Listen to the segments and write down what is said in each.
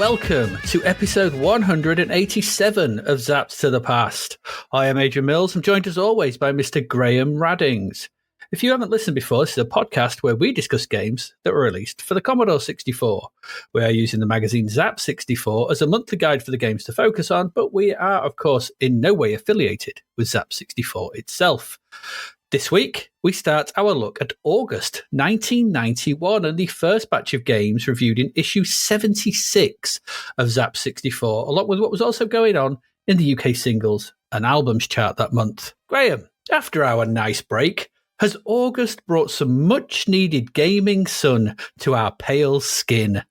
welcome to episode 187 of Zapped to the Past. I am Adrian Mills. I'm joined as always by Mr. Graham Raddings. If you haven't listened before, this is a podcast where we discuss games that were released for the Commodore 64. We are using the magazine Zapped 64 as a monthly guide for the games to focus on, but we are, of course, in no way affiliated with Zapped 64 itself. This week, we start our look at August 1991 and the first batch of games reviewed in issue 76 of Zapped 64, along with what was also going on in the UK singles and albums chart that month. Graham, after our nice break, has August brought some much-needed gaming sun to our pale skin?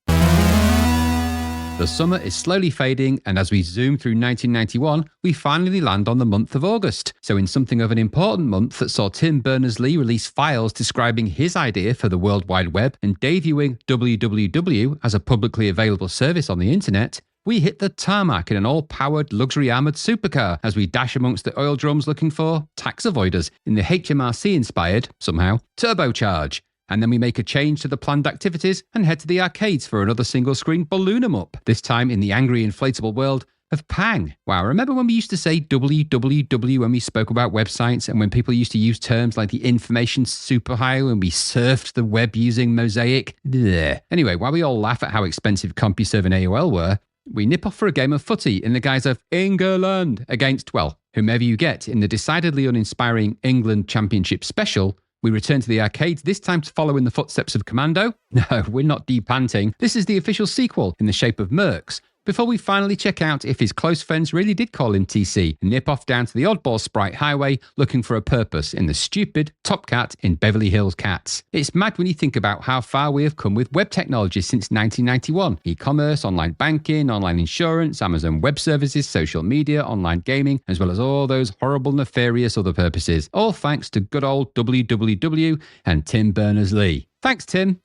The summer is slowly fading, and as we zoom through 1991, we finally land on the month of August. So in something of an important month that saw Tim Berners-Lee release files describing his idea for the World Wide Web and debuting www as a publicly available service on the internet, we hit the tarmac in an all-powered, luxury-armoured supercar as we dash amongst the oil drums looking for tax avoiders in the HMRC-inspired, somehow, turbocharge. And then we make a change to the planned activities and head to the arcades for another single-screen balloon 'em up, this time in the angry inflatable world of Pang. Wow, remember when we used to say www when we spoke about websites and when people used to use terms like the information superhighway and we surfed the web using Mosaic? Blech. Anyway, while we all laugh at how expensive CompuServe and AOL were, we nip off for a game of footy in the guise of England against, well, whomever you get in the decidedly uninspiring England Championship Special. We return to the arcades, this time to follow in the footsteps of Commando. No, we're not depanting. This is the official sequel in the shape of Mercs, before we finally check out if his close friends really did call him TC and nip off down to the oddball sprite highway looking for a purpose in the stupid Top Cat in Beverly Hills Cats. It's mad when you think about how far we have come with web technology since 1991. E-commerce, online banking, online insurance, Amazon Web Services, social media, online gaming, as well as all those horrible, nefarious other purposes. All thanks to good old www and Tim Berners-Lee. Thanks, Tim.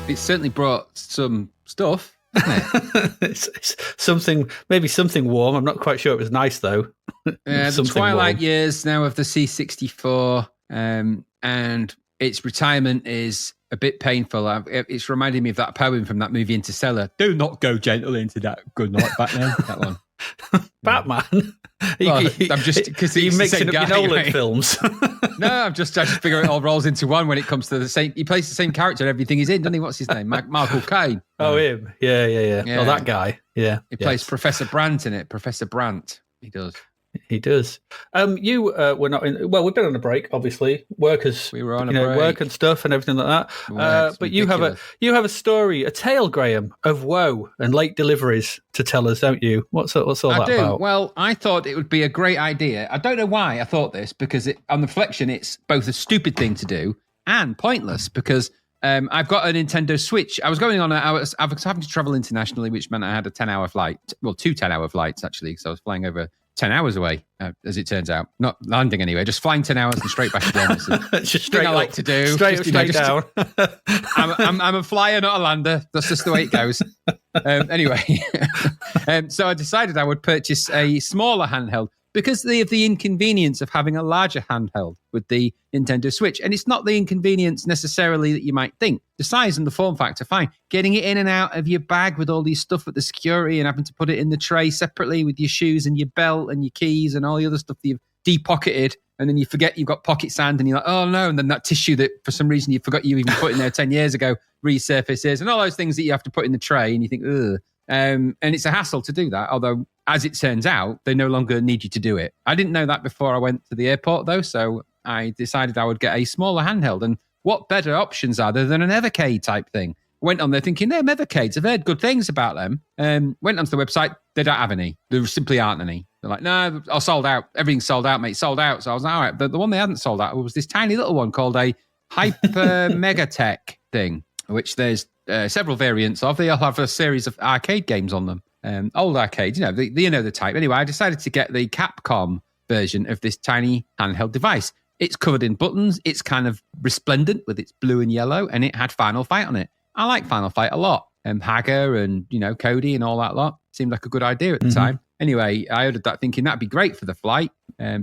It certainly brought some stuff. It's something, maybe something warm. I'm not quite sure it was nice though. The twilight years now of the C64, and its retirement is a bit painful. It's reminding me of that poem from that movie Interstellar. Do not go gentle into that good night, Batman. That one. Batman. Well, I'm just because you mixing up your Nolan right? films. No, I just figure it all rolls into one when it comes to the same. He plays the same character in everything he's in, doesn't he? What's his name? Michael Caine. Oh, him. Yeah. Oh, that guy. Yeah. He plays Professor Brandt in it. Professor Brandt. He does. He does. You were not in. Well, we've been on a break, obviously. We were on a break. Work and stuff and everything like that. But you have a story, a tale, Graham, of woe and late deliveries to tell us, don't you? What's all that about? Well, I thought it would be a great idea. I don't know why I thought this, because on reflection, it's both a stupid thing to do and pointless. Because I've got a Nintendo Switch. I was having to travel internationally, which meant I had a 10-hour flight. Well, 2 10-hour flights actually. So I was flying over 10 hours away, as it turns out. Not landing anyway, just flying 10 hours and straight back again. It's just straight I like to do. Straight down. I'm a flyer, not a lander. That's just the way it goes. Anyway, so I decided I would purchase a smaller handheld because of the inconvenience of having a larger handheld with the Nintendo Switch. And it's not the inconvenience necessarily that you might think. The size and the form factor, fine. Getting it in and out of your bag with all these stuff with the security and having to put it in the tray separately with your shoes and your belt and your keys and all the other stuff that you've de-pocketed. And then you forget you've got pocket sand and you're like, oh no. And then that tissue that for some reason you forgot you even put in there 10 years ago resurfaces and all those things that you have to put in the tray and you think, ugh. And it's a hassle to do that. Although, as it turns out, they no longer need you to do it. I didn't know that before I went to the airport, though. So I decided I would get a smaller handheld. And what better options are there than an Evercade type thing? Went on there thinking, they're Evercades. I've heard good things about them. Went onto the website. They don't have any. There simply aren't any. They're like, no, I sold out. Everything's sold out, mate. Sold out. So I was like, all right. But the one they hadn't sold out was this tiny little one called a Hyper Megatech thing, which there's several variants of. They all have a series of arcade games on them. Old arcades, you know the type. Anyway, I decided to get the Capcom version of this tiny handheld device. It's covered in buttons. It's kind of resplendent with its blue and yellow, and it had Final Fight on it. I like Final Fight a lot. Hager and, Cody and all that lot. Seemed like a good idea at the time. Anyway, I ordered that thinking that'd be great for the flight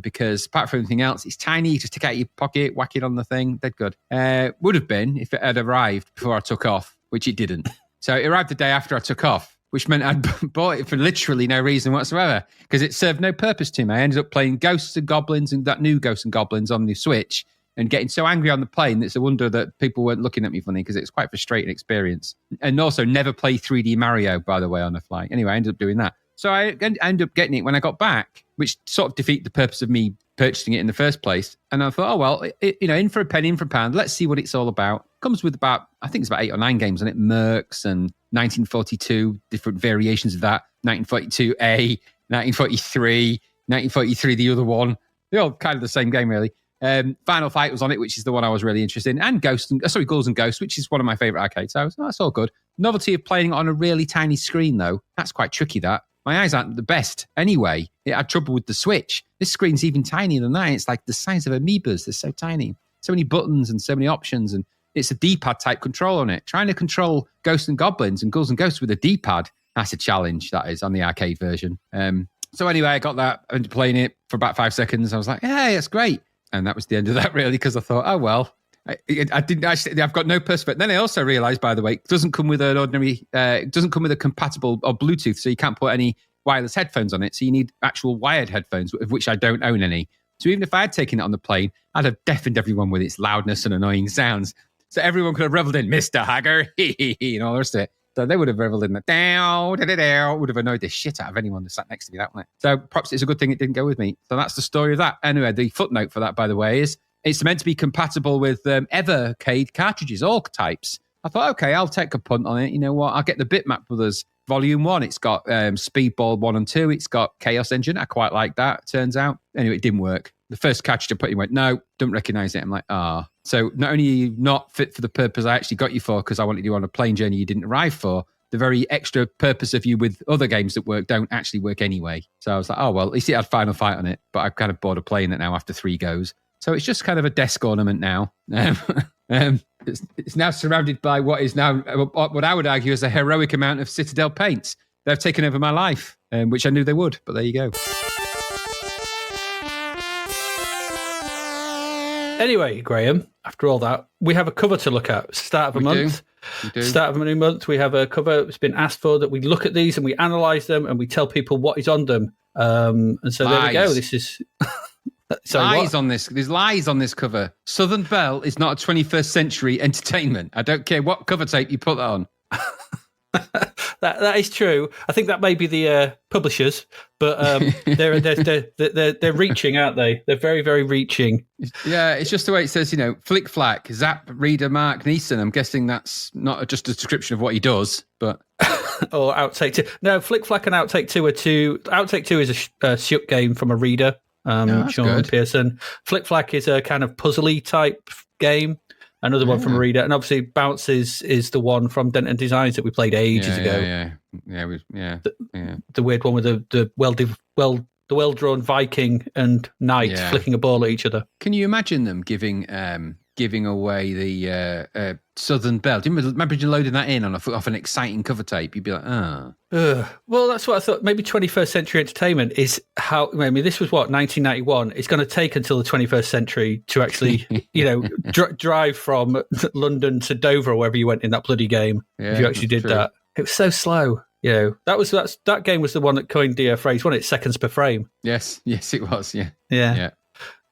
because apart from anything else, it's tiny. You just take it out of your pocket, whack it on the thing. Dead good. Would have been if it had arrived before I took off, which it didn't. So it arrived the day after I took off, which meant I'd bought it for literally no reason whatsoever because it served no purpose to me. I ended up playing Ghosts and Goblins and that new Ghosts and Goblins on the Switch and getting so angry on the plane that it's a wonder that people weren't looking at me funny because it's quite a frustrating experience. And also never play 3D Mario, by the way, on a flight. Anyway, I ended up doing that. So I ended up getting it when I got back, which sort of defeated the purpose of me purchasing it in the first place. And I thought, oh, well, in for a penny, in for a pound, let's see what it's all about. Comes with I think it's about 8 or 9 games on it. Mercs and 1942, different variations of that. 1942A, 1943, 1943, the other one. They're all kind of the same game, really. Final Fight was on it, which is the one I was really interested in. And Ghouls and Ghosts, which is one of my favourite arcades. So that's all good. Novelty of playing it on a really tiny screen, though. That's quite tricky, that. My eyes aren't the best. Anyway, I had trouble with the Switch. This screen's even tinier than that. It's like the size of amoebas. They're so tiny. So many buttons and so many options. And it's a D-pad type control on it. Trying to control Ghosts and Goblins and Ghouls and Ghosts with a D-pad, that's a challenge, that is, on the arcade version. So anyway, I got that. I ended up playing it for about 5 seconds. I was like, hey, that's great. And that was the end of that, really, because I thought, oh, well, I didn't actually, I've got no perspective. Then I also realized, by the way, it doesn't come with an ordinary, it doesn't come with a compatible or Bluetooth, so you can't put any wireless headphones on it. So you need actual wired headphones, of which I don't own any. So even if I had taken it on the plane, I'd have deafened everyone with its loudness and annoying sounds. So everyone could have reveled in Mr. Hagger, and all the rest of it. So they would have reveled in the down, would have annoyed the shit out of anyone that sat next to me, that one. So perhaps it's a good thing it didn't go with me. So that's the story of that. Anyway, the footnote for that, by the way, is it's meant to be compatible with Evercade cartridges, all types. I thought, okay, I'll take a punt on it. You know what? I'll get the Bitmap Brothers Volume 1. It's got Speedball 1 and 2. It's got Chaos Engine. I quite like that, it turns out. Anyway, it didn't work. The first cartridge I put in went, no, don't recognize it. I'm like, So not only are you not fit for the purpose I actually got you for because I wanted you on a plane journey you didn't arrive for, the very extra purpose of you with other games that work don't actually work anyway. So I was like, oh, well, at least it had Final Fight on it, but I'm kind of bored of playing it now after 3 goes. So it's just kind of a desk ornament now. It's now surrounded by what is now, what I would argue is a heroic amount of Citadel paints. They've taken over my life, which I knew they would, but there you go. Anyway, Graham, after all that, we have a cover to look at. Start of a month. Start of a new month, we have a cover. It's been asked for that we look at these and we analyse them and we tell people what is on them. And so lies. There we go. This is... lies on this. There's lies on this cover. Southern Belle is not a 21st century entertainment. I don't care what cover tape you put that on. That is true. I think that may be the publishers, but they're reaching, aren't they? They're very, very reaching. Yeah, it's just the way it says, Flick Flack, Zap Reader Mark Neeson. I'm guessing that's not just a description of what he does, but... or Outtake 2. No, Flick Flack and Outtake 2 are two. Outtake 2 is a shoot game from a reader, Sean good. Pearson. Flick Flack is a kind of puzzly type game. Another one from a reader, and obviously Bounce is the one from Denton Designs that we played ages ago. The weird one with the well drawn Viking and knight flicking a ball at each other. Can you imagine them giving away the Southern Belle? Do you remember loading that in off an exciting cover tape? You'd be like, well, that's what I thought. Maybe 21st century entertainment is how. I mean, this was what 1991. It's going to take until the 21st century to actually, drive from London to Dover or wherever you went in that bloody game. Yeah, if you actually did that, it was so slow. That game was the one that coined the phrase, wasn't it? Seconds per frame. Yes, it was. Yeah. That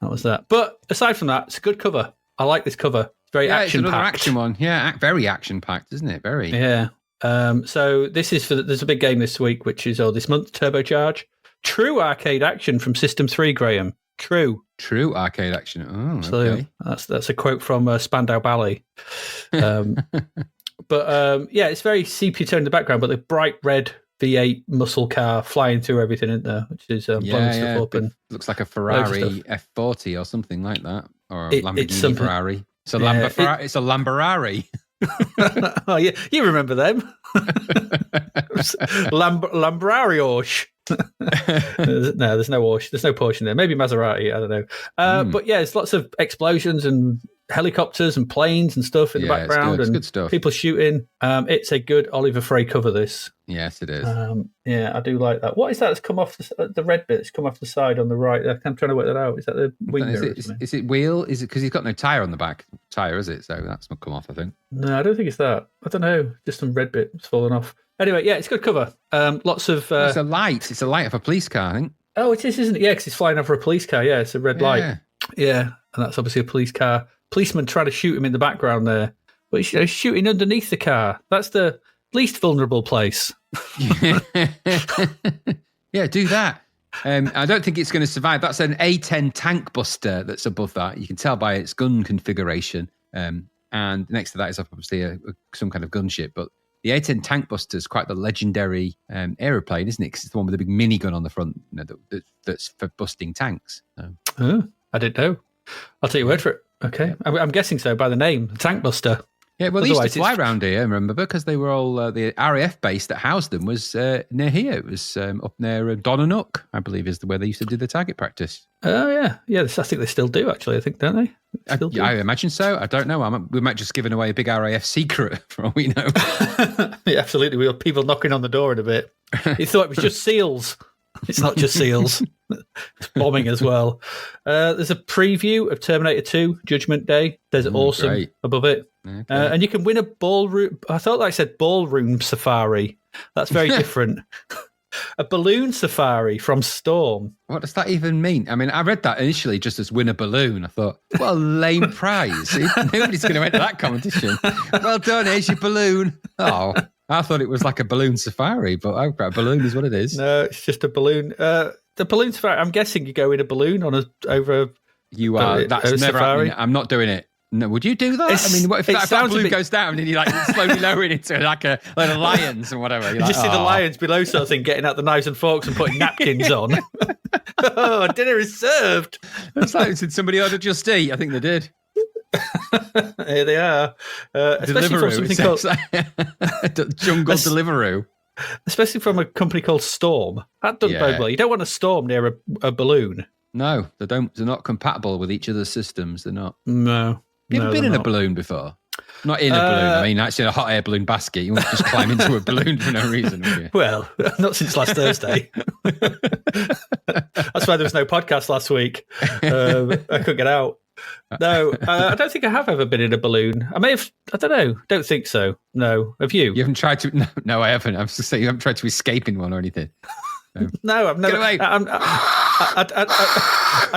was that. But aside from that, it's a good cover. I like this cover. It's very action-packed. It's another action one. Yeah, very action-packed, isn't it? Very. Yeah. So this is there's a big game this week, which is this month, Turbocharge. True arcade action from System 3, Graham. True arcade action. Oh, so okay. That's a quote from Spandau Ballet. But it's very sepia tone in the background, but the bright red V8 muscle car flying through everything, isn't there? Which is blowing stuff up. And looks like a Ferrari F40 or something like that. Or a Lamborghini Ferrari. It's a Lamborghini. Oh, yeah, you remember them. Lamborghini. There's no Porsche in there. Maybe Maserati. I don't know. But yeah, there's lots of explosions and helicopters and planes and stuff in the background, it's and good stuff. People shooting. It's a good Oliver Frey cover. This. Yes, it is. Yeah, I do like that. What is that that's come off the red bit that's come off the side on the right? I'm trying to work that out. Is that the wing mirror? Is it wheel? Is it because he's got no tyre on the back tyre, is it? So that's not come off, I think. No, I don't think it's that. I don't know. Just some red bit that's fallen off. Anyway, yeah, it's a good cover. Lots of... it's a light. It's a light of a police car, I think. Oh, it is, isn't it? Yeah, because it's flying over a police car. Yeah, it's a red light. Yeah, and that's obviously a police car. Policeman trying to shoot him in the background there. But he's shooting underneath the car. That's the least vulnerable place. Yeah, do that. I don't think it's going to survive. That's an A10 tank buster that's above that. You can tell by its gun configuration. And next to that is obviously some kind of gunship. But the A10 tank buster is quite the legendary aeroplane, isn't it? Because it's the one with the big minigun on the front, that's for busting tanks. So. Oh, I didn't know. I'll take your word for it. Okay. I'm guessing so by the name, Tank Buster. Yeah, well, they used to fly around here, remember, because they were all, the RAF base that housed them was near here. It was up near Donanook, I believe, is where they used to do the target practice. Oh, yeah. Yeah, I think they still do, actually, don't they? I imagine so. I don't know. We might just giving away a big RAF secret, for all we know. Yeah, absolutely. We have people knocking on the door in a bit. You thought it was just SEALs. It's not just SEALs. It's bombing as well. There's a preview of Terminator 2 Judgment Day. There's awesome above it. Okay. And you can win a ballroom. I thought I said ballroom safari. That's very different. A balloon safari from Storm. What does that even mean? I mean, I read that initially just as win a balloon. I thought, what a lame prize. Nobody's going to enter that competition. Well done, here's your balloon. Oh, I thought it was like a balloon safari, but a balloon is what it is. No, it's just a balloon. The balloon safari, I'm guessing you go in a balloon over. You are. That's never happening. I'm not doing it. No, would you do that? I mean, what if that balloon goes down and you like slowly lower it into like a lions and whatever? You just see the lions below sort of thing, getting out the knives and forks and putting napkins on. Oh, dinner is served. It's like, did somebody order Just Eat? I think they did. Here they are. Especially from something called Jungle Deliveroo. Especially from a company called Storm. That doesn't bode well. You don't want a storm near a balloon. No, they don't. They're not compatible with each other's systems. They're not. No. Have you ever been in a balloon before? Not in a balloon. I mean, actually, a hot air balloon basket. You won't just climb into a balloon for no reason, would you? Well, not since last Thursday. That's why there was no podcast last week. I couldn't get out. No, I don't think I have ever been in a balloon. I may have. I don't know. Don't think so. No. Have you? You haven't tried to? No, I haven't. I was just saying you haven't tried to escape in one or anything. No, I've never. I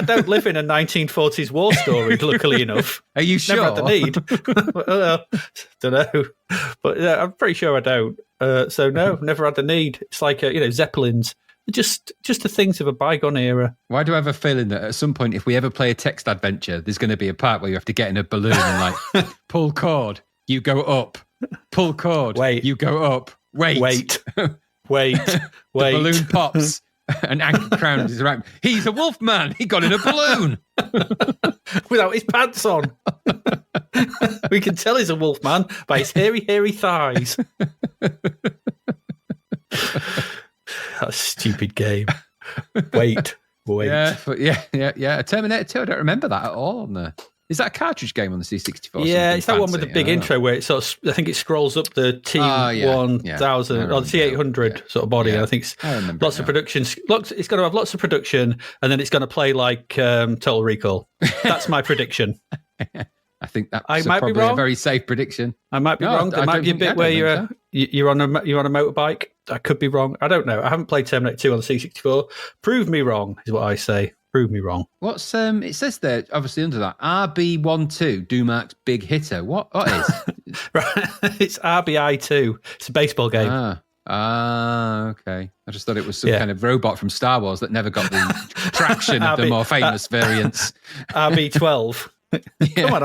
don't live in a 1940s war story, luckily enough. Are you sure? Never had the need. Well, don't know. But I'm pretty sure I don't. So no, never had the need. It's like, Zeppelins. Just the things of a bygone era. Why do I have a feeling that at some point, if we ever play a text adventure, there's going to be a part where you have to get in a balloon and pull cord, you go up. Pull cord, wait, you go up. Wait. The balloon pops and Anchor Crown is around. He's a wolf man. He got in a balloon. Without his pants on. We can tell he's a wolf man by his hairy thighs. That stupid game. Wait. Yeah. A Terminator 2. I don't remember that at all on there. Is that a cartridge game on the C64? Yeah, it's that one with the big intro where it sort of, I think it scrolls up the T1000 or the T800 sort of body. I think lots of production. It's going to have lots of production, and then it's going to play like Total Recall. That's my prediction. I think that's probably a very safe prediction. I might be wrong. There might be a bit where you're on a motorbike. I could be wrong. I don't know. I haven't played Terminator 2 on the C64. Prove me wrong is what I say. Prove me wrong. What's it says there, obviously under that, RB12, Dumark's big hitter. What is? Right, it's RBI2. It's a baseball game. Okay. I just thought it was some kind of robot from Star Wars that never got the traction of the more famous variants. RB12. Come on,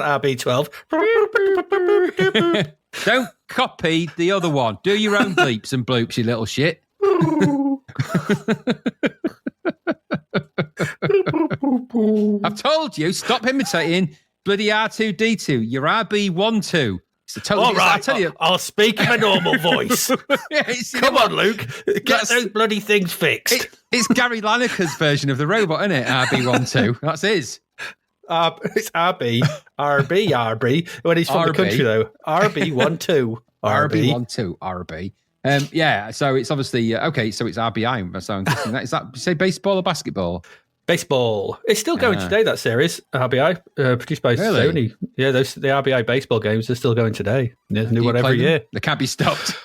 RB12. Don't copy the other one. Do your own bleeps and bloops, you little shit. I've told you, stop imitating bloody R2D2. You're RB12. All right, I tell you, I'll speak in my normal voice. Come on, Luke, get those bloody things fixed. It's Gary Lineker's version of the robot, isn't it? RB12. That's his. It's RB. When he's from the country, though. RB12. RB12. Yeah, so it's obviously okay. So it's RBI. So I'm guessing is that say baseball or basketball? Baseball. It's still going today. That series, RBI, produced by Sony. Yeah, the RBI baseball games are still going today. There's a new one every year. They can't be stopped.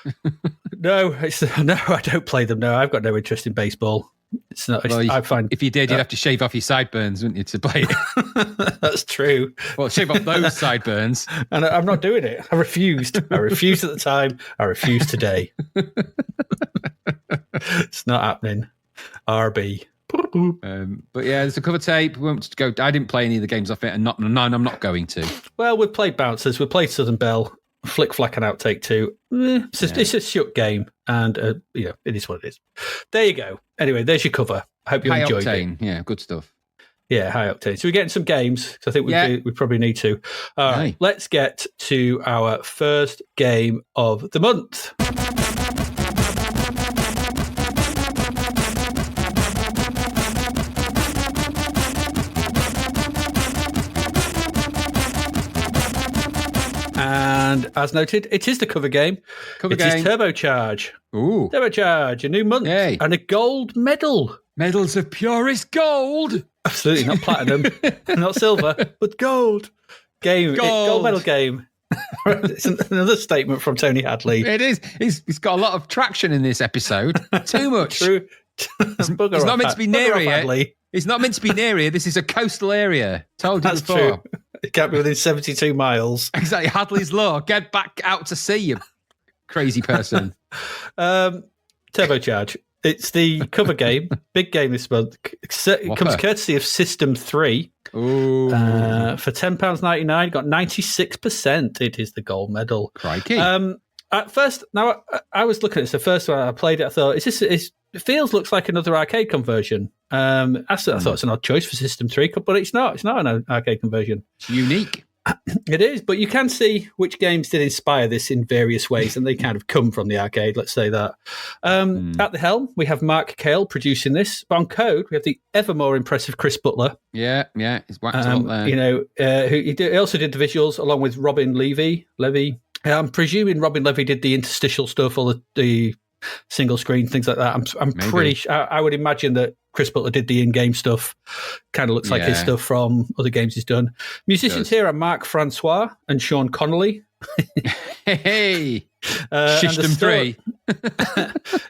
No, I don't play them. No, I've got no interest in baseball. It's not. Well, I find if you did, you'd have to shave off your sideburns, wouldn't you, to play it? That's true. Well, shave off those sideburns. And I'm not doing it. I refused. I refused at the time. I refuse today. It's not happening. RB. But yeah, there's a cover tape. We won't go. I didn't play any of the games off it, and I'm not going to. Well, we've played Bouncers. We've played Southern Belle. Flick Flack and Outtake 2. It's a short game, and it is what it is. There you go. Anyway, there's your cover. I hope you enjoyed it. Yeah, good stuff. Yeah, high octane. So we're getting some games, because I think we probably need to. All right, let's get to our first game of the month. And as noted, it is the cover game. It is Turbocharge. Ooh. Turbocharge, a new month. Yay. And a gold medal. Medals of purest gold. Absolutely, not platinum, not silver, but gold. Gold medal game. It's another statement from Tony Hadley. It is. He's got a lot of traction in this episode. Too much. True. He's not meant to be near here. He's not meant to be near here. This is a coastal area. Told you before. True. It can't be within 72 miles. Exactly. Hadley's Law. Get back out to sea, you crazy person. Turbocharge. It's the cover game. Big game this month. It comes courtesy of System 3. Ooh. For £10.99, got 96%. It is the gold medal. Crikey. At first, now I was looking at this. The first one I played it, I thought, it looks like another arcade conversion. I thought it's an odd choice for System 3, but it's not. It's not an arcade conversion. It's unique. It is, but you can see which games did inspire this in various ways, and they kind of come from the arcade, let's say that. At the helm, we have Mark Cale producing this. But on code, we have the ever more impressive Chris Butler. Yeah, he's whacked up there. He also did the visuals along with Robin Levy. I'm presuming Robin Levy did the interstitial stuff, or the single screen, things like that. I'm pretty sure. I would imagine that Chris Butler did the in-game stuff. Kind of looks like his stuff from other games he's done. Musicians here are Mark Francois and Sean Connolly. Hey, System 3.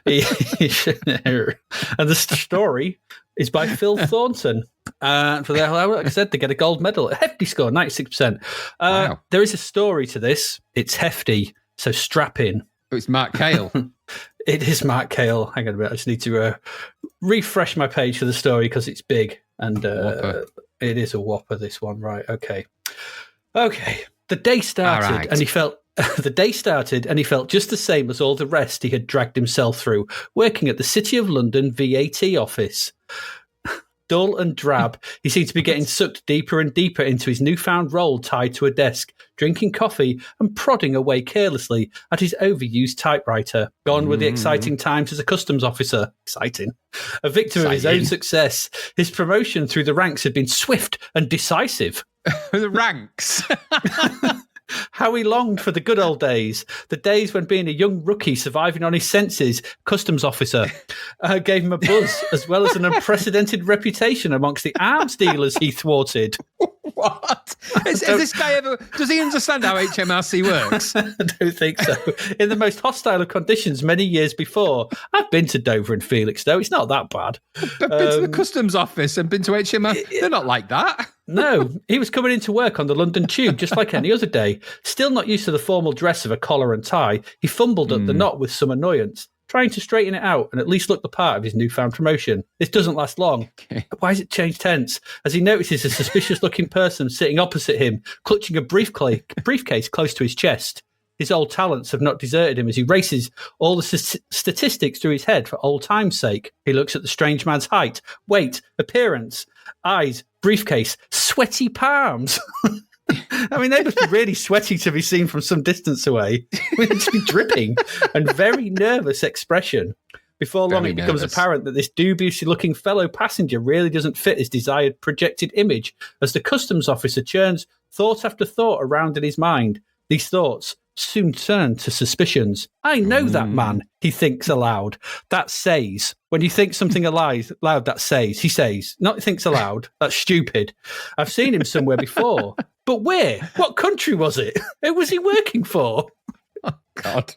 And the story is by Phil Thornton. For like I said, they get a gold medal. A hefty score, 96%. Wow. There is a story to this. It's hefty, so strap in. Oh, it's Mark Cale. It is Mark Cale. Hang on a minute. I just need to refresh my page for the story because it's big. And it is a whopper, this one. Right, okay. The day started and he felt... and he felt just the same as all the rest he had dragged himself through, working at the City of London VAT office. Dull and drab, he seemed to be getting sucked deeper and deeper into his newfound role tied to a desk, drinking coffee and prodding away carelessly at his overused typewriter. Gone were the exciting times as a customs officer. Exciting. A victim of his own success, his promotion through the ranks had been swift and decisive. The ranks? How he longed for the good old days, the days when being a young rookie surviving on his senses, customs officer, gave him a buzz, as well as an unprecedented reputation amongst the arms dealers he thwarted. What? Has this guy ever... Does he understand how HMRC works? I don't think so. In the most hostile of conditions many years before. I've been to Dover and Felixstowe. It's not that bad. I've been to the customs office and been to HMRC. They're not like that. No, he was coming into work on the London Tube just like any other day. Still not used to the formal dress of a collar and tie, he fumbled at the knot with some annoyance, trying to straighten it out and at least look the part of his newfound promotion. This doesn't last long. Okay. Why has it changed tense? As he notices a suspicious-looking person sitting opposite him, clutching a briefcase close to his chest. His old talents have not deserted him as he races all the statistics through his head for old time's sake. He looks at the strange man's height, weight, appearance, eyes, briefcase, sweaty palms. I mean, they must be really sweaty to be seen from some distance away. They'd be dripping and very nervous expression. Before long, it becomes apparent that this dubiously looking fellow passenger really doesn't fit his desired projected image as the customs officer churns thought after thought around in his mind. These thoughts soon turn to suspicions. I know that man, he thinks aloud. That says. When you think something loud, that says. He says. Not thinks aloud. That's stupid. I've seen him somewhere before. But where? What country was it? Who was he working for? Oh, God.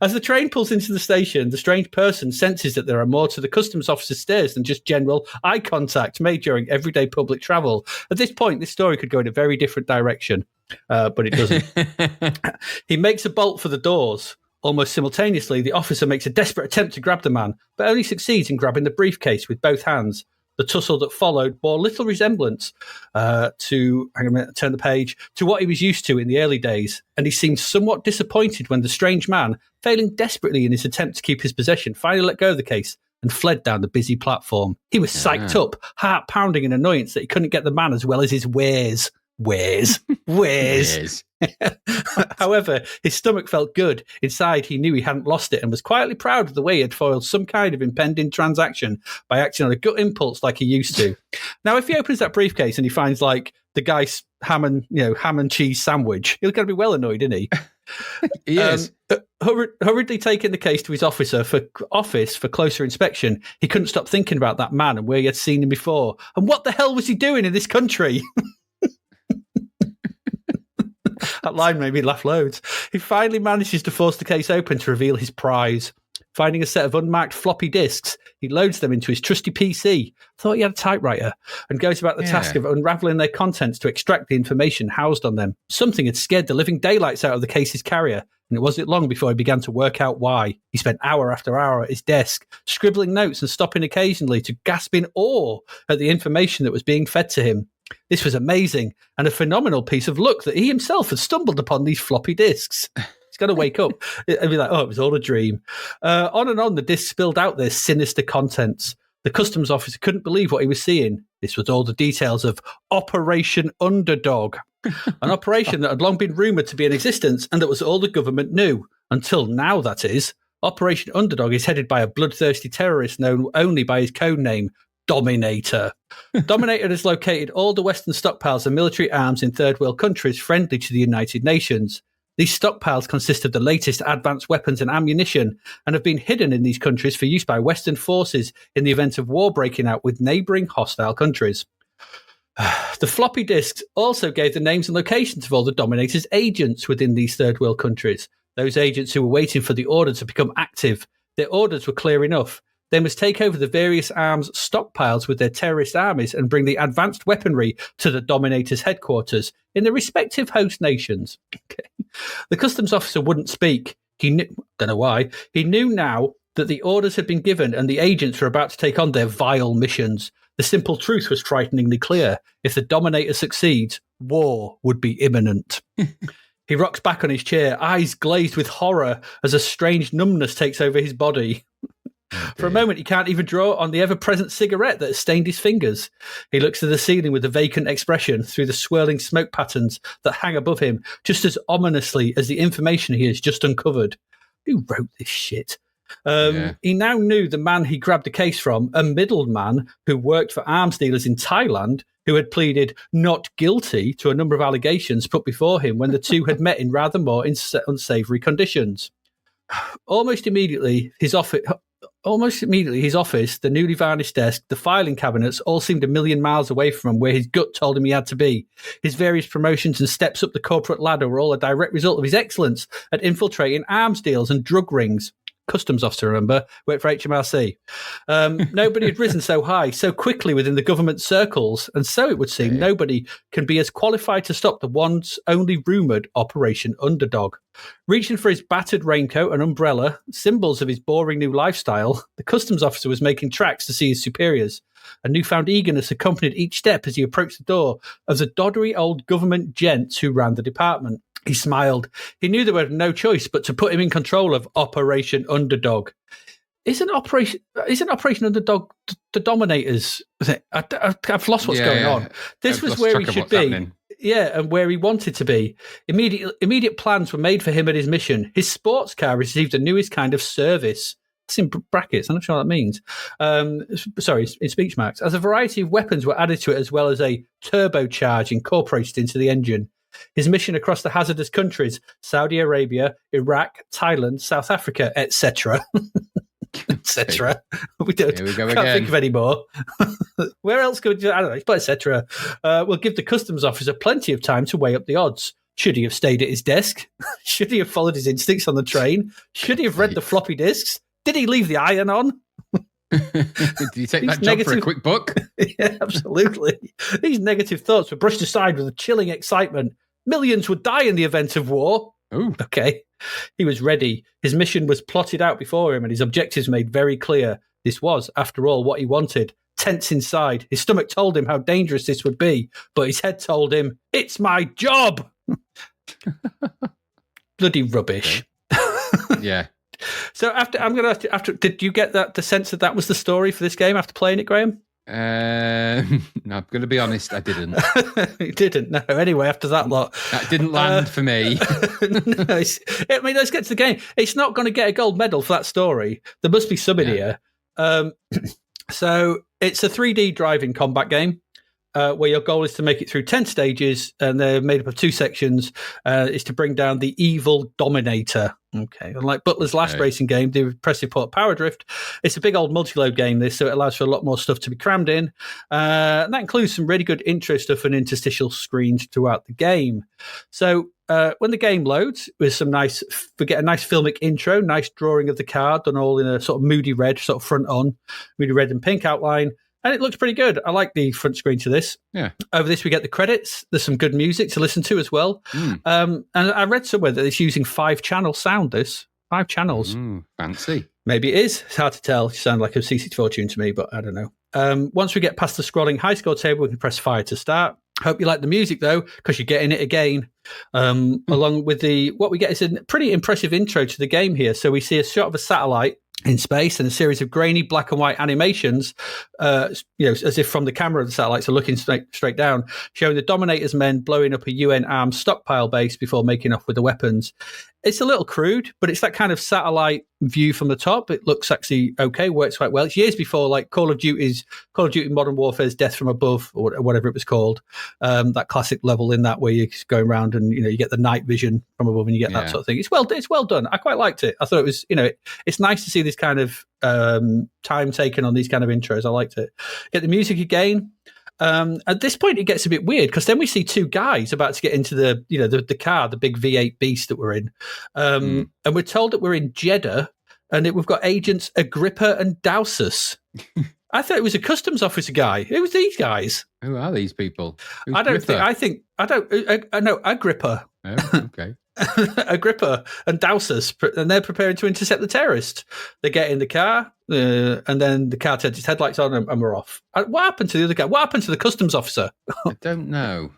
As the train pulls into the station, the strange person senses that there are more to the customs officer's stares than just general eye contact made during everyday public travel. At this point, this story could go in a very different direction, but it doesn't. He makes a bolt for the doors. Almost simultaneously, the officer makes a desperate attempt to grab the man, but only succeeds in grabbing the briefcase with both hands. The tussle that followed bore little resemblance to what he was used to in the early days, and he seemed somewhat disappointed when the strange man, failing desperately in his attempt to keep his possession, finally let go of the case and fled down the busy platform. He was psyched up, heart pounding in annoyance that he couldn't get the man as well as his wares. However, his stomach felt good. Inside, he knew he hadn't lost it and was quietly proud of the way he had foiled some kind of impending transaction by acting on a gut impulse like he used to. Now, if he opens that briefcase and he finds like the guy's ham and cheese sandwich, he's going to be well annoyed, isn't he? He is. Hurriedly taking the case to his office for closer inspection, he couldn't stop thinking about that man and where he had seen him before. And what the hell was he doing in this country? That line made me laugh loads. He finally manages to force the case open to reveal his prize. Finding a set of unmarked floppy disks, he loads them into his trusty PC, thought he had a typewriter, and goes about the task of unravelling their contents to extract the information housed on them. Something had scared the living daylights out of the case's carrier, and it wasn't long before he began to work out why. He spent hour after hour at his desk, scribbling notes and stopping occasionally to gasp in awe at the information that was being fed to him. This was amazing and a phenomenal piece of luck that he himself had stumbled upon these floppy disks. He's got to wake up and be like, oh, it was all a dream. On and on, the discs spilled out their sinister contents. The customs officer couldn't believe what he was seeing. This was all the details of Operation Underdog, an operation that had long been rumoured to be in existence and that was all the government knew. Until now, that is. Operation Underdog is headed by a bloodthirsty terrorist known only by his code name, Dominator. Dominator has located all the Western stockpiles of military arms in third world countries friendly to the United Nations. These stockpiles consist of the latest advanced weapons and ammunition and have been hidden in these countries for use by Western forces in the event of war breaking out with neighbouring hostile countries. The floppy disks also gave the names and locations of all the Dominator's agents within these third world countries, those agents who were waiting for the order to become active. Their orders were clear enough. They must take over the various arms stockpiles with their terrorist armies and bring the advanced weaponry to the Dominator's headquarters in the respective host nations. Okay. The customs officer wouldn't speak. He knew, don't know why, he knew now that the orders had been given and the agents were about to take on their vile missions. The simple truth was frighteningly clear. If the Dominator succeeds, war would be imminent. He rocks back on his chair, eyes glazed with horror as a strange numbness takes over his body. For a moment, he can't even draw on the ever-present cigarette that has stained his fingers. He looks to the ceiling with a vacant expression through the swirling smoke patterns that hang above him, just as ominously as the information he has just uncovered. Who wrote this shit? He now knew the man he grabbed the case from, a middleman who worked for arms dealers in Thailand, who had pleaded not guilty to a number of allegations put before him when the two had met in rather more unsavoury conditions. Almost immediately, his office, the newly varnished desk, the filing cabinets all seemed a million miles away from him where his gut told him he had to be. His various promotions and steps up the corporate ladder were all a direct result of his excellence at infiltrating arms deals and drug rings. Customs officer, remember, worked for HMRC. Nobody had risen so high, so quickly within the government circles, and so it would seem nobody can be as qualified to stop the once only rumoured Operation Underdog. Reaching for his battered raincoat and umbrella, symbols of his boring new lifestyle, the customs officer was making tracks to see his superiors. A newfound eagerness accompanied each step as he approached the door of the doddery old government gents who ran the department. He smiled. He knew there was no choice but to put him in control of Operation Underdog. Isn't Operation Underdog the Dominators? I've lost what's going on. This was where he should be. Yeah, and where he wanted to be. Immediate plans were made for him and his mission. His sports car received the newest kind of service. That's in brackets. I'm not sure what that means. Sorry, in speech marks. As a variety of weapons were added to it, as well as a turbocharge incorporated into the engine. His mission across the hazardous countries: Saudi Arabia, Iraq, Thailand, South Africa, etc. etc. We don't. Here we go can't again. think of any more. Where else could I don't know? But etc. Will give the customs officer plenty of time to weigh up the odds. Should he have stayed at his desk? Should he have followed his instincts on the train? Should he have read the floppy disks? Did he leave the iron on? Did you take that job for a quick buck? Yeah, absolutely. These negative thoughts were brushed aside with a chilling excitement. Millions would die in the event of war. Ooh. Okay. He was ready. His mission was plotted out before him and his objectives made very clear. This was, after all, what he wanted. Tense inside. His stomach told him how dangerous this would be, but his head told him, it's my job. Bloody rubbish. Okay. Yeah. So did you get the sense that was the story for this game after playing it, Graham? No, I'm going to be honest, I didn't. You didn't? No. Anyway, after that lot. That didn't land for me. No, let's get to the game. It's not going to get a gold medal for that story. There must be some in here. So it's a 3D driving combat game. Where your goal is to make it through 10 stages, and they're made up of 2 sections, is to bring down the evil Dominator. Okay. Unlike Butler's last racing game, the impressive port Power Drift, it's a big old multi-load game, this, so it allows for a lot more stuff to be crammed in. And that includes some really good intro stuff and interstitial screens throughout the game. So when the game loads, with some we get a nice filmic intro, nice drawing of the car, done all in a sort of moody red, sort of front on, moody red and pink outline. And it looks pretty good. I like the front screen to this. Yeah. Over this, we get the credits. There's some good music to listen to as well. And I read somewhere that it's using 5-channel sound, 5 channels. Fancy. Maybe it is. It's hard to tell. It sounds like a C64 tune to me, but I don't know. Once we get past the scrolling high score table, we can press fire to start. Hope you like the music, though, because you're getting it again. Along with what we get is a pretty impressive intro to the game here. So we see a shot of a satellite in space and a series of grainy black and white animations, as if from the camera of the satellites are looking straight down, showing the Dominator's men blowing up a UN armed stockpile base before making off with the weapons. It's a little crude, but it's that kind of satellite view from the top. It looks actually okay, works quite well. It's years before like Call of Duty Modern Warfare's Death from Above, or whatever it was called. That classic level in that where you're going around and you get the night vision from above and you get that sort of thing. It's well done. I quite liked it. I thought it was it's nice to see this kind of time taken on these kind of intros. I liked it. Get the music again. At this point, it gets a bit weird because then we see 2 guys about to get into the car, the big V8 beast that we're in, and we're told that we're in Jeddah, and we've got agents Agrippa and Dausus. I thought it was a customs officer guy. Who was these guys? Who are these people? Who's Agrippa. Oh, okay. Agrippa and Dausus, and they're preparing to intercept the terrorist. They get in the car, and then the car turns its headlights on, and we're off. What happened to the other guy? What happened to the customs officer? I don't know.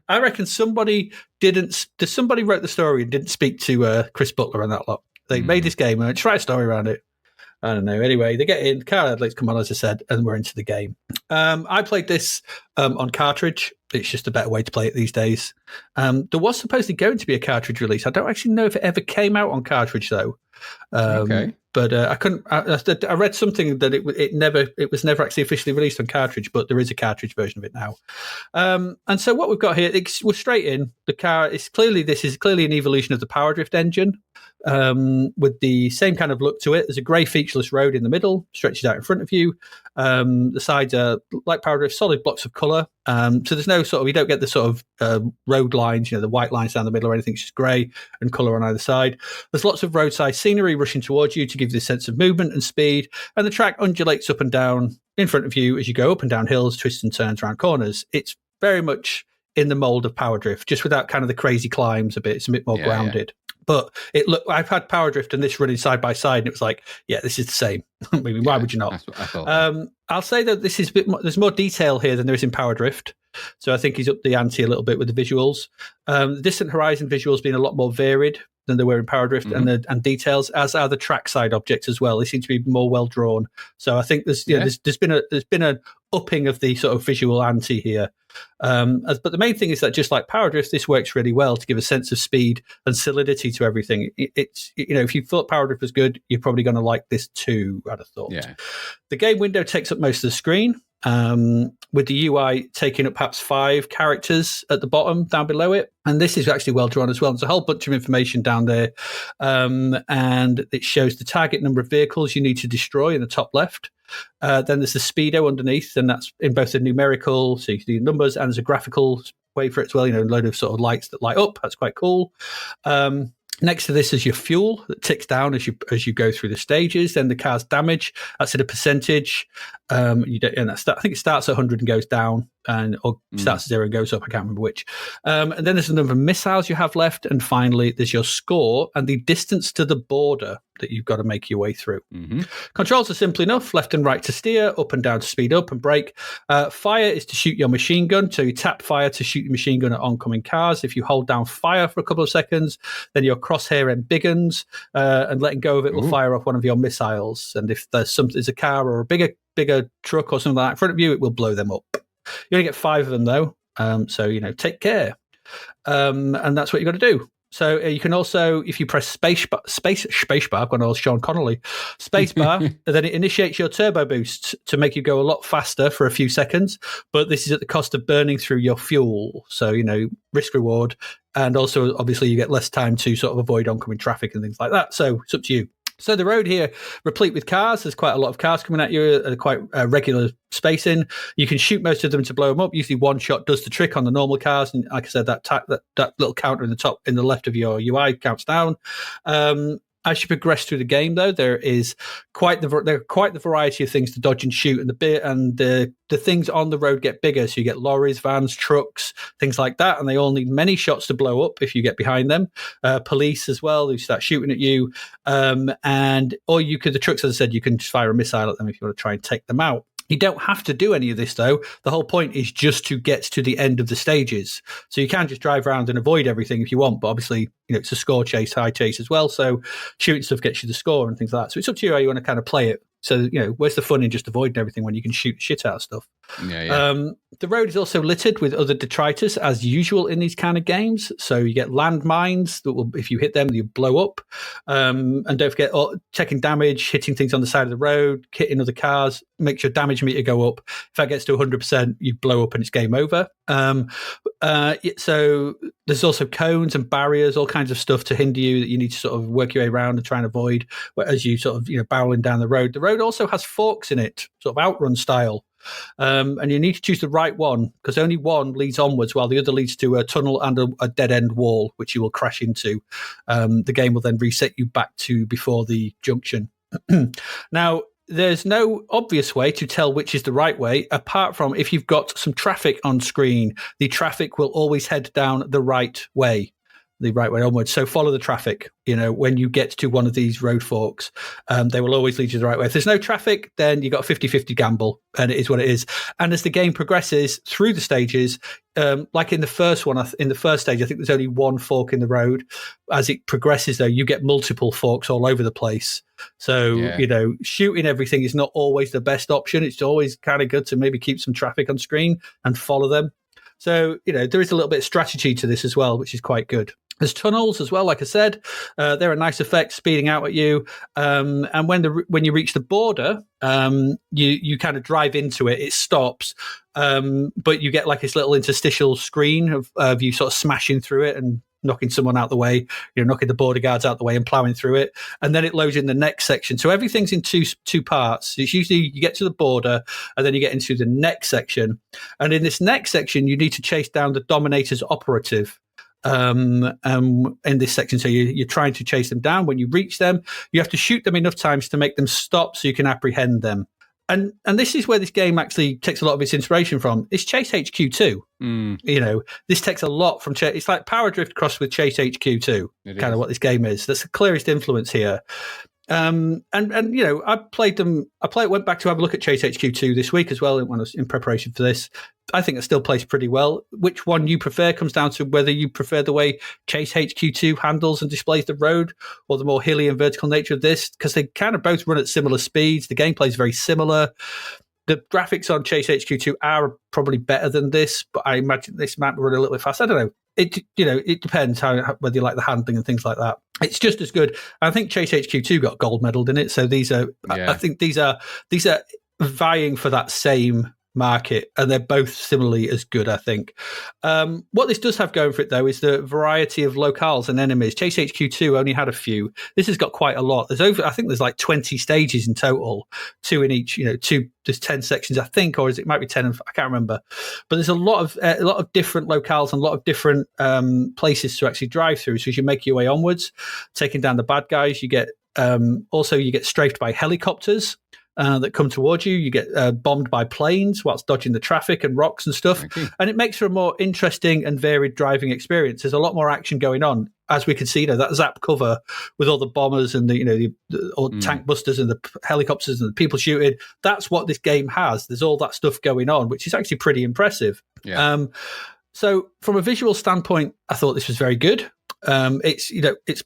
I reckon somebody wrote the story and didn't speak to Chris Butler and that lot. They made this game and try a story around it. I don't know. Anyway, they get in, the car headlights come on, as I said, and we're into the game. I played this on cartridge. It's just a better way to play it these days. There was supposedly going to be a cartridge release. I don't actually know if it ever came out on cartridge, though. Okay. But I couldn't. I read something that it was never actually officially released on cartridge, but there is a cartridge version of it now. And so what we've got here, we're straight in. The car is clearly an evolution of the Power Drift engine, with the same kind of look to it. There's a grey featureless road in the middle, stretches out in front of you. The sides are like Power Drift, solid blocks of colour. So there's no you don't get the sort of road lines, the white lines down the middle or anything. It's just grey and colour on either side. There's lots of roadside scenery rushing towards you to give you this sense of movement and speed, and the track undulates up and down in front of you as you go up and down hills, twists and turns around corners. It's very much in the mould of Power Drift, just without kind of the crazy climbs a bit. It's a bit more grounded. But I've had Power Drift and this running side by side, and it was like, yeah, this is the same. I mean, why would you not? That's what I thought. I'll say that this is a bit more, there's more detail here than there is in Power Drift. So I think he's up the ante a little bit with the visuals. The Distant Horizon visuals being a lot more varied. than there were in Power Drift, and details, as are the trackside objects as well. They seem to be more well drawn. So I think there's been an upping of the sort of visual ante here. But the main thing is that just like Power Drift, this works really well to give a sense of speed and solidity to everything. It's if you thought Power Drift was good, you're probably going to like this too, I'd have thought. Yeah. The game window takes up most of the screen, with the UI taking up perhaps 5 characters at the bottom down below it. And this is actually well drawn as well. There's a whole bunch of information down there. And it shows the target number of vehicles you need to destroy in the top left. Then there's the speedo underneath, and that's in both the numerical, so you can do numbers, and there's a graphical way for it as well, a load of sort of lights that light up. That's quite cool. Next to this is your fuel that ticks down as you go through the stages. Then the car's damage, that's at a percentage. I think it starts at 100 and goes down, or starts at 0 and goes up. I can't remember which. And then there's a number of missiles you have left, and finally there's your score and the distance to the border that you've got to make your way through. Controls are simple enough: left and right to steer, up and down to speed up and brake. Fire is to shoot your machine gun, so you tap fire to shoot your machine gun at oncoming cars. If you hold down fire for a couple of seconds, then your crosshair embiggens, and letting go of it will fire off one of your missiles. And if there's a car or a bigger truck or something like that in front of you, it will blow them up. You only get 5 of them though, so take care. And that's what you got to do. So you can also, if you press spacebar, I've gone all Sean Connolly, spacebar, then it initiates your turbo boost to make you go a lot faster for a few seconds. But this is at the cost of burning through your fuel. So, risk reward. And also, obviously, you get less time to sort of avoid oncoming traffic and things like that. So it's up to you. So the road here, replete with cars. There's quite a lot of cars coming at you at quite regular spacing. You can shoot most of them to blow them up. Usually one shot does the trick on the normal cars. And like I said, that little counter in the left of your UI counts down. As you progress through the game, though, there are quite the variety of things to dodge and shoot, and the things on the road get bigger. So you get lorries, vans, trucks, things like that, and they all need many shots to blow up if you get behind them. Police as well, who start shooting at you, the trucks, as I said, you can just fire a missile at them if you want to try and take them out. You don't have to do any of this, though. The whole point is just to get to the end of the stages. So you can just drive around and avoid everything if you want, but obviously, it's a score chase, high chase as well. So shooting stuff gets you the score and things like that. So it's up to you how you want to kind of play it. So, where's the fun in just avoiding everything when you can shoot shit out of stuff? Yeah. The road is also littered with other detritus, as usual in these kind of games. So you get landmines that will, if you hit them, you blow up. And don't forget checking damage, hitting things on the side of the road, hitting other cars, makes your damage meter go up. If that gets to 100%, you blow up and it's game over. So there's also cones and barriers, all kinds of stuff to hinder you that you need to sort of work your way around and try and avoid as you sort of, barreling down the road. The road also has forks in it, sort of outrun style. And you need to choose the right one, because only one leads onwards while the other leads to a tunnel and a dead-end wall, which you will crash into. The game will then reset you back to before the junction. Now, there's no obvious way to tell which is the right way, apart from if you've got some traffic on screen, the traffic will always head down the right way onwards. So follow the traffic, when you get to one of these road forks, they will always lead you the right way. If there's no traffic, then you got a 50-50 gamble, and it is what it is. And as the game progresses through the stages, like in the first stage, I think there's only one fork in the road. As it progresses, though, you get multiple forks all over the place. So, shooting everything is not always the best option. It's always kind of good to maybe keep some traffic on screen and follow them. So, there is a little bit of strategy to this as well, which is quite good. There's tunnels as well, like I said. They're a nice effect, speeding out at you. And when you reach the border, you kind of drive into it. It stops, but you get like this little interstitial screen of you sort of smashing through it and knocking someone out the way, knocking the border guards out the way and plowing through it. And then it loads in the next section. So everything's in two parts. It's usually you get to the border and then you get into the next section. And in this next section, you need to chase down the Dominator's operative. In this section, so you're trying to chase them down. When you reach them, you have to shoot them enough times to make them stop so you can apprehend them. And this is where this game actually takes a lot of its inspiration from. It's Chase HQ 2. This takes a lot from Chase. It's like Power Drift crossed with Chase HQ 2, kind of what this game is. That's the clearest influence here. And I played them. Went back to have a look at Chase HQ2 this week as well when I was in preparation for this. I think it still plays pretty well. Which one you prefer comes down to whether you prefer the way Chase HQ2 handles and displays the road, or the more hilly and vertical nature of this, because they kind of both run at similar speeds. The gameplay is very similar. The graphics on Chase HQ2 are probably better than this, but I imagine this might run a little bit fast. I don't know. It depends whether you like the handling and things like that. It's just as good. I think Chase HQ2 got gold medaled in it, so these are. Yeah. I think these are vying for that same market, and they're both similarly as good, I think. What this does have going for it, though, is the variety of locales and enemies. Chase HQ2 only had a few. This has got quite a lot. I think there's like 20 stages in total, 2 in each. There's 10 sections, I think, or it might be 10. I can't remember. But there's a lot of different locales and a lot of different places to actually drive through. So as you make your way onwards, taking down the bad guys, you get strafed by helicopters. That come towards you. You get bombed by planes whilst dodging the traffic and rocks and stuff. Okay. And it makes for a more interesting and varied driving experience. There's a lot more action going on. As we can see, that Zapped cover with all the bombers and the tank busters and the helicopters and the people shooting. That's what this game has. There's all that stuff going on, which is actually pretty impressive. Yeah. So from a visual standpoint, I thought this was very good. It's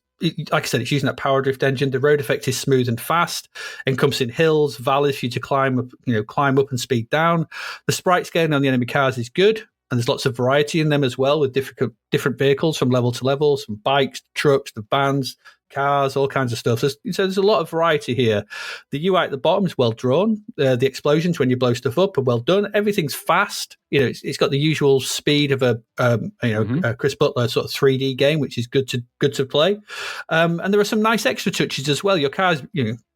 like I said, it's using that power drift engine. The road effect is smooth and fast, encompassing hills, valleys for you to climb up and speed down. The sprite scaling on the enemy cars is good, and there's lots of variety in them as well, with different vehicles from level to level, from bikes, trucks, the vans, cars, all kinds of stuff. So there's a lot of variety here. The UI at the bottom is well drawn. The explosions when you blow stuff up are well done. Everything's fast. It's got the usual speed of a Chris Butler sort of 3D game, which is good to play. And there are some nice extra touches as well. Your car's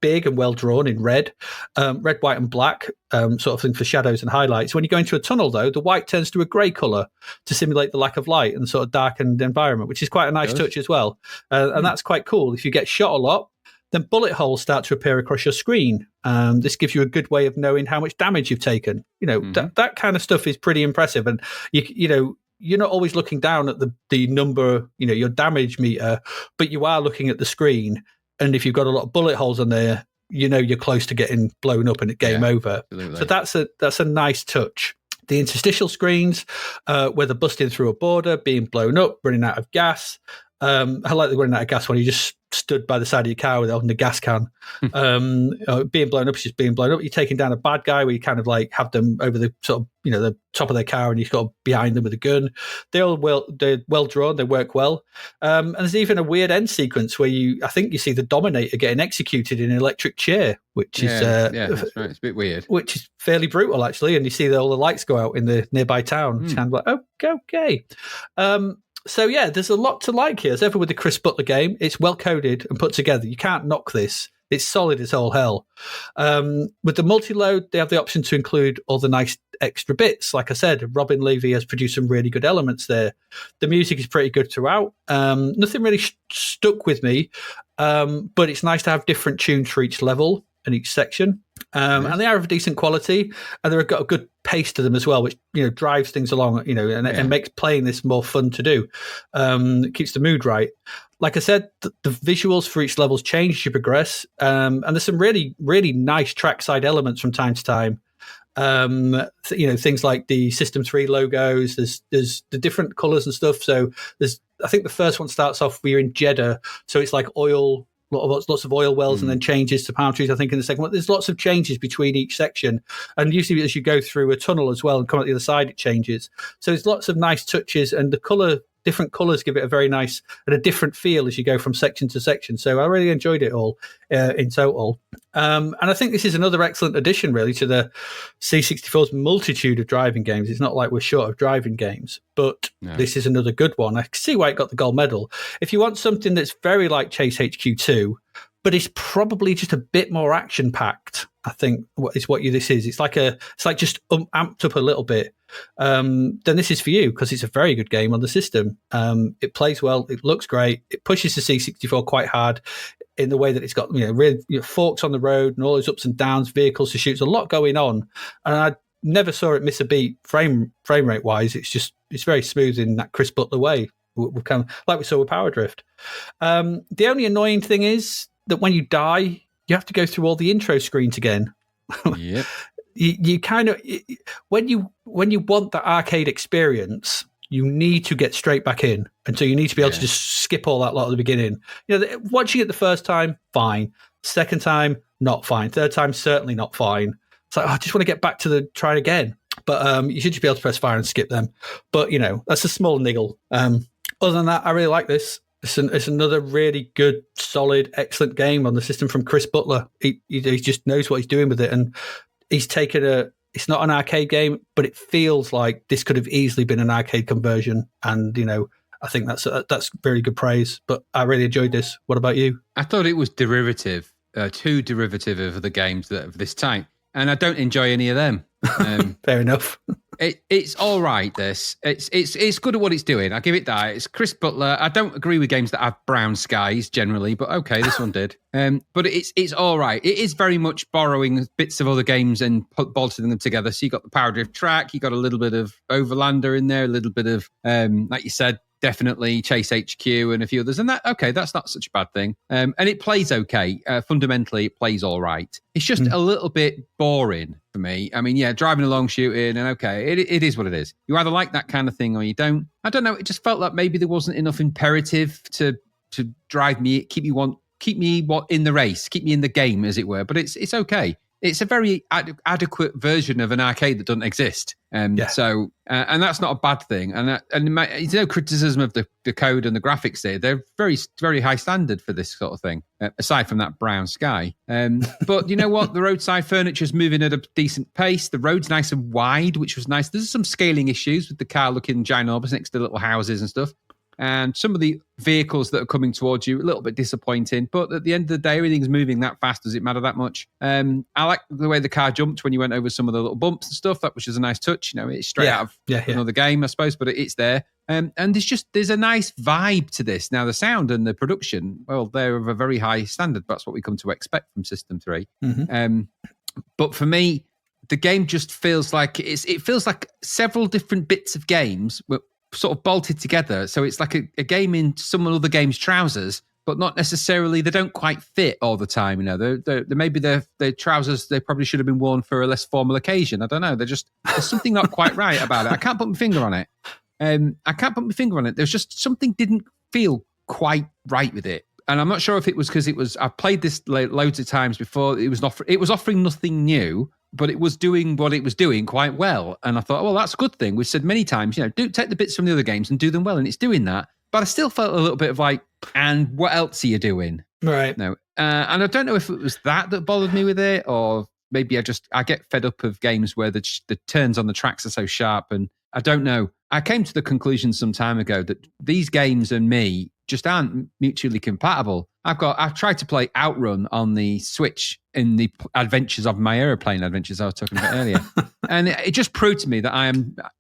big and well drawn in red, white, and black, sort of thing for shadows and highlights. When you go into a tunnel, though, the white turns to a grey colour to simulate the lack of light and sort of darkened environment, which is quite a nice touch as well. And that's quite cool. If you get shot a lot, then bullet holes start to appear across your screen. This gives you a good way of knowing how much damage you've taken. That kind of stuff is pretty impressive. And you're not always looking down at the number, your damage meter, but you are looking at the screen. And if you've got a lot of bullet holes on there, you're close to getting blown up and it game over. Absolutely. So that's a nice touch. The interstitial screens, where they're busting through a border, being blown up, running out of gas. I like the running out of gas when you just stood by the side of your car with holding the gas can. Being blown up is just being blown up. You're taking down a bad guy where you kind of like have them over the sort of the top of their car and you've got behind them with a gun. They're well drawn. They work well. And there's even a weird end sequence where I think you see the Dominator getting executed in an electric chair, which is that's right. It's a bit weird. Which is fairly brutal actually. And you see all the lights go out in the nearby town. It's kind of like okay. So yeah, there's a lot to like here. As ever with the Chris Butler game, it's well coded and put together. You can't knock this. It's solid as all hell. With the multi-load, they have the option to include all the nice extra bits. Like I said, Robin Levy has produced some really good elements there. The music is pretty good throughout. Nothing really stuck with me, but it's nice to have different tunes for each level and each section. And they are of decent quality, and they've got a good pace to them as well, which drives things along, and makes playing this more fun to do. It keeps the mood right. Like I said, the visuals for each level's change as you progress, and there's some really, really nice trackside elements from time to time. Things like the System 3 logos. There's the different colours and stuff. So I think the first one starts off where you're in Jeddah, so it's like oil. Lots of oil wells, and then changes to palm trees, I think, in the second one. There's lots of changes between each section. And usually as you go through a tunnel as well and come out the other side, it changes. So there's lots of nice touches, and different colours give it a very nice and a different feel as you go from section to section. So I really enjoyed it all in total. And I think this is another excellent addition, really, to the C64's multitude of driving games. It's not like we're short of driving games, but This is another good one. I can see why it got the gold medal. If you want something that's very like Chase HQ2, but it's probably just a bit more action-packed, I think this is. It's like just amped up a little bit. Then this is for you, because it's a very good game on the system. It plays well. It looks great. It pushes the C64 quite hard in the way that it's got really forks on the road and all those ups and downs, vehicles to shoot. There's a lot going on, and I never saw it miss a beat frame rate wise. It's very smooth in that Chris Butler way. We like we saw with Power Drift. The only annoying thing is that when you die, you have to go through all the intro screens again. Yep. You kind of, when you want that arcade experience, you need to get straight back in, and so you need to be able to just skip all that lot at the beginning. Watching it the first time, fine. Second time, not fine. Third time, certainly not fine. It's like, I just want to get back to try it again. But you should just be able to press fire and skip them. But that's a small niggle. Other than that, I really like this. It's another really good, solid, excellent game on the system from Chris Butler. He just knows what he's doing with it, and he's taken it's not an arcade game, but it feels like this could have easily been an arcade conversion. And, I think that's very good praise. But I really enjoyed this. What about you? I thought it was derivative, too derivative of the games of this type. And I don't enjoy any of them. Fair enough. It's all right, this. It's good at what it's doing. I give it that. It's Chris Butler. I don't agree with games that have brown skies generally, but okay, this one did. But it's all right. It is very much borrowing bits of other games and bolting them together. So you got the Power Drift track, you got a little bit of Overlander in there, a little bit of, like you said, definitely Chase HQ and a few others. And that's not such a bad thing. And it plays okay. Fundamentally, it plays all right. It's just a little bit boring for me. I mean, driving along, shooting, and okay, it is what it is. You either like that kind of thing or you don't. I don't know. It just felt like maybe there wasn't enough imperative to drive me, keep me in the race, keep me in the game, as it were. But it's okay. It's a very adequate version of an arcade that doesn't exist. So, and that's not a bad thing. And there's no criticism of the code and the graphics there. They're very, very high standard for this sort of thing, aside from that brown sky. But you know what? The roadside furniture's moving at a decent pace. The road's nice and wide, which was nice. There's some scaling issues with the car looking ginormous next to little houses and stuff. And some of the vehicles that are coming towards you, a little bit disappointing. But at the end of the day, everything's moving that fast. Does it matter that much? I like the way the car jumped when you went over some of the little bumps and stuff. That was just a nice touch. It's straight out of another game, I suppose, but it's there. And there's a nice vibe to this. Now, the sound and the production, well, they're of a very high standard. That's what we come to expect from System 3. Mm-hmm. But for me, the game just feels like it feels like several different bits of games were sort of bolted together. So it's like a game in some other game's trousers, but not necessarily, they don't quite fit all the time. They're maybe their trousers, they probably should have been worn for a less formal occasion. I don't know. There's something not quite right about it. I can't put my finger on it. There's just something didn't feel quite right with it. And I'm not sure if it was because I've played this loads of times before. It was offering nothing new, but it was doing what it was doing quite well. And I thought, well, that's a good thing. We've said many times, do take the bits from the other games and do them well. And it's doing that. But I still felt a little bit of like, and what else are you doing? Right. No. And I don't know if it was that bothered me with it, or maybe I get fed up of games where the turns on the tracks are so sharp. And I don't know. I came to the conclusion some time ago that these games and me just aren't mutually compatible. I've tried to play Outrun on the Switch in the adventures of my aeroplane adventures I was talking about earlier. And it just proved to me that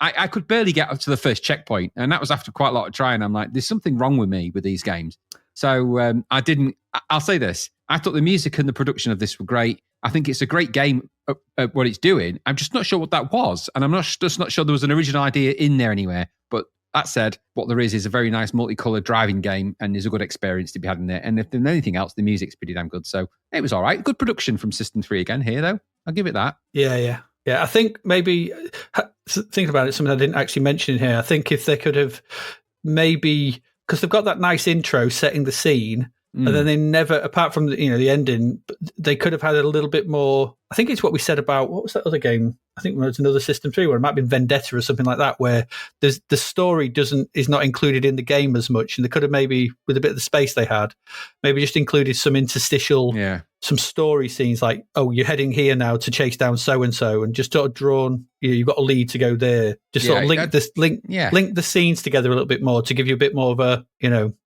I could barely get up to the first checkpoint. And that was after quite a lot of trying. I'm like, there's something wrong with me with these games. So I'll say this. I thought the music and the production of this were great. I think it's a great game at what it's doing. I'm just not sure what that was. And I'm just not sure there was an original idea in there anywhere. But that said, what there is a very nice multicolored driving game, and there's a good experience to be had in there. And if there's anything else, the music's pretty damn good. So it was all right. Good production from System 3 again here, though. I'll give it that. Yeah. I think maybe, thinking about it, something I didn't actually mention here. I think if they could have maybe, because they've got that nice intro setting the scene, and then they never, apart from the ending, they could have had a little bit more. I think it's what we said about, what was that other game? I think it was another System 3 where it might have been Vendetta or something like that, where the story is not included in the game as much, and they could have maybe, with a bit of the space they had, maybe just included some interstitial, some story scenes like, oh, you're heading here now to chase down so and so, and just sort of drawn. You've got a lead to go there. Just sort of link the scenes together a little bit more to give you a bit more of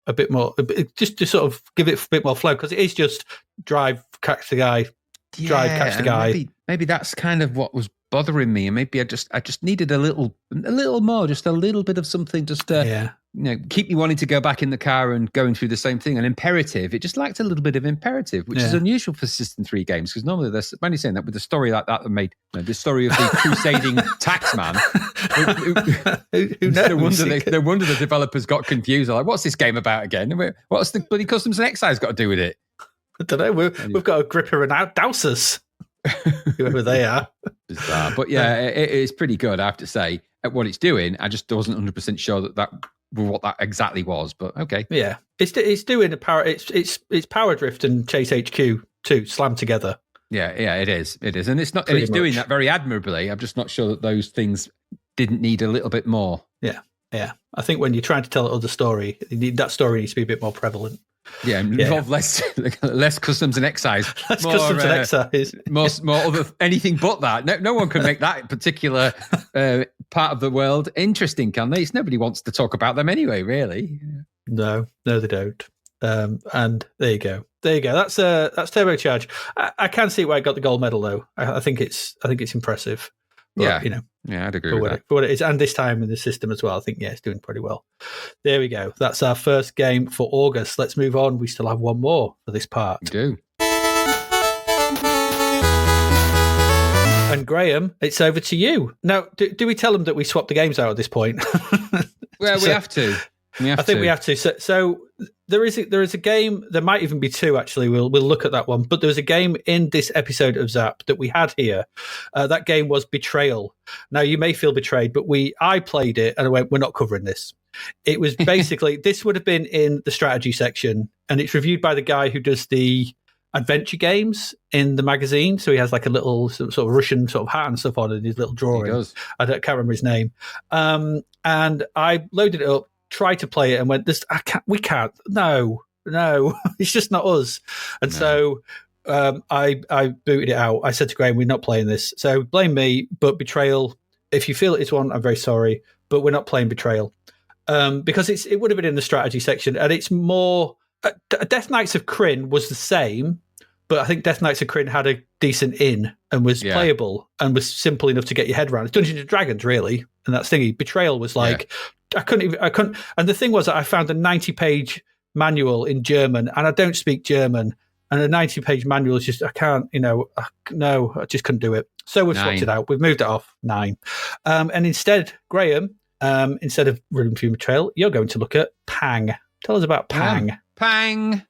a bit more, just to sort of give it a bit more flow, because it is just drive, catch the guy. Catch the guy. Maybe that's kind of what was bothering me, and maybe I just needed a little more, just a little bit of something, just to keep me wanting to go back in the car and going through the same thing. An imperative. It just lacked a little bit of imperative, which is unusual for System 3 games, because normally there's, when you're saying that, with a story like that made the story of the crusading taxman. Who knows? No wonder the developers got confused. Like, what's this game about again? What's the bloody customs and excise got to do with it? I don't know. We've got a gripper and dowsers, whoever they are. Bizarre. But yeah, it's pretty good, I have to say, at what it's doing. I just wasn't 100% sure that what that exactly was, but okay. Yeah, it's doing a power. It's Power Drift and Chase HQ 2 slammed together. Yeah, it is, and it's not. Pretty And it's much. doing that very admirably. I'm just not sure that those things didn't need a little bit more. Yeah. I think when you're trying to tell another story, that story needs to be a bit more prevalent. Yeah, involve less customs and excise. Less customs and excise. More other anything but that. No one can make that particular part of the world interesting, can they? Nobody wants to talk about them anyway, really. No, they don't. And there you go. That's Turbocharge. I can see why I got the gold medal though. I think it's impressive. But, yeah, I'd agree with that. For what it is, and this time in the system as well, I think it's doing pretty well. There we go. That's our first game for August. Let's move on. We still have one more for this part. We do. And Graham, it's over to you now. Do we tell them that we swapped the games out at this point? Well, we have to. I think we have to. So there is a game. There might even be two. Actually, we'll look at that one. But there was a game in this episode of Zapped that we had here. That game was Betrayal. Now you may feel betrayed, but I played it and I went, we're not covering this. It was basically this would have been in the strategy section, and it's reviewed by the guy who does the adventure games in the magazine. So he has like a little sort of Russian sort of hat and stuff on in his little drawing. He does. I can't remember his name. And I loaded it up. Tried to play it and went, we can't. No, it's just not us. And so I booted it out. I said to Graham, we're not playing this. So blame me, but Betrayal, if you feel it's one, I'm very sorry, but we're not playing Betrayal. Because it would have been in the strategy section, and it's more... Death Knights of Kryn was the same, but I think Death Knights of Kryn had a decent and was playable and was simple enough to get your head around. It's Dungeons and Dragons, really, and that's thingy. Betrayal was like... Yeah. I couldn't. And the thing was that I found a 90-page manual in German, and I don't speak German. And a 90-page manual is just, I can't, no, I just couldn't do it. So we've swapped it out. We've moved it off 9. And instead, Graham, instead of Rhythm Through Betrayal, you're going to look at Pang. Tell us about Pang. Pang.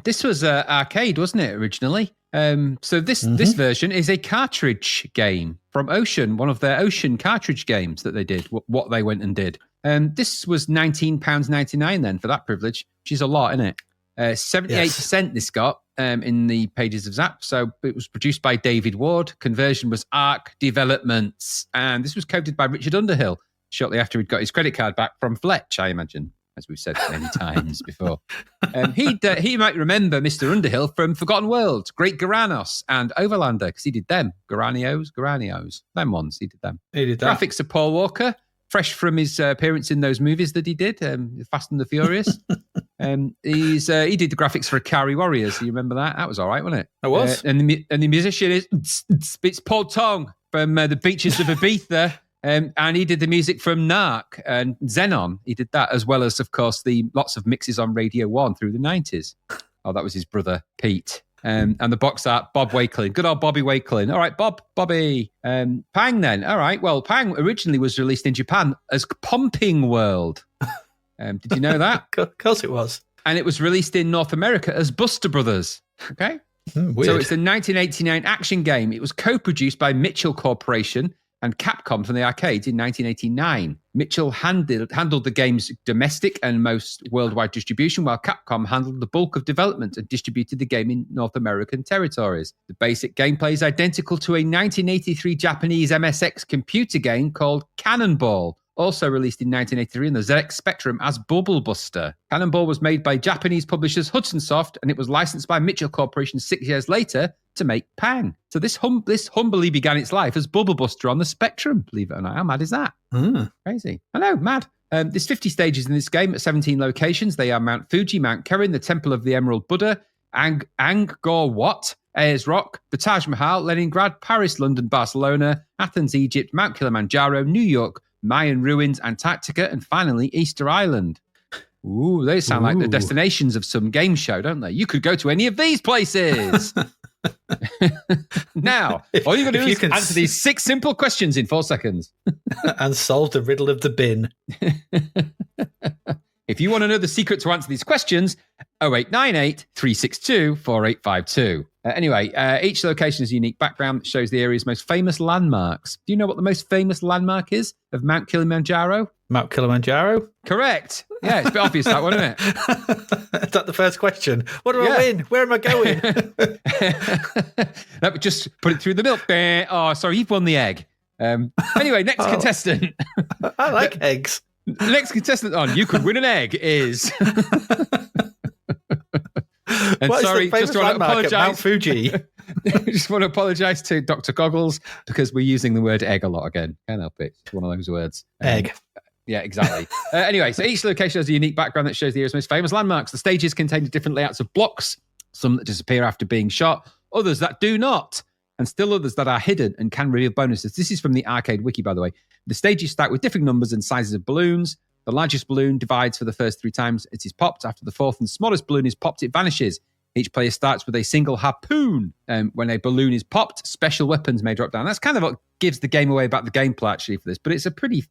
This was arcade, wasn't it, originally? So this version is a cartridge game from Ocean, one of their Ocean cartridge games that they did, what they went and did. This was £19.99 then for that privilege, which is a lot, isn't it? 78% this got in the pages of Zap. So it was produced by David Ward. Conversion was Arc Developments. And this was coded by Richard Underhill shortly after he'd got his credit card back from Fletch, I imagine, as we've said many times before. He might remember Mr. Underhill from Forgotten Worlds, Great Garanos, and Overlander, because he did them. Garanios. Them ones, he did them. He did that. Graphics of Paul Walker, fresh from his appearance in those movies that he did, Fast and the Furious. He did the graphics for Akari Warriors. You remember that? That was all right, wasn't it? It was. And the musician is it's Paul Tong from the beaches of Ibiza. And he did the music from Narc and Xenon. He did that, as well as, of course, the lots of mixes on Radio 1 through the 90s. Oh, that was his brother, Pete. And the box art, Bob Wakelin. Good old Bobby Wakelin. All right, Bobby. Pang then. All right, well, Pang originally was released in Japan as Pumping World. Did you know that? Of course it was. And it was released in North America as Buster Brothers. Okay? Weird. So it's a 1989 action game. It was co-produced by Mitchell Corporation and Capcom from the arcades in 1989. Mitchell handled the game's domestic and most worldwide distribution, while Capcom handled the bulk of development and distributed the game in North American territories. The basic gameplay is identical to a 1983 Japanese MSX computer game called Cannonball, also released in 1983 in the ZX Spectrum as Bubble Buster. Cannonball was made by Japanese publishers Hudson Soft, and it was licensed by Mitchell Corporation 6 years later to make Pang. So this humbly began its life as Bubble Buster on the Spectrum, believe it or not. How mad is that? Crazy. I know, mad. There's 50 stages in this game at 17 locations. They are Mount Fuji, Mount Kerin, the Temple of the Emerald Buddha, Angkor Wat, Ayers Rock, the Taj Mahal, Leningrad, Paris, London, Barcelona, Athens, Egypt, Mount Kilimanjaro, New York, Mayan ruins, Antarctica, and finally Easter Island. Ooh, they sound like the destinations of some game show, don't they? You could go to any of these places. Now, all you've got to do is answer these 6 simple questions in 4 seconds. And solve the riddle of the bin. If you want to know the secret to answer these questions, 0898 362 4852. Anyway, each location has a unique background that shows the area's most famous landmarks. Do you know what the most famous landmark is of Mount Kilimanjaro? Mount Kilimanjaro? Correct. Yeah, it's a bit obvious that one, isn't it? Is that the first question? What do I win? Where am I going? That would just put it through the milk. Oh, sorry, you've won the egg. Anyway, next contestant. I like eggs. Next contestant on You Could Win an Egg is... And what sorry, is the just want to apologise. Mount Fuji. Just want to apologise to Dr. Goggles because we're using the word egg a lot again. Can't help it. It's one of those words. Egg. Yeah, exactly. Anyway, so each location has a unique background that shows the area's most famous landmarks. The stages contain different layouts of blocks, some that disappear after being shot, others that do not, and still others that are hidden and can reveal bonuses. This is from the Arcade Wiki, by the way. The stages start with different numbers and sizes of balloons. The largest balloon divides for the first 3 times it is popped. After the fourth and smallest balloon is popped, it vanishes. Each player starts with a single harpoon. When a balloon is popped, special weapons may drop down. That's kind of what gives the game away about the gameplay, actually, for this. But it's a pretty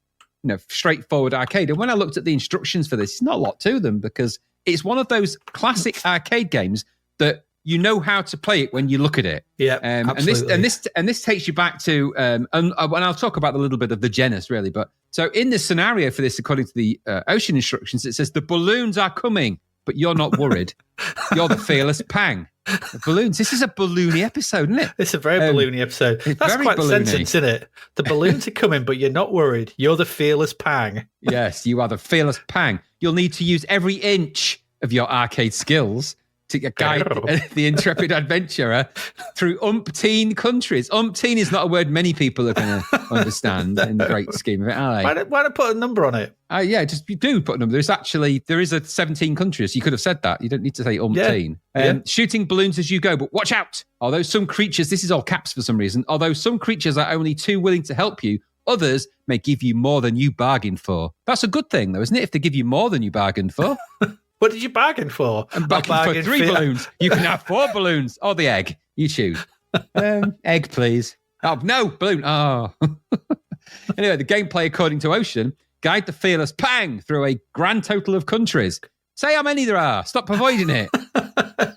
straightforward arcade. And when I looked at the instructions for this, it's not a lot to them because it's one of those classic arcade games that you know how to play it when you look at it. Yeah, absolutely. And this takes you back to, and I'll talk about a little bit of the genus, really. But so in the scenario for this, according to the Ocean instructions, it says the balloons are coming, but you're not worried. You're the fearless Pang. The balloons. This is a balloony episode, isn't it? It's a very balloony episode. That's quite the sentence, isn't it? The balloons are coming, but you're not worried. You're the fearless Pang. Yes, you are the fearless Pang. You'll need to use every inch of your arcade skills to guide the intrepid adventurer through umpteen countries. Umpteen is not a word many people are going to understand in the great scheme of it, are they? Why not put a number on it? Yeah, just you do put a number. There is a 17 countries. You could have said that. You don't need to say umpteen. Yeah. Shooting balloons as you go, but watch out. Although some creatures, this is all caps for some reason, although some creatures are only too willing to help you, others may give you more than you bargained for. That's a good thing, though, isn't it? If they give you more than you bargained for. What did you bargain for? I bargained for 3 balloons. You can have 4 balloons. Or the egg. You choose. Egg, please. Oh, no, balloon. Oh. Anyway, the gameplay, according to Ocean, guide the fearless Pang through a grand total of countries. Say how many there are. Stop avoiding it.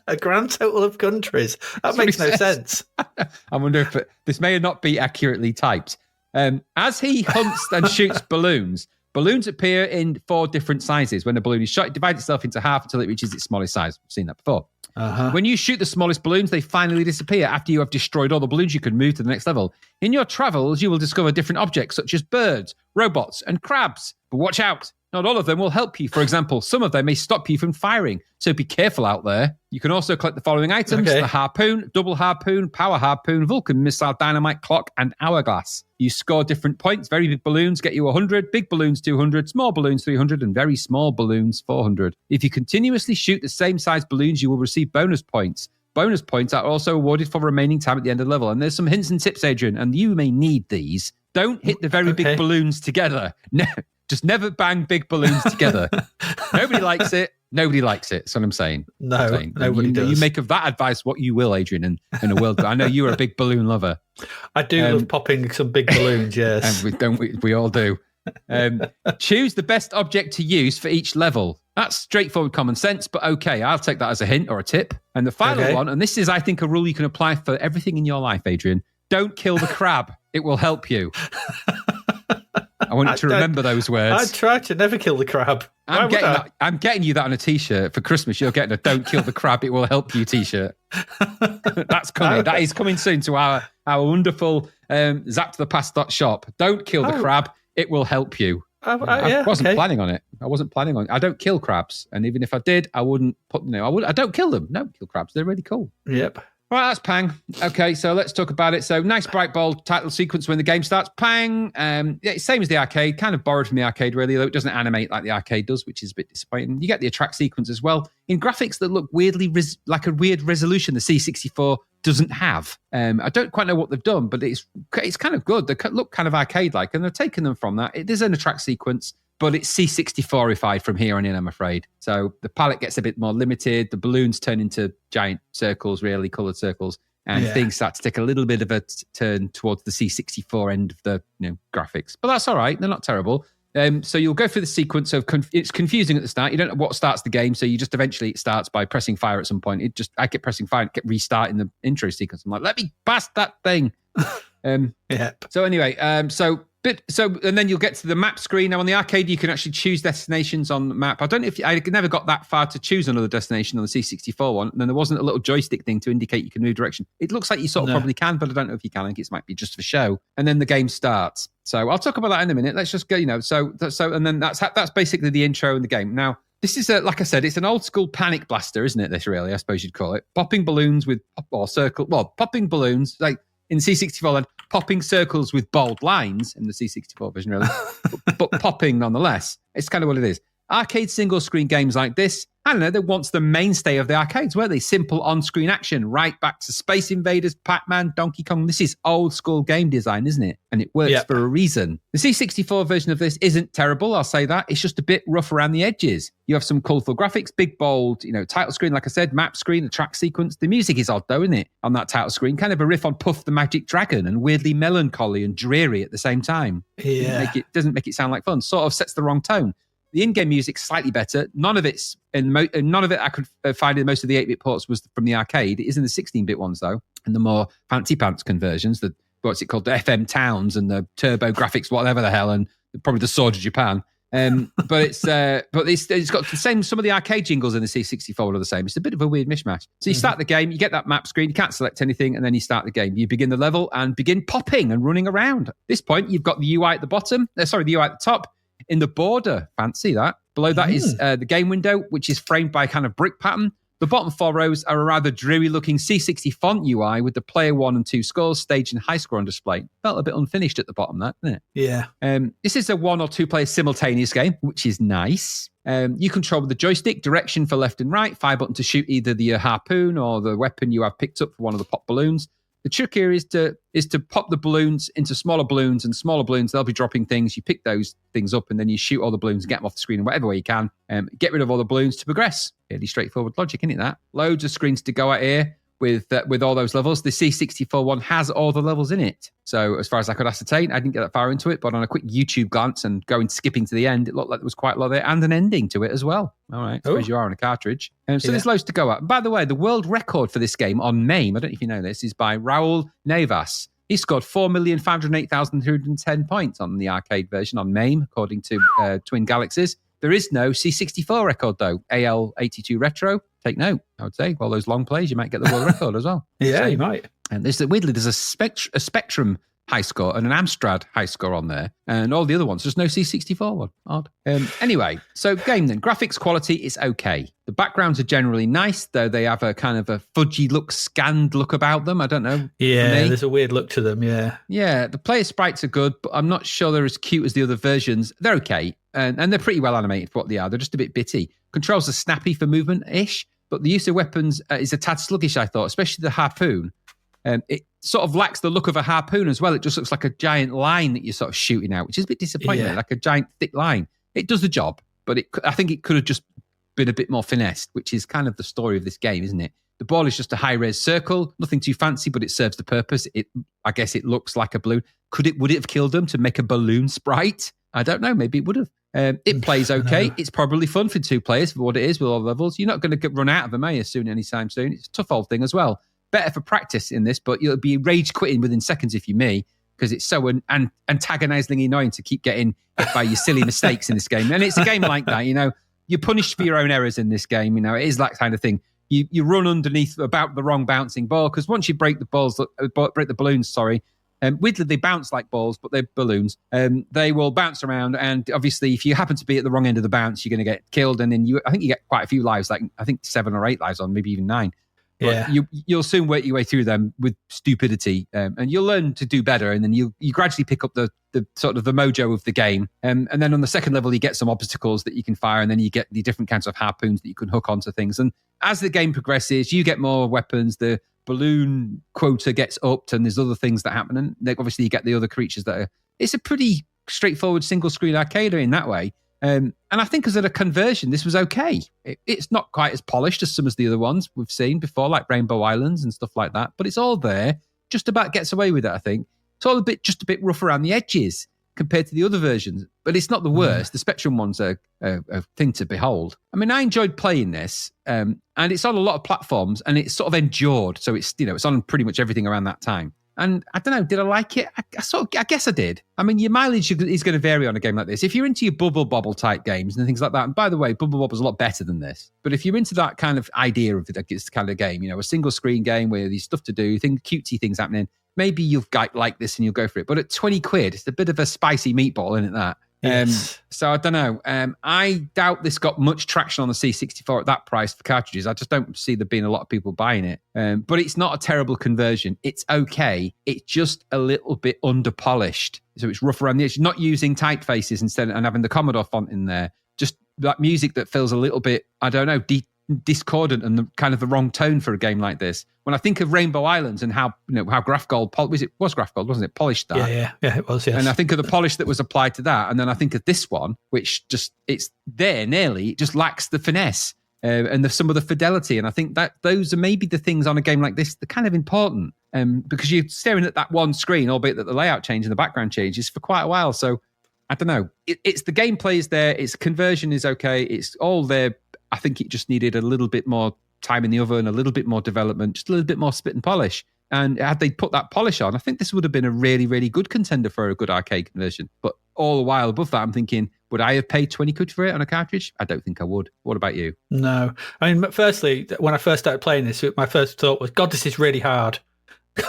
A grand total of countries. That makes no sense. I wonder if this may not be accurately typed. As he hunts and shoots balloons appear in 4 different sizes. When a balloon is shot, it divides itself into half until it reaches its smallest size. We've seen that before. When you shoot the smallest balloons, they finally disappear. After you have destroyed all the balloons, you can move to the next level. In your travels, you will discover different objects such as birds, robots, and crabs. But watch out. Not all of them will help you. For example, some of them may stop you from firing. So be careful out there. You can also collect the following items. The harpoon, double harpoon, power harpoon, Vulcan missile, dynamite, clock, and hourglass. You score different points. Very big balloons get you 100, big balloons 200, small balloons 300, and very small balloons 400. If you continuously shoot the same size balloons, you will receive bonus points. Bonus points are also awarded for remaining time at the end of the level. And there's some hints and tips, Adrian, and you may need these. Don't hit the very big balloons together. No. Just never bang big balloons together. Nobody likes it. Nobody likes it. That's what I'm saying. Nobody does. You make of that advice what you will, Adrian, in a world. I know you're a big balloon lover. I do love popping some big balloons, yes. And we all do. Choose the best object to use for each level. That's straightforward common sense, but okay, I'll take that as a hint or a tip. And the final one, and this is, I think, a rule you can apply for everything in your life, Adrian. Don't kill the crab. It will help you. I want you to remember those words. I try to never kill the crab. I'm getting you that on a T-shirt for Christmas. You're getting a "Don't Kill the Crab, It Will Help You" T-shirt. That's coming. That is coming soon to our wonderful ZappedToThePast.shop. Don't kill the crab. It will help you. I wasn't planning on it. I don't kill crabs, and even if I did, I wouldn't put. I don't kill them. No, kill crabs. They're really cool. Yep. All right, that's Pang. Okay, so let's talk about it. So nice, bright, bold title sequence when the game starts. Pang. Same as the arcade, kind of borrowed from the arcade, really, though it doesn't animate like the arcade does, which is a bit disappointing. You get the attract sequence as well in graphics that look weirdly like a weird resolution the C64 doesn't have. I don't quite know what they've done, but it's kind of good. They look kind of arcade-like, and they've taken them from that. It is an attract sequence, but it's C64ified from here on in, I'm afraid. So the palette gets a bit more limited. The balloons turn into giant circles, really coloured circles, and things start to take a little bit of a turn towards the C64 end of the graphics. But that's all right. They're not terrible. So you'll go through the sequence of it's confusing at the start. You don't know what starts the game, so you just eventually it starts by pressing fire at some point. I kept pressing fire and kept restarting the intro sequence. I'm like, let me past that thing. So anyway, and then you'll get to the map screen. Now on the arcade, you can actually choose destinations on the map. I don't know if I never got that far to choose another destination on the C64 one. And then there wasn't a little joystick thing to indicate you can move direction. It looks like you sort of probably can, but I don't know if you can. I think it might be just for show. And then the game starts. So I'll talk about that in a minute. Let's just go, and then that's basically the intro in the game. Now, this is, like I said, it's an old school panic blaster, isn't it? This really, I suppose you'd call it. Popping balloons popping balloons, like in C64 land, popping circles with bold lines in the C64 version, really, but popping nonetheless. It's kind of what it is. Arcade single-screen games like this, I don't know, they're once the mainstay of the arcades, weren't they? Simple on-screen action, right back to Space Invaders, Pac-Man, Donkey Kong. This is old-school game design, isn't it? And it works for a reason. The C64 version of this isn't terrible, I'll say that. It's just a bit rough around the edges. You have some colourful graphics, big, bold, title screen, like I said, map screen, the track sequence. The music is odd, though, isn't it? On that title screen, kind of a riff on Puff the Magic Dragon and weirdly melancholy and dreary at the same time. Yeah. Doesn't make it sound like fun. Sort of sets the wrong tone. The in-game music's slightly better. None of it I could find in most of the 8-bit ports was from the arcade. It is in the 16-bit ones, though, and the more fancy pants conversions, the FM Towns and the Turbo Graphics, whatever the hell, and probably the Sword of Japan. But it's got the same. Some of the arcade jingles in the C64 are the same. It's a bit of a weird mishmash. So you start the game, you get that map screen, you can't select anything, and then you start the game. You begin the level and begin popping and running around. At this point, you've got the UI at the bottom. The UI at the top. In the border, fancy that. Below that is the game window, which is framed by a kind of brick pattern. The bottom 4 rows are a rather dreary-looking C60 font UI with the player 1 and 2 scores, stage and high score on display. Felt a bit unfinished at the bottom, that, didn't it? Yeah. This is a 1 or 2 player simultaneous game, which is nice. You control with the joystick, direction for left and right, fire button to shoot either the harpoon or the weapon you have picked up for one of the pop balloons. The trick here is to pop the balloons into smaller balloons, and smaller balloons, they'll be dropping things. You pick those things up, and then you shoot all the balloons and get them off the screen in whatever way you can. Get rid of all the balloons to progress. Fairly straightforward logic, isn't it, that? Loads of screens to go at here with all those levels. The C64 one has all the levels in it. So as far as I could ascertain, I didn't get that far into it, but on a quick YouTube glance and skipping to the end, it looked like there was quite a lot there and an ending to it as well. All right, I suppose you are on a cartridge. So there's loads to go at. By the way, the world record for this game on MAME, I don't know if you know this, is by Raul Navas. He scored 4,508,310 points on the arcade version on MAME, according to Twin Galaxies. There is no C64 record, though. AL82 Retro, take note, I would say. All those long plays, you might get the world record as well. Yeah, you might. And weirdly, there's a Spectrum high score and an Amstrad high score on there, and all the other ones. There's no C64 one. Odd. Anyway, so game then. Graphics quality is okay. The backgrounds are generally nice, though they have a kind of a fudgy look, scanned look about them. I don't know. Yeah, there's a weird look to them, yeah. Yeah, the player sprites are good, but I'm not sure they're as cute as the other versions. They're okay, and they're pretty well animated for what they are. They're just a bit bitty. Controls are snappy for movement-ish, but the use of weapons is a tad sluggish, I thought, especially the harpoon. It sort of lacks the look of a harpoon as well. It just looks like a giant line that you're sort of shooting out, which is a bit disappointing, like a giant thick line. It does the job, but I think it could have just been a bit more finessed, which is kind of the story of this game, isn't it? The ball is just a high-res circle, nothing too fancy, but it serves the purpose. I guess it looks like a balloon. Would it have killed them to make a balloon sprite? I don't know. Maybe it would have. It plays okay. It's probably fun for 2 players for what it is with all the levels. You're not going to run out of them, are you, anytime soon? It's a tough old thing as well. Better for practice in this, but you'll be rage quitting within seconds if you're me, because it's so antagonizingly annoying to keep getting hit by your silly mistakes in this game. And it's a game like that, you're punished for your own errors in this game. It is that kind of thing. You run underneath about the wrong bouncing ball, because once you break the balloons, weirdly they bounce like balls, but they're balloons. They will bounce around, and obviously if you happen to be at the wrong end of the bounce, you're going to get killed, and then I think you get quite a few lives, like I think 7 or 8 lives on, maybe even 9. But you'll soon work your way through them with stupidity, and you'll learn to do better, and then you gradually pick up the sort of the mojo of the game. And then on the second level, you get some obstacles that you can fire, and then you get the different kinds of harpoons that you can hook onto things. And as the game progresses, you get more weapons, the balloon quota gets upped, and there's other things that happen. And obviously you get the other creatures that are... It's a pretty straightforward single-screen arcade in that way. And I think as a conversion, this was okay. It's not quite as polished as some of the other ones we've seen before, like Rainbow Islands and stuff like that. But it's all there. Just about gets away with it, I think. It's all just a bit rough around the edges. compared to the other versions, but it's not the worst. The Spectrum one's a thing to behold. I mean, I enjoyed playing this, and it's on a lot of platforms, and it's sort of endured. So it's it's on pretty much everything around that time. And I don't know, did I like it? I guess I did. I mean, your mileage is going to vary on a game like this. If you're into your Bubble Bobble type games and things like that, and by the way, Bubble Bobble's a lot better than this. But if you're into that kind of idea of this kind of game, a single screen game where there's stuff to do, cutesy things happening, maybe you'll like this and you'll go for it. But at 20 quid, it's a bit of a spicy meatball, isn't it, that? Yes. So I don't know. I doubt this got much traction on the C64 at that price for cartridges. I just don't see there being a lot of people buying it. But it's not a terrible conversion. It's okay. It's just a little bit under-polished. So it's rough around the edge. Not using typefaces instead and having the Commodore font in there. Just that music that feels a little bit, I don't know, discordant and the kind of the wrong tone for a game like this. When I think of Rainbow Islands and how how Graph Gold was Graph Gold, wasn't it? Polished that. Yeah, it was. Yes. And I think of the polish that was applied to that, and then I think of this one, which just it's there nearly, it just lacks the finesse and some of the fidelity. And I think that those are maybe the things on a game like this that are kind of important, because you're staring at that one screen, albeit that the layout change and the background changes for quite a while. So I don't know. It's the gameplay is there. Its conversion is okay. It's all there. I think it just needed a little bit more time in the oven, a little bit more development, just a little bit more spit and polish. And had they put that polish on, I think this would have been a really, really good contender for a good arcade conversion. But all the while above that, I'm thinking, would I have paid 20 quid for it on a cartridge? I don't think I would. What about you? No. I mean, firstly, when I first started playing this, my first thought was, God, this is really hard.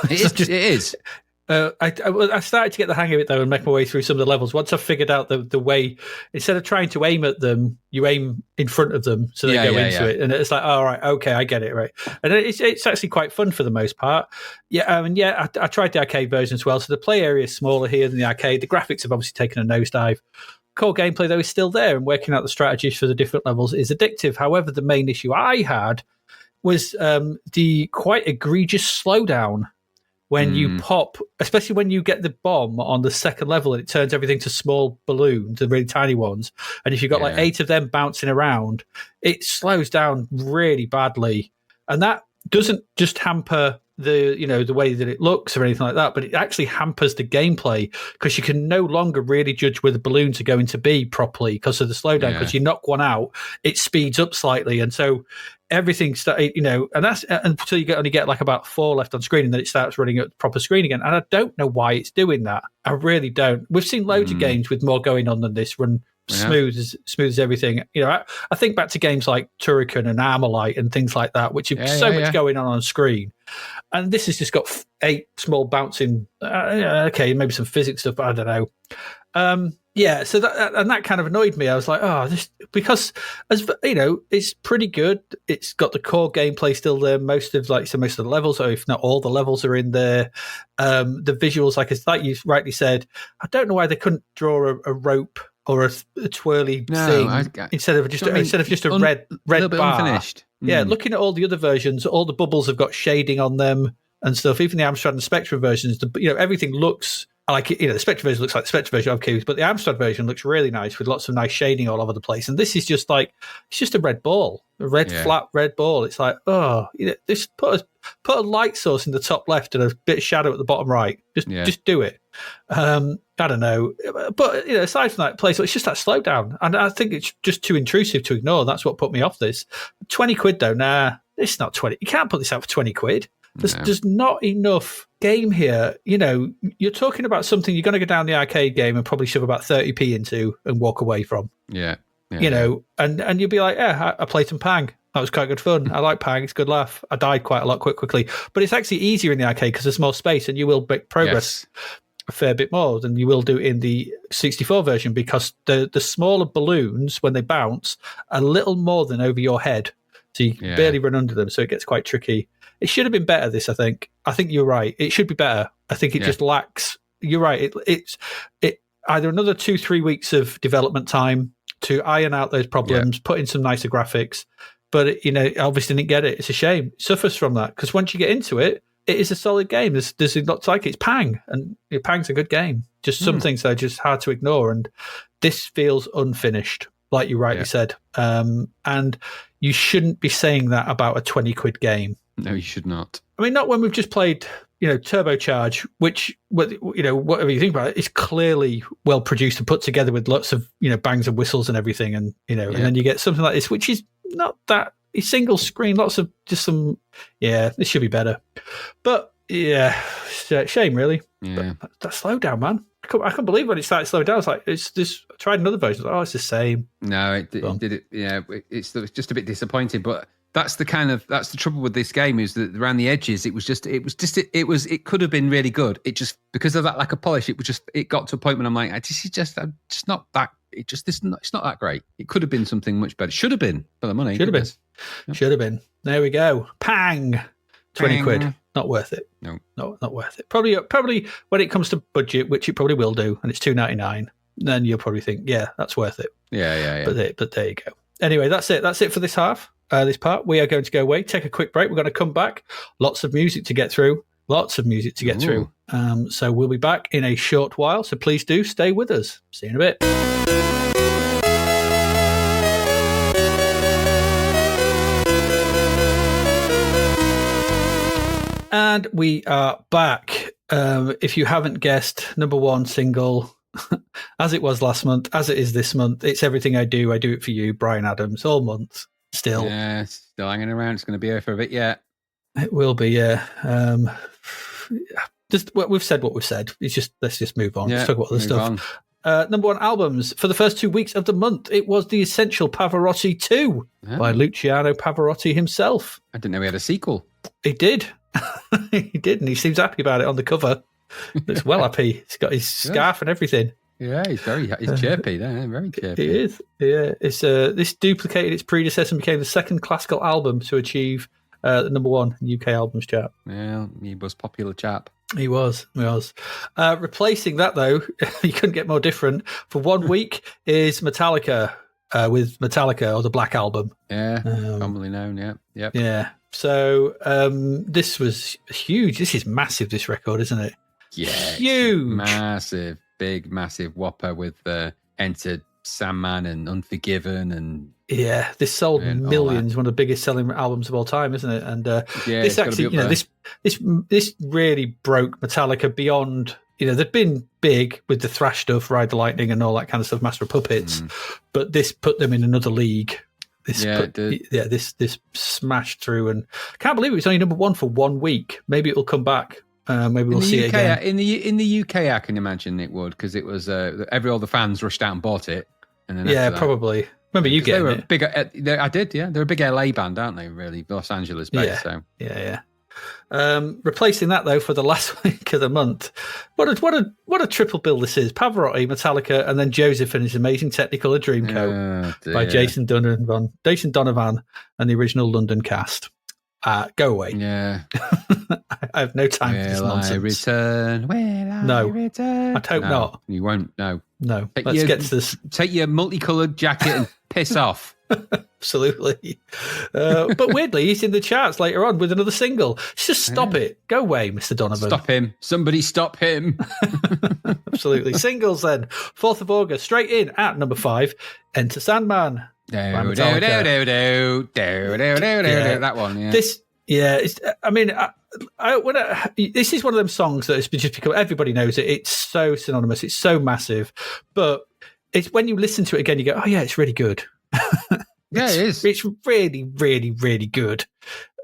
It is. I started to get the hang of it, though, and make my way through some of the levels. Once I figured out the way, instead of trying to aim at them, you aim in front of them so they go into it. And it's like, all right, okay, I get it, right. And it's actually quite fun for the most part. I tried the arcade version as well. So the play area is smaller here than the arcade. The graphics have obviously taken a nosedive. Core gameplay, though, is still there, and working out the strategies for the different levels is addictive. However, the main issue I had was the quite egregious slowdown. When you pop, especially when you get the bomb on the second level and it turns everything to small balloons, the really tiny ones, and if you've got like 8 of them bouncing around, it slows down really badly. And that doesn't just hamper the way that it looks or anything like that, but it actually hampers the gameplay because you can no longer really judge where the balloons are going to be properly because of the slowdown. Because you knock one out, it speeds up slightly, and so everything and that's until you only get like about 4 left on screen, and then it starts running at proper screen again. And I don't know why it's doing that. I really don't. We've seen loads of games with more going on than this run smooth as everything. I think back to games like Turrican and Armalite and things like that, which have so much going on screen. And this has just got 8 small bouncing. Okay, maybe some physics stuff, but I don't know. So that kind of annoyed me. I was like, this, because it's pretty good. It's got the core gameplay still there. Most of the levels, or if not all the levels, are in there. The visuals, like you rightly said, I don't know why they couldn't draw a rope or a twirly thing instead of just a red bar. Unfinished. Yeah, looking at all the other versions, all the bubbles have got shading on them and stuff. Even the Amstrad and Spectrum versions, everything looks like the Spectrum version looks like the Spectrum version of Cubes, but the Amstrad version looks really nice with lots of nice shading all over the place. And this is just like it's just a red ball, flat red ball. It's like this put a light source in the top left and a bit of shadow at the bottom right. Just do it. I don't know, but aside from that, it's just that slowdown, and I think it's just too intrusive to ignore. That's what put me off this. 20 quid though, nah, it's not 20. You can't put this out for 20 quid. There's not enough game here. You're talking about something you're going to go down the arcade game and probably shove about 30p into and walk away from. And you'll be like, I played some Pang. That was quite good fun. I like Pang. It's a good laugh. I died quite a lot quickly, but it's actually easier in the arcade because there's more space and you will make progress a fair bit more than you will do in the 64 version because the smaller balloons, when they bounce, are a little more than over your head. So you can barely run under them. So it gets quite tricky. It should have been better, this, I think. I think you're right. It should be better. I think it just lacks. You're right. It's either another 2-3 weeks of development time to iron out those problems, put in some nicer graphics. But, it obviously didn't get it. It's a shame. It suffers from that. Because once you get into it, it is a solid game. There's lots like it. It's Pang. And Pang's a good game. Just some things are just hard to ignore. And this feels unfinished, like you rightly said. And you shouldn't be saying that about a 20 quid game. No, you should not. I mean, not when we've just played Turbocharge, which, whatever you think about it, is clearly well produced and put together with lots of, bangs and whistles and everything. And, and then you get something like this, which is not that single screen, lots of just some, this should be better. But yeah, shame really. Yeah. But that slowdown, man. I can't believe when it started slowing down. It's like, it's this, I tried another version. Like, it's the same. No, it did it. Yeah, it's just a bit disappointing, but that's the trouble with this game is that around the edges, it could have been really good. It just, because of that lack of polish, it got to a point when I'm like, it's not that that great. It could have been something much better. Should have been for the money. Should have been. There we go. Pang. 20 quid. Not worth it. No, not worth it. Probably when it comes to budget, which it probably will do, and it's $2.99, then you'll probably think, yeah, that's worth it. Yeah. But there you go. Anyway, that's it. That's it for this half. This part. We are going to go away, take a quick break. We're going to come back. Lots of music to get through. So we'll be back in a short while. So please do stay with us. See you in a bit. And we are back. If you haven't guessed, number one single, as it was last month, as it is this month, it's Everything I Do It For You, Bryan Adams, all month. Still. Yeah, still hanging around. It's going to be here for a bit yet. It will be, yeah. Just we've said what we've said. Let's just move on. Let's talk about other stuff. Number one albums for the first 2 weeks of the month. It was The Essential Pavarotti 2 by Luciano Pavarotti himself. I didn't know he had a sequel. He did. He did, and he seems happy about it on the cover. Looks well happy. He's got his scarf and everything. Yeah, he's chirpy there, very chirpy. He is. Yeah, this duplicated its predecessor and became the second classical album to achieve the number one UK albums chart. Well, he was popular chap. He was. Replacing that, though, you couldn't get more different. For 1 week is Metallica with Metallica, or the Black Album. Yeah, commonly known, yeah. Yeah. So this was huge. This is massive, this record, isn't it? Yeah. Huge. Massive, big, massive whopper with Enter Sandman and Unforgiven and... Yeah, this sold millions, one of the biggest selling albums of all time, isn't it? And this actually, this really broke Metallica beyond, they'd been big with the thrash stuff, Ride the Lightning and all that kind of stuff, Master of Puppets, but this put them in another league. This smashed through, and I can't believe it was only number one for 1 week. Maybe it'll come back. Maybe we'll see it again. In the UK, I can imagine it would, because it was all the fans rushed out and bought it. And then probably. Remember you getting it? Big, I did, yeah. They're a big LA band, aren't they? Really, Los Angeles based. Yeah. Replacing that though for the last week of the month, what a triple bill this is: Pavarotti, Metallica, and then Joseph and his amazing Technicolor Dreamcoat by Jason Donovan and the original London cast. Go away. Yeah. I have no time for this nonsense. Will I return? I'd hope not. You won't. No. Let's get to this. Take your multicolored jacket and piss off. Absolutely. But weirdly, he's in the charts later on with another single. Just stop it. Go away, Mr. Donovan. Stop him. Somebody stop him. Absolutely. Singles then. 4th of August, straight in at number 5, Enter Sandman. That one, yeah. This is one of them songs that has just become, everybody knows it. It's so synonymous. It's so massive. But it's when you listen to it again, you go, oh yeah, it's really good. Yeah, it is. It's really, really, really good.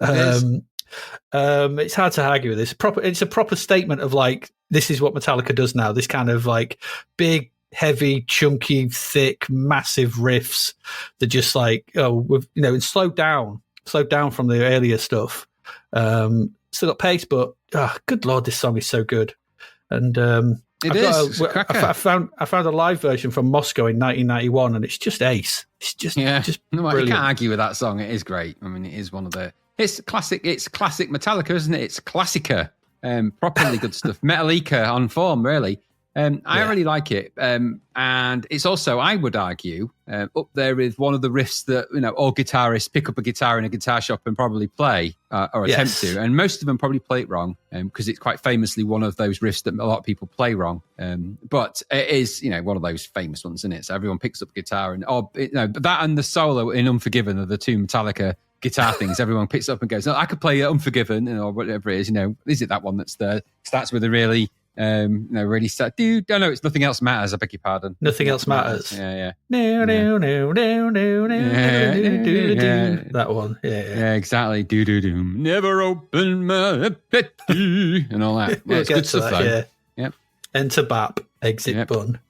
It's hard to argue with this. It's a proper statement of like, this is what Metallica does now. This kind of like big, heavy, chunky, thick, massive riffs that just like, and slowed down from the earlier stuff. Still got pace, but good Lord, this song is so good. And I found a live version from Moscow in 1991, and it's just ace. It's just brilliant. You can't argue with that song. It is great. I mean, it is one of the. It's classic Metallica, isn't it? It's Classica. Properly good stuff. Metallica on form, really. I really like it. And it's also, I would argue, up there with one of the riffs that, all guitarists pick up a guitar in a guitar shop and probably play or attempt to. And most of them probably play it wrong because it's quite famously one of those riffs that a lot of people play wrong. But it is, one of those famous ones, isn't it? So everyone picks up a guitar but that and the solo in Unforgiven are the two Metallica guitar things, everyone picks up and goes, "Oh, I could play Unforgiven," or whatever it is. Is it that one that's there? Starts with a really, really sad. No, it's Nothing Else Matters. I beg your pardon. Nothing Else Matters. Yeah. No. That one. Yeah, exactly. Do. Never open my petty and all that. Yeah, it's good stuff though. Yeah. Yep. Enter Bap. Exit Bun.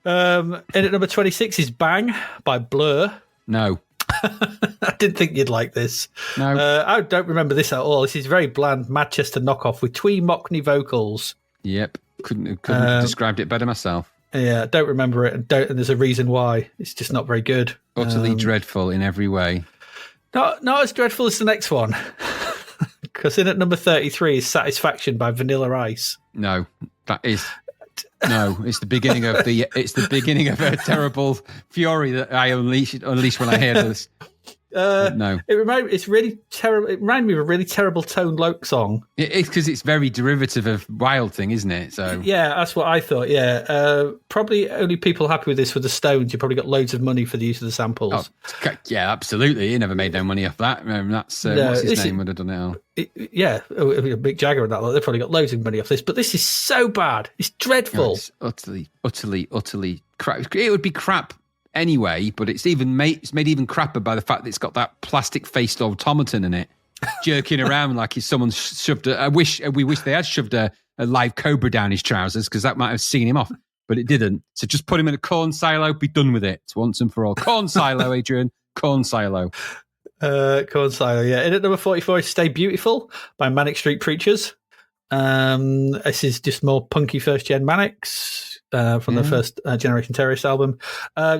In at number 26 is Bang by Blur. No. I didn't think you'd like this. No. I don't remember this at all. This is very bland Manchester knockoff with twee Mockney vocals. Yep. Couldn't have described it better myself. Yeah, don't remember it, and there's a reason why. It's just not very good. Utterly dreadful in every way. Not as dreadful as the next one. Because in at number 33 is Satisfaction by Vanilla Ice. No, that is... No, it's the beginning of a terrible fury that I unleash when I hear this. No, it reminded me of a really terrible Tone Loc song. It's because it's very derivative of Wild Thing, isn't it? So yeah, that's what I thought. Yeah, probably only people happy with this were the Stones. You probably got loads of money for the use of the samples. Oh, yeah, absolutely. He never made no money off that. That's what's his name would have done it all. Mick Jagger and that. They've probably got loads of money off this, but this is so bad. It's dreadful. No, it's utterly crap. It would be crap anyway, but it's made even crapper by the fact that it's got that plastic-faced automaton in it, jerking around like someone shoved. We wish they had shoved a live cobra down his trousers because that might have seen him off, but it didn't. So just put him in a corn silo, be done with it. It's once and for all. Corn silo, Adrian. Corn silo. Corn silo. Yeah. In at number 44 is "Stay Beautiful" by Manic Street Preachers. This is just more punky first gen Manics. From the first Generation Terrorist album.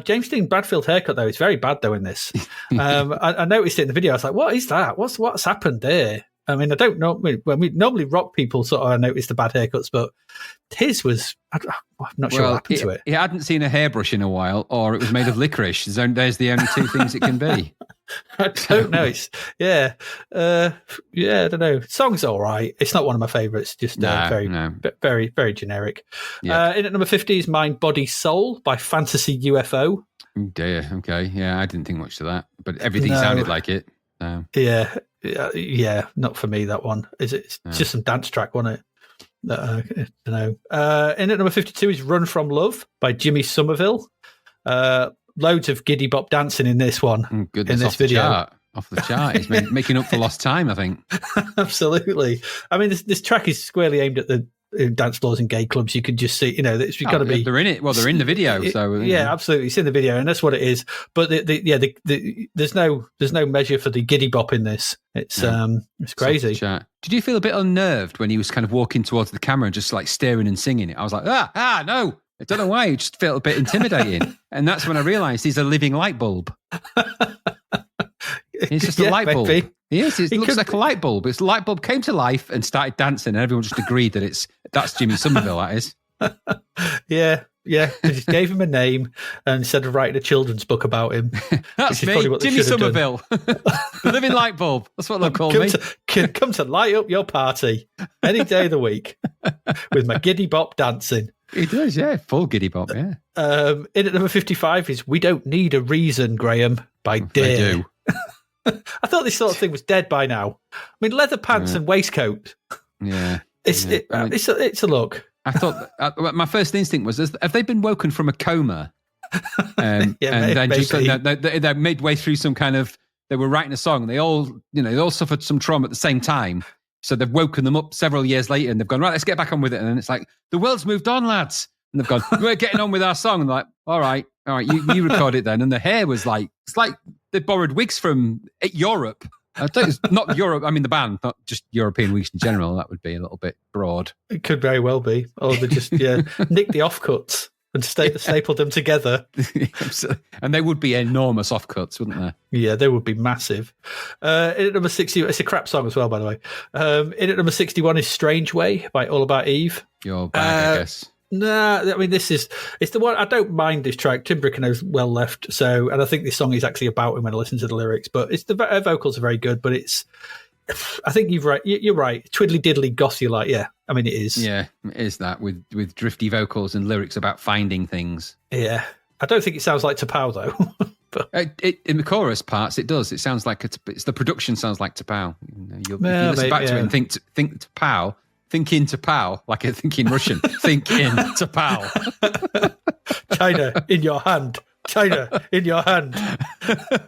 James Dean Bradfield haircut, though, is very bad, though, in this. I noticed it in the video. I was like, what is that? What's happened there? I mean, I don't know. Normally rock people sort of notice the bad haircuts, but his was... I'm not sure what happened to it. He hadn't seen a hairbrush in a while, or it was made of licorice. There's the only two things it can be. I don't know. I don't know. Song's all right. It's not one of my favourites. Just very, very generic. Yeah. In at number 50 is "Mind, Body, Soul" by Fantasy UFO. Oh dear. Okay. Yeah, I didn't think much to that, but everything sounded like it. So. Yeah. Not for me, that one. It's just some dance track, wasn't it? I don't know. In at number 52 is "Run From Love" by Jimmy Somerville. Loads of giddy bop dancing in this one. Goodness, in this video. Off the chart. He's making up for lost time, I think. Absolutely. I mean, this track is squarely aimed at the dance floors and gay clubs. You could just see, it's got to be. They're in it. Well, they're in the video. Absolutely. It's in the video, and that's what it is. But there's no measure for the giddy bop in this. It's crazy. Did you feel a bit unnerved when he was kind of walking towards the camera and just like staring and singing it? I was like, no. I don't know why. It just felt a bit intimidating. And that's when I realised he's a living light bulb. He's just a light bulb. Maybe. He is. It looks like a light bulb. It's a light bulb came to life and started dancing, and everyone just agreed that that's Jimmy Somerville, that is. Yeah. They just gave him a name and instead of writing a children's book about him. That's me, Jimmy Somerville. The living light bulb. That's what they'll call me. Come to light up your party any day of the week with my giddy bop dancing. He does, yeah. Full giddy bop, yeah. In at number 55 is "We Don't Need a Reason, Graham" by Dare. I thought this sort of thing was dead by now. I mean, leather pants and waistcoat. Yeah. It's a look. I thought my first instinct was, have they been woken from a coma? Then they're midway through some kind of, they were writing a song. And they all suffered some trauma at the same time. So they've woken them up several years later and they've gone, right, let's get back on with it. And then it's like, the world's moved on, lads. And they've gone, we're getting on with our song. And they're like, all right, you record it then. And the hair was like, it's like they borrowed wigs from Europe. I think it's not Europe. I mean, the band, not just European wigs in general. That would be a little bit broad. It could very well be. Or they just nick the offcuts and stapled them together. And they would be enormous offcuts, wouldn't they? Yeah, they would be massive. In at number 60, it's a crap song as well, by the way. In at number 61 is "Strange Way" by All About Eve. Your bag, I guess. Nah, I mean, it's the one. I don't mind this track. Tim Brickeno's well left, and I think this song is actually about him when I listen to the lyrics. But her vocals are very good. But I think you're right. Twiddly diddly gossy, like, yeah. I mean, it is. Yeah, it is that with drifty vocals and lyrics about finding things. Yeah, I don't think it sounds like Tapao though. In the chorus parts, it does. It sounds like it's the production sounds like T'Pau. If you listen back to it and think T'Pau, think in T'Pau, like I think in Russian. Think in T'Pau. China in your hand. China in your hand.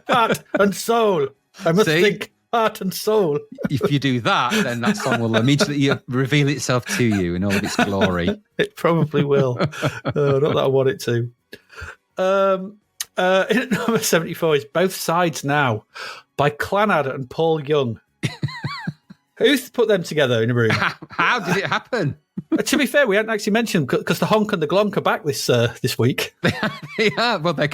Heart and soul. I must think heart and soul. If you do that, then that song will immediately reveal itself to you in all of its glory. It probably will. Not that I want it to. In number 74 is Both Sides Now by Clannad and Paul Young. Who's put them together in a room? How did it happen? To be fair, we hadn't actually mentioned because the honk and the glonk are back this week. They are. Well, they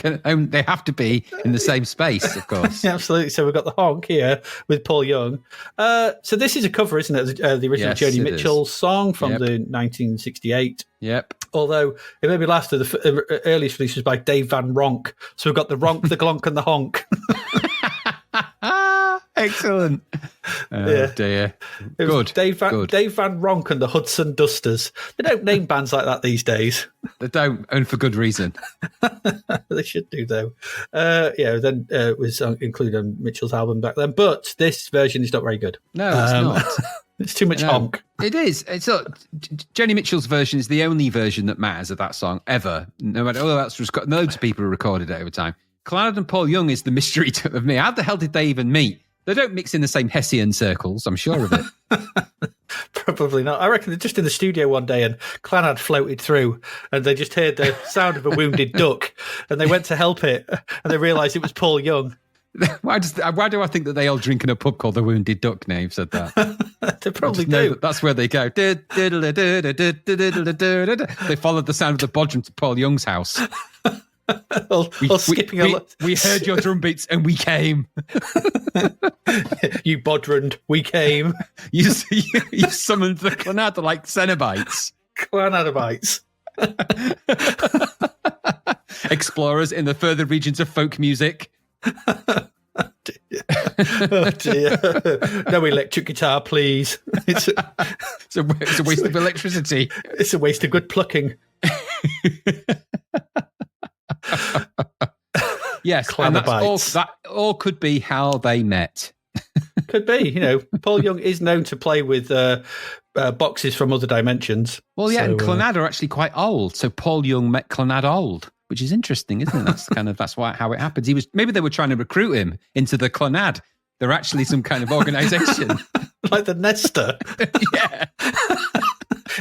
have to be in the same space, of course. Yeah, absolutely. So we've got the honk here with Paul Young. So this is a cover, isn't it? The original Joni Mitchell song from the 1968. Yep. Although it made me laugh that the earliest release was by Dave Van Ronk. So we've got the ronk, the glonk, and the honk. Excellent. Dear. Good. Dave Van Ronk and the Hudson Dusters. They don't name bands like that these days. They don't, and for good reason. They should do, though. Then it was included on Mitchell's album back then. But this version is not very good. No, it's not. It's too much honk. It is. Joni Mitchell's version is the only version that matters of that song ever. No matter, although that's loads of people have recorded it over time. Clannad and Paul Young is the mystery of me. How the hell did they even meet? They don't mix in the same Hessian circles, I'm sure of it. Probably not. I reckon they're just in the studio one day and Clannad floated through and they just heard the sound of a wounded duck and they went to help it and they realised it was Paul Young. Why do I think that they all drink in a pub called the Wounded Duck now? You've said that. They probably do. That's where they go. They followed the sound of the bodrum to Paul Young's house. We heard your drum beats and we came. You bodruned, we came. You summoned the Clannad like Cenobites. Clanobites. Explorers in the further regions of folk music. Oh dear. No electric guitar, please. It's a waste of electricity. It's a waste of good plucking. Yes, and that all could be how they met. Could be. Paul Young is known to play with boxes from other dimensions. Well, yeah, and Clannad are actually quite old. So Paul Young met Clannad old, which is interesting, isn't it? That's how it happens. Maybe they were trying to recruit him into the Clannad. They're actually some kind of organisation. Like the Nesta. Yeah.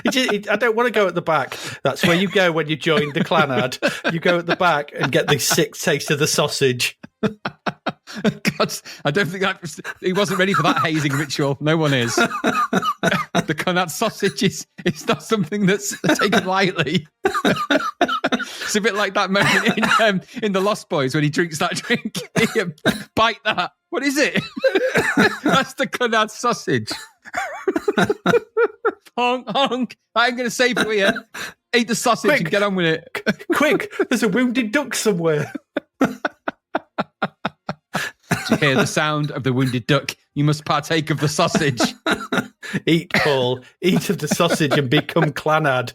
I don't want to go at the back. That's where you go when you join the Clannad. You go at the back and get the sick taste of the sausage. God, I don't think he wasn't ready for that hazing ritual. No one is. The Clannad sausage is not something that's taken lightly. It's a bit like that moment in The Lost Boys when he drinks that drink. Bite that. What is it? That's the Clannad sausage. Honk, honk. I ain't going to save it for you. Eat the sausage and get on with it. Quick, there's a wounded duck somewhere. To hear the sound of the wounded duck, you must partake of the sausage. Eat, Paul. Eat of the sausage and become Clannad.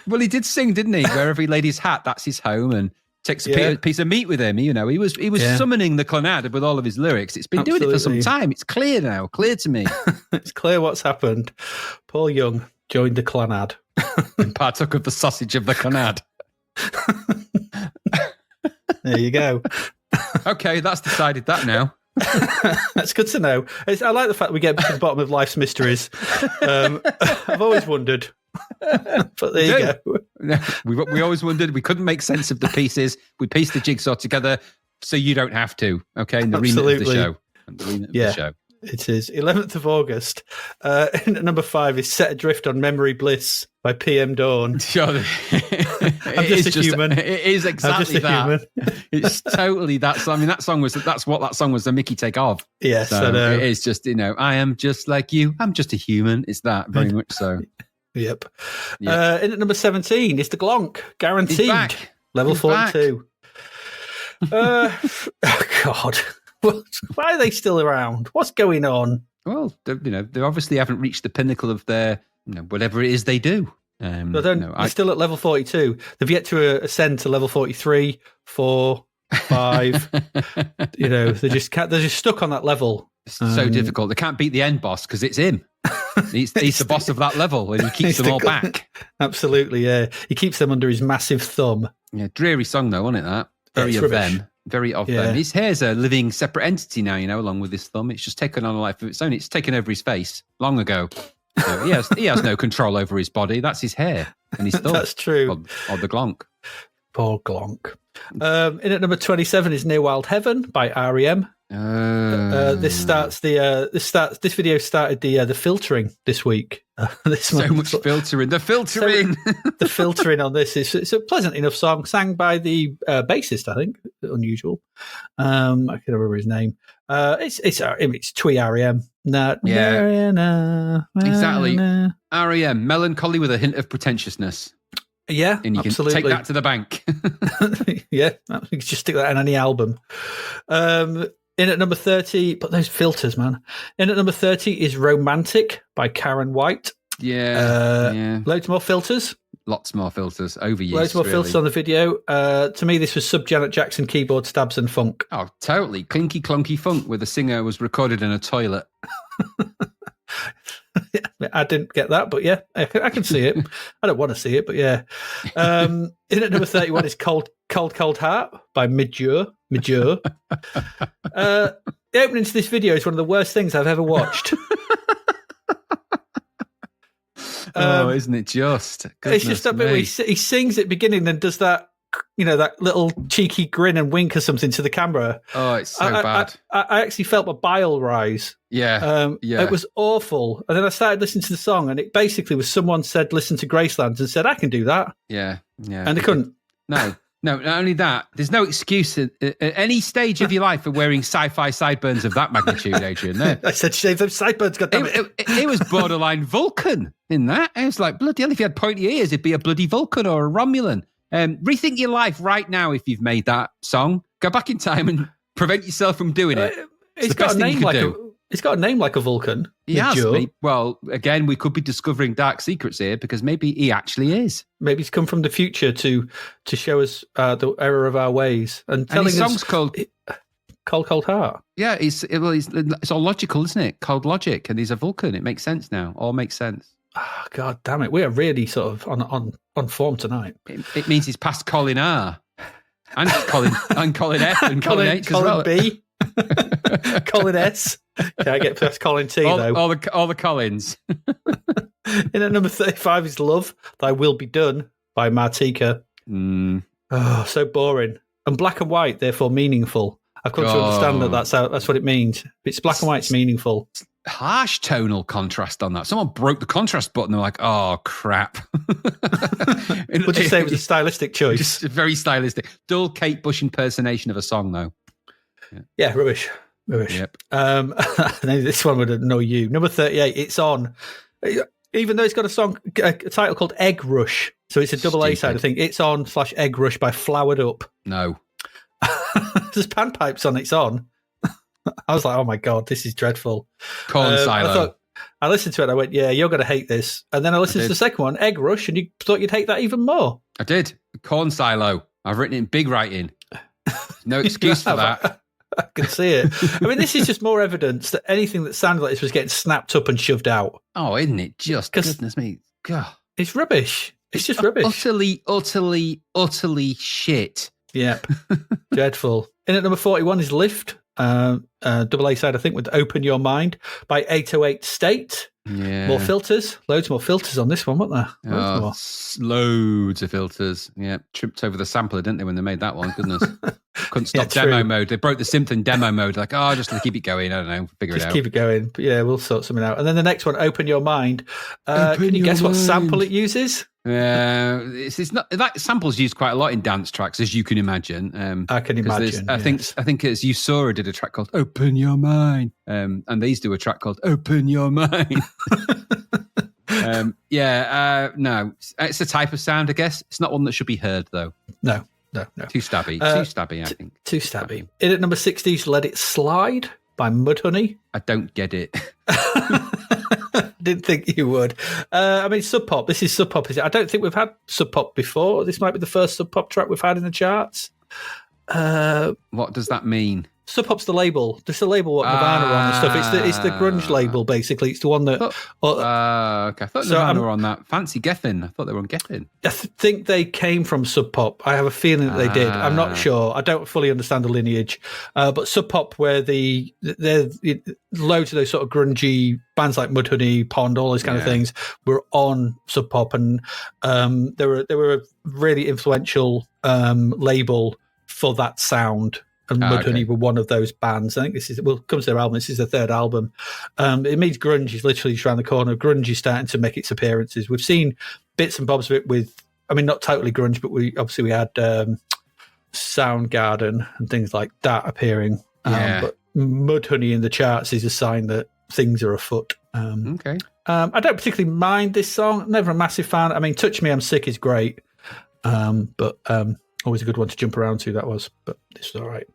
Well, he did sing, didn't he? Wherever he laid his hat, that's his home, and takes a piece of meat with him. He was summoning the Clannad with all of his lyrics. It's been doing it for some time. It's clear now, clear to me. It's clear what's happened. Paul Young joined the Clannad. And partook of the sausage of the Clannad. There you go. Okay, that's decided that now. That's good to know. I like the fact that we get to the bottom of life's mysteries. I've always wondered. But there you go. No, we always wondered. We couldn't make sense of the pieces. We pieced the jigsaw together so you don't have to. Okay, in the remit of the show. The show. It is 11th of August. Number 5 is Set Adrift on Memory Bliss by PM Dawn. Sure. I'm just a human. It is exactly that. Human. It's totally that. I mean, that's what that song was the Mickey take of. Yes, so I know. It is just, I am just like you. I'm just a human. It's that very much so. Yep. In at number 17 is the Glonk, guaranteed. Level 42. Oh, God. Why are they still around? What's going on? Well, they obviously haven't reached the pinnacle of their, whatever it is they do. They're still at level 42. They've yet to ascend to level 43 for 5. They're just stuck on that level. It's so difficult. They can't beat the end boss because it's him. He's the boss of that level, and he keeps them all back. Absolutely, yeah. He keeps them under his massive thumb. Yeah, dreary song though, wasn't it? That very of them, very of them. His hair's a living separate entity now, along with his thumb. It's just taken on a life of its own. It's taken over his face long ago. So he has no control over his body. That's his hair and his thumb. That's true. Or the glonk. Poor glonk. In at number 27 is Near Wild Heaven by REM. This video started the filtering this week. So much filtering. The filtering. The filtering on this it's a pleasant enough song, sang by the bassist, I think. Unusual. I can't remember his name. It's twee REM. Exactly. REM, melancholy with a hint of pretentiousness. Yeah, and you absolutely. Can take that to the bank. Yeah, you can just stick that in any album. In at number 30, but those filters, man. In at number 30 is Romantic by Karen White. Yeah. Loads more filters. Lots more filters. Overused. Loads more filters on the video. To me, this was sub Janet Jackson keyboard stabs and funk. Oh, totally. Clinky clunky funk where the singer was recorded in a toilet. I didn't get that, but yeah, I can see it. I don't want to see it, but yeah. In at number 31 is Cold Heart by Midjur. The opening to this video is one of the worst things I've ever watched. Isn't it just? It's just that bit where he sings at the beginning and does that, that little cheeky grin and wink or something to the camera. Oh, it's so bad. I actually felt my bile rise. Yeah. It was awful. And then I started listening to the song, and it basically was someone said, listen to Graceland, and said, I can do that. Yeah. And they couldn't. No, not only that, there's no excuse at any stage of your life for wearing sci-fi sideburns of that magnitude, Adrian. No. I said, shave those sideburns, goddammit. It was borderline Vulcan in that. It was like, bloody hell, if you had pointy ears, it'd be a bloody Vulcan or a Romulan. Rethink your life right now if you've made that song. Go back in time and prevent yourself from doing it. It's got a name like a Vulcan. He has. Well, again, we could be discovering dark secrets here because maybe he actually is. Maybe he's come from the future to show us the error of our ways and telling his song's us called Cold Heart. Yeah, it's all logical, isn't it? Cold logic, and he's a Vulcan. It makes sense now. All makes sense. Oh, God damn it! We are really sort of on form tonight. It means he's past Colin R. And Colin F and Colin H Colin as well. B. Colin S. Can't get past Colin T though. All the Collins. In at number 35 is Love, Thy Will Be Done by Martika. Oh, so boring. And black and white, therefore meaningful. I've come to understand that's what it means. If it's black and white, it's meaningful. Harsh tonal contrast on that. Someone broke the contrast button. They're like, oh, crap. Would you say it was a stylistic choice? Just very stylistic. Dull Kate Bush impersonation of a song, though. Yeah, rubbish. Yep. This one would annoy you. Number 38, It's On. Even though it's got a title called Egg Rush, so it's a double A side of thing. It's On / Egg Rush by Flowered Up. No. There's panpipes on It's On. I was like, oh my God, this is dreadful. Corn silo. I listened to it and I went, yeah, you're going to hate this. And then I listened to the second one, Egg Rush, and you thought you'd hate that even more. I did. Corn silo. I've written it in big writing. No excuse for that. I can see it. I mean, this is just more evidence that anything that sounded like this was getting snapped up and shoved out. Oh, isn't it? Just goodness me. God. It's rubbish. It's just rubbish. Utterly shit. Yep. Dreadful. In at number 41 is Lift. Double A side, I think, with Open Your Mind by 808 State. Yeah. More filters. Loads more filters on this one, weren't there? Loads of filters. Yeah. Tripped over the sampler, didn't they, when they made that one? Goodness. Couldn't stop demo mode. They broke the synth in demo mode. Like, just to keep it going. I don't know. Figure it out. Just keep it going. But yeah, we'll sort something out. And then the next one, Open Your Mind. Can you guess what sample it uses? It's not that sample's used quite a lot in dance tracks, as you can imagine. I can imagine. I think it's Usura did a track called "Open Your Mind," and these do a track called "Open Your Mind." No, it's a type of sound, I guess. It's not one that should be heard, though. No. Too stabby. Too stabby, I think. Too stabby. In at number 60 is Let It Slide by Mudhoney. I don't get it. Didn't think you would. I mean, Sub Pop. This is Sub Pop, is it? I don't think we've had Sub Pop before. This might be the first Sub Pop track we've had in the charts. What does that mean? Sub Pop's the label. Just the label what Nirvana are on and stuff. It's the grunge label, basically. It's the one that... Okay. I thought Nirvana were on that. Fancy Geffen. I thought they were on Geffen. I think they came from Sub Pop. I have a feeling that they did. I'm not sure. I don't fully understand the lineage. But Sub Pop, where they're loads of those sort of grungy bands like Mudhoney, Pond, all those kind of things were on Sub Pop. And they were a really influential label for that sound. And Mudhoney were one of those bands. I think this is, well, it comes to their album. This is the third album. It means grunge is literally just around the corner. Grunge is starting to make its appearances. We've seen bits and bobs of it with, I mean, not totally grunge, but we had Soundgarden and things like that appearing. But Mudhoney in the charts is a sign that things are afoot. I don't particularly mind this song. Never a massive fan. I mean, Touch Me, I'm Sick is great. But always a good one to jump around to, that was. But this was all right.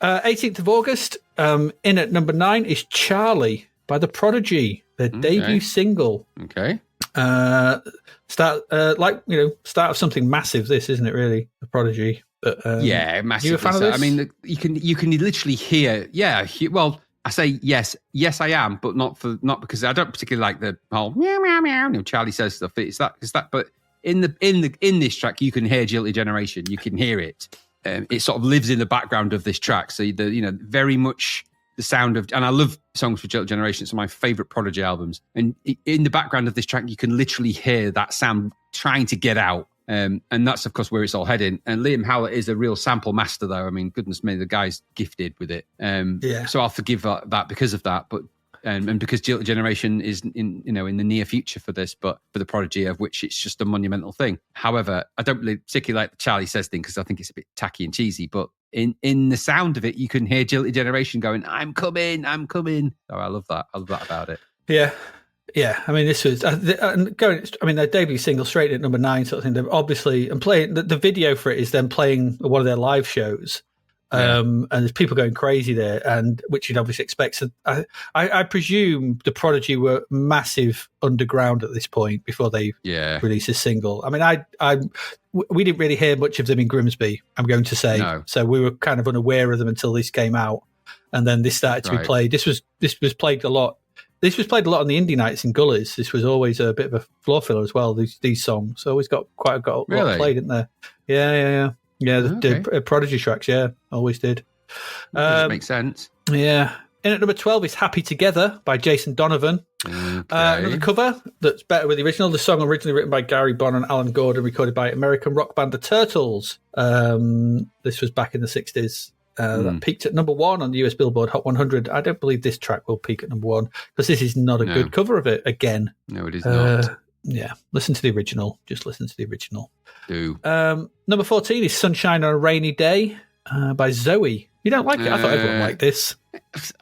18th of August, in at number 9 is Charlie by The Prodigy, their debut single. Start of something massive, this, isn't it, really? The Prodigy. But, massive. You a fan of this? I mean, you can literally hear, well, I say yes, I am, but not because I don't particularly like the whole meow meow meow. Charlie says stuff. It's that, but in this track, you can hear Jilted Generation. You can hear it. It sort of lives in the background of this track. So very much the sound of, and I love songs for Jilted Generation. It's one of my favorite Prodigy albums. And in the background of this track, you can literally hear that sound trying to get out. And that's, of course, where it's all heading. And Liam Howlett is a real sample master, though. I mean, goodness me, the guy's gifted with it. So I'll forgive that because of that. But and because Jilted Generation is in the near future for this, but for the Prodigy, of which it's just a monumental thing. However, I don't really particularly like the Charlie Says thing because I think it's a bit tacky and cheesy. But in the sound of it, you can hear Jilted Generation going, "I'm coming, I'm coming." Oh, I love that. I love that about it. Yeah. Yeah, I mean, this was their debut single straight at number 9, sort of thing. They're obviously, and playing the video for it is them playing one of their live shows, and there's people going crazy there, and which you'd obviously expect. So I presume the Prodigy were massive underground at this point before they released a single. I mean, we didn't really hear much of them in Grimsby, I'm going to say, so we were kind of unaware of them until this came out, and then this started to be played. This was played a lot. This was played a lot on the indie nights in Gullies. This was always a bit of a floor filler as well. These songs always got a lot played, didn't they? Yeah. The Prodigy tracks, always did. Makes sense. Yeah. In at number 12 is Happy Together by Jason Donovan. Another cover that's better with the original. The song originally written by Gary Bonn and Alan Gordon, recorded by American rock band The Turtles. This was back in the 60s. That peaked at number 1 on the US Billboard Hot 100. I don't believe this track will peak at number 1 because this is not a good cover of it again. No, it is not. Yeah, listen to the original. Just listen to the original. Do. Number 14 is Sunshine on a Rainy Day by Zoe. You don't like it? I thought everyone liked this.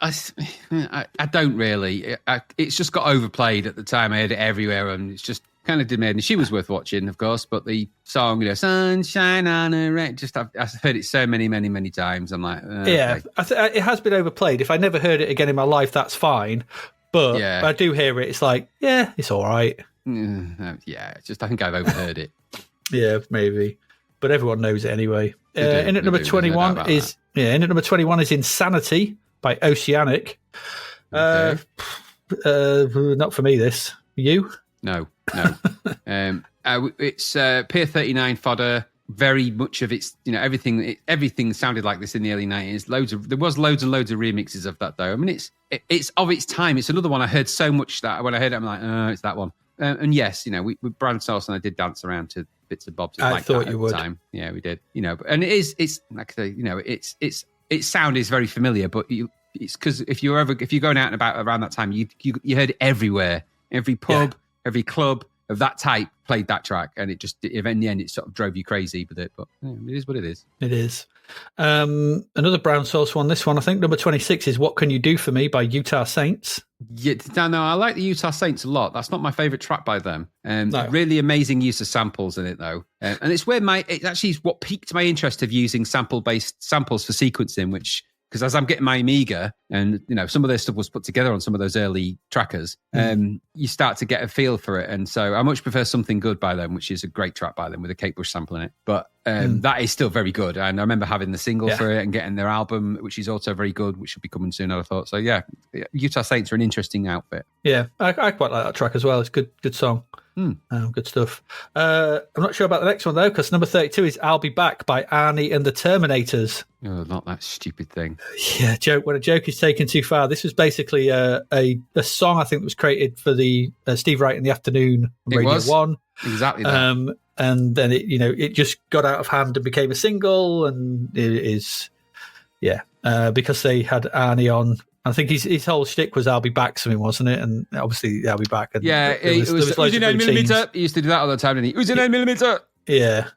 I don't really. It's just got overplayed at the time. I heard it everywhere, and it's just kind of demanding. She was worth watching, of course, but the song, Sunshine on a Rainy, I've heard it so many times. I'm like, okay. It has been overplayed. If I never heard it again in my life, that's fine. But I do hear it. It's like, it's all right. Just I think I've overheard it. Yeah, maybe, but everyone knows it anyway. In at number 21 is Insanity by Oceanic. Not for me. This you? No. It's Pier 39 fodder. Very much of its, everything sounded like this in the early 90s. There was loads and loads of remixes of that, though. I mean, it's of its time. It's another one I heard so much that when I heard it, I'm like, it's that one. And yes, we Brand Sauce and I did dance around to bits and bobs. I thought you would. Time. Yeah, we did. And it's like I say, its sound is very familiar, but it's because if you're going out and about around that time, you heard it everywhere. Every pub, every club of that type played that track, and it just, in the end, it sort of drove you crazy with it. But it is what it is. It is. Another Brown Sauce one. This one, I think, number 26 is "What Can You Do For Me" by Utah Saints. Yeah, no, I like the Utah Saints a lot. That's not my favorite track by them. No. Really amazing use of samples in it, though. And it's where it actually is what piqued my interest of using sample-based samples for sequencing, which because as I'm getting my Amiga and, some of their stuff was put together on some of those early trackers, you start to get a feel for it. And so I much prefer Something Good by them, which is a great track by them with a Kate Bush sample in it. But that is still very good. And I remember having the single for it and getting their album, which is also very good, which should be coming soon, I thought. So yeah, Utah Saints are an interesting outfit. Yeah, I quite like that track as well. It's good stuong. Good stuff. I'm not sure about the next one though, because number 32 is "I'll Be Back" by Arnie and the Terminators. Oh, not that stupid thing. Yeah, joke. When a joke is taken too far, this was basically a song I think that was created for the Steve Wright in the Afternoon on Radio 1. Exactly that. And then it just got out of hand and became a single, and it is because they had Arnie on. I think his whole shtick was "I'll be back" something, wasn't it? And obviously, "I'll be back." And it was 9mm. He used to do that all the time, didn't he? It was 9mm. Yeah.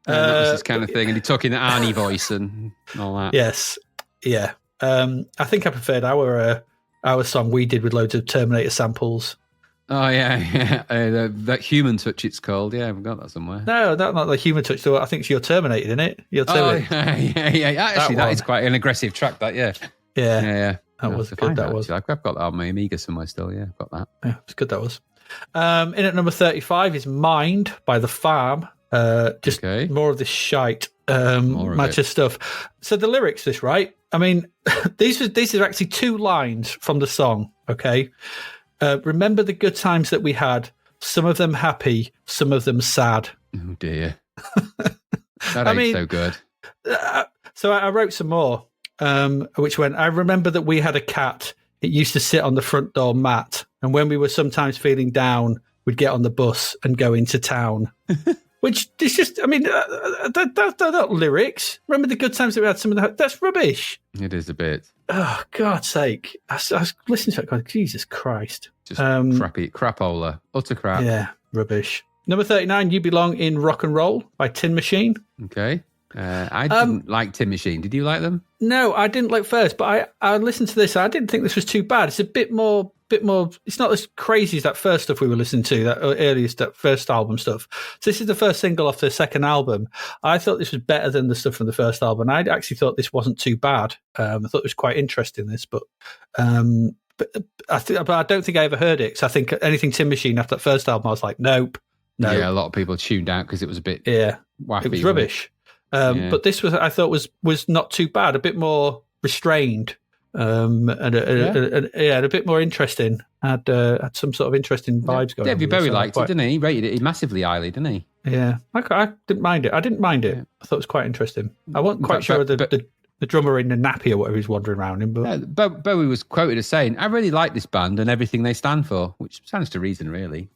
That was his kind of thing. And he took in the Arnie voice and all that. Yes. Yeah. I think I preferred our song we did with loads of Terminator samples. Oh, yeah. That Human Touch, it's called. Yeah, I've got that somewhere. No, not the Human Touch, though. I think it's Your Terminator, isn't it? Your Terminator. Yeah. Actually, that is quite an aggressive track, that, yeah. Yeah. That was good, that was. I've got that on my Amiga somewhere still, yeah. I've got that. Yeah, it's good, that was. In at number 35 is Mind by The Farm. Just more of this shite, matcha stuff. So the lyrics, this, right? I mean, these are actually 2 lines from the song, okay? Remember the good times that we had, some of them happy, some of them sad. Oh, dear. That ain't so good. So I wrote some more, which went, I remember that we had a cat. It used to sit on the front door mat. And when we were sometimes feeling down, we'd get on the bus and go into town. Which is just, I mean, they're not lyrics. Remember the good times that we had, some of that. That's rubbish. It is a bit. Oh, God's sake. I was listening to it going, Jesus Christ. Just crapola. Utter crap. Yeah, rubbish. Number 39, You Belong in Rock and Roll by Tin Machine. Okay. I didn't like Tin Machine. Did you like them? No, I didn't like first, but I listened to this. I didn't think this was too bad. It's a bit more. It's not as crazy as that first stuff we were listening to, that first album stuff. So this is the first single off the second album. I thought this was better than the stuff from the first album. I actually thought this wasn't too bad. I thought it was quite interesting, this, but I don't think I ever heard it. So I think anything Tin Machine after that first album, I was like, nope. No. Yeah, a lot of people tuned out because it was a bit wacky. It was rubbish. But this I thought was not too bad, a bit more restrained, and a bit more interesting. Had some sort of interesting vibes going on. David Bowie liked it, didn't he? He rated it massively highly, didn't he? Yeah, I didn't mind it. I thought it was quite interesting. I wasn't quite sure the drummer in the nappy or whatever he's wandering around in. But Bowie was quoted as saying, "I really like this band and everything they stand for," which stands to reason, really.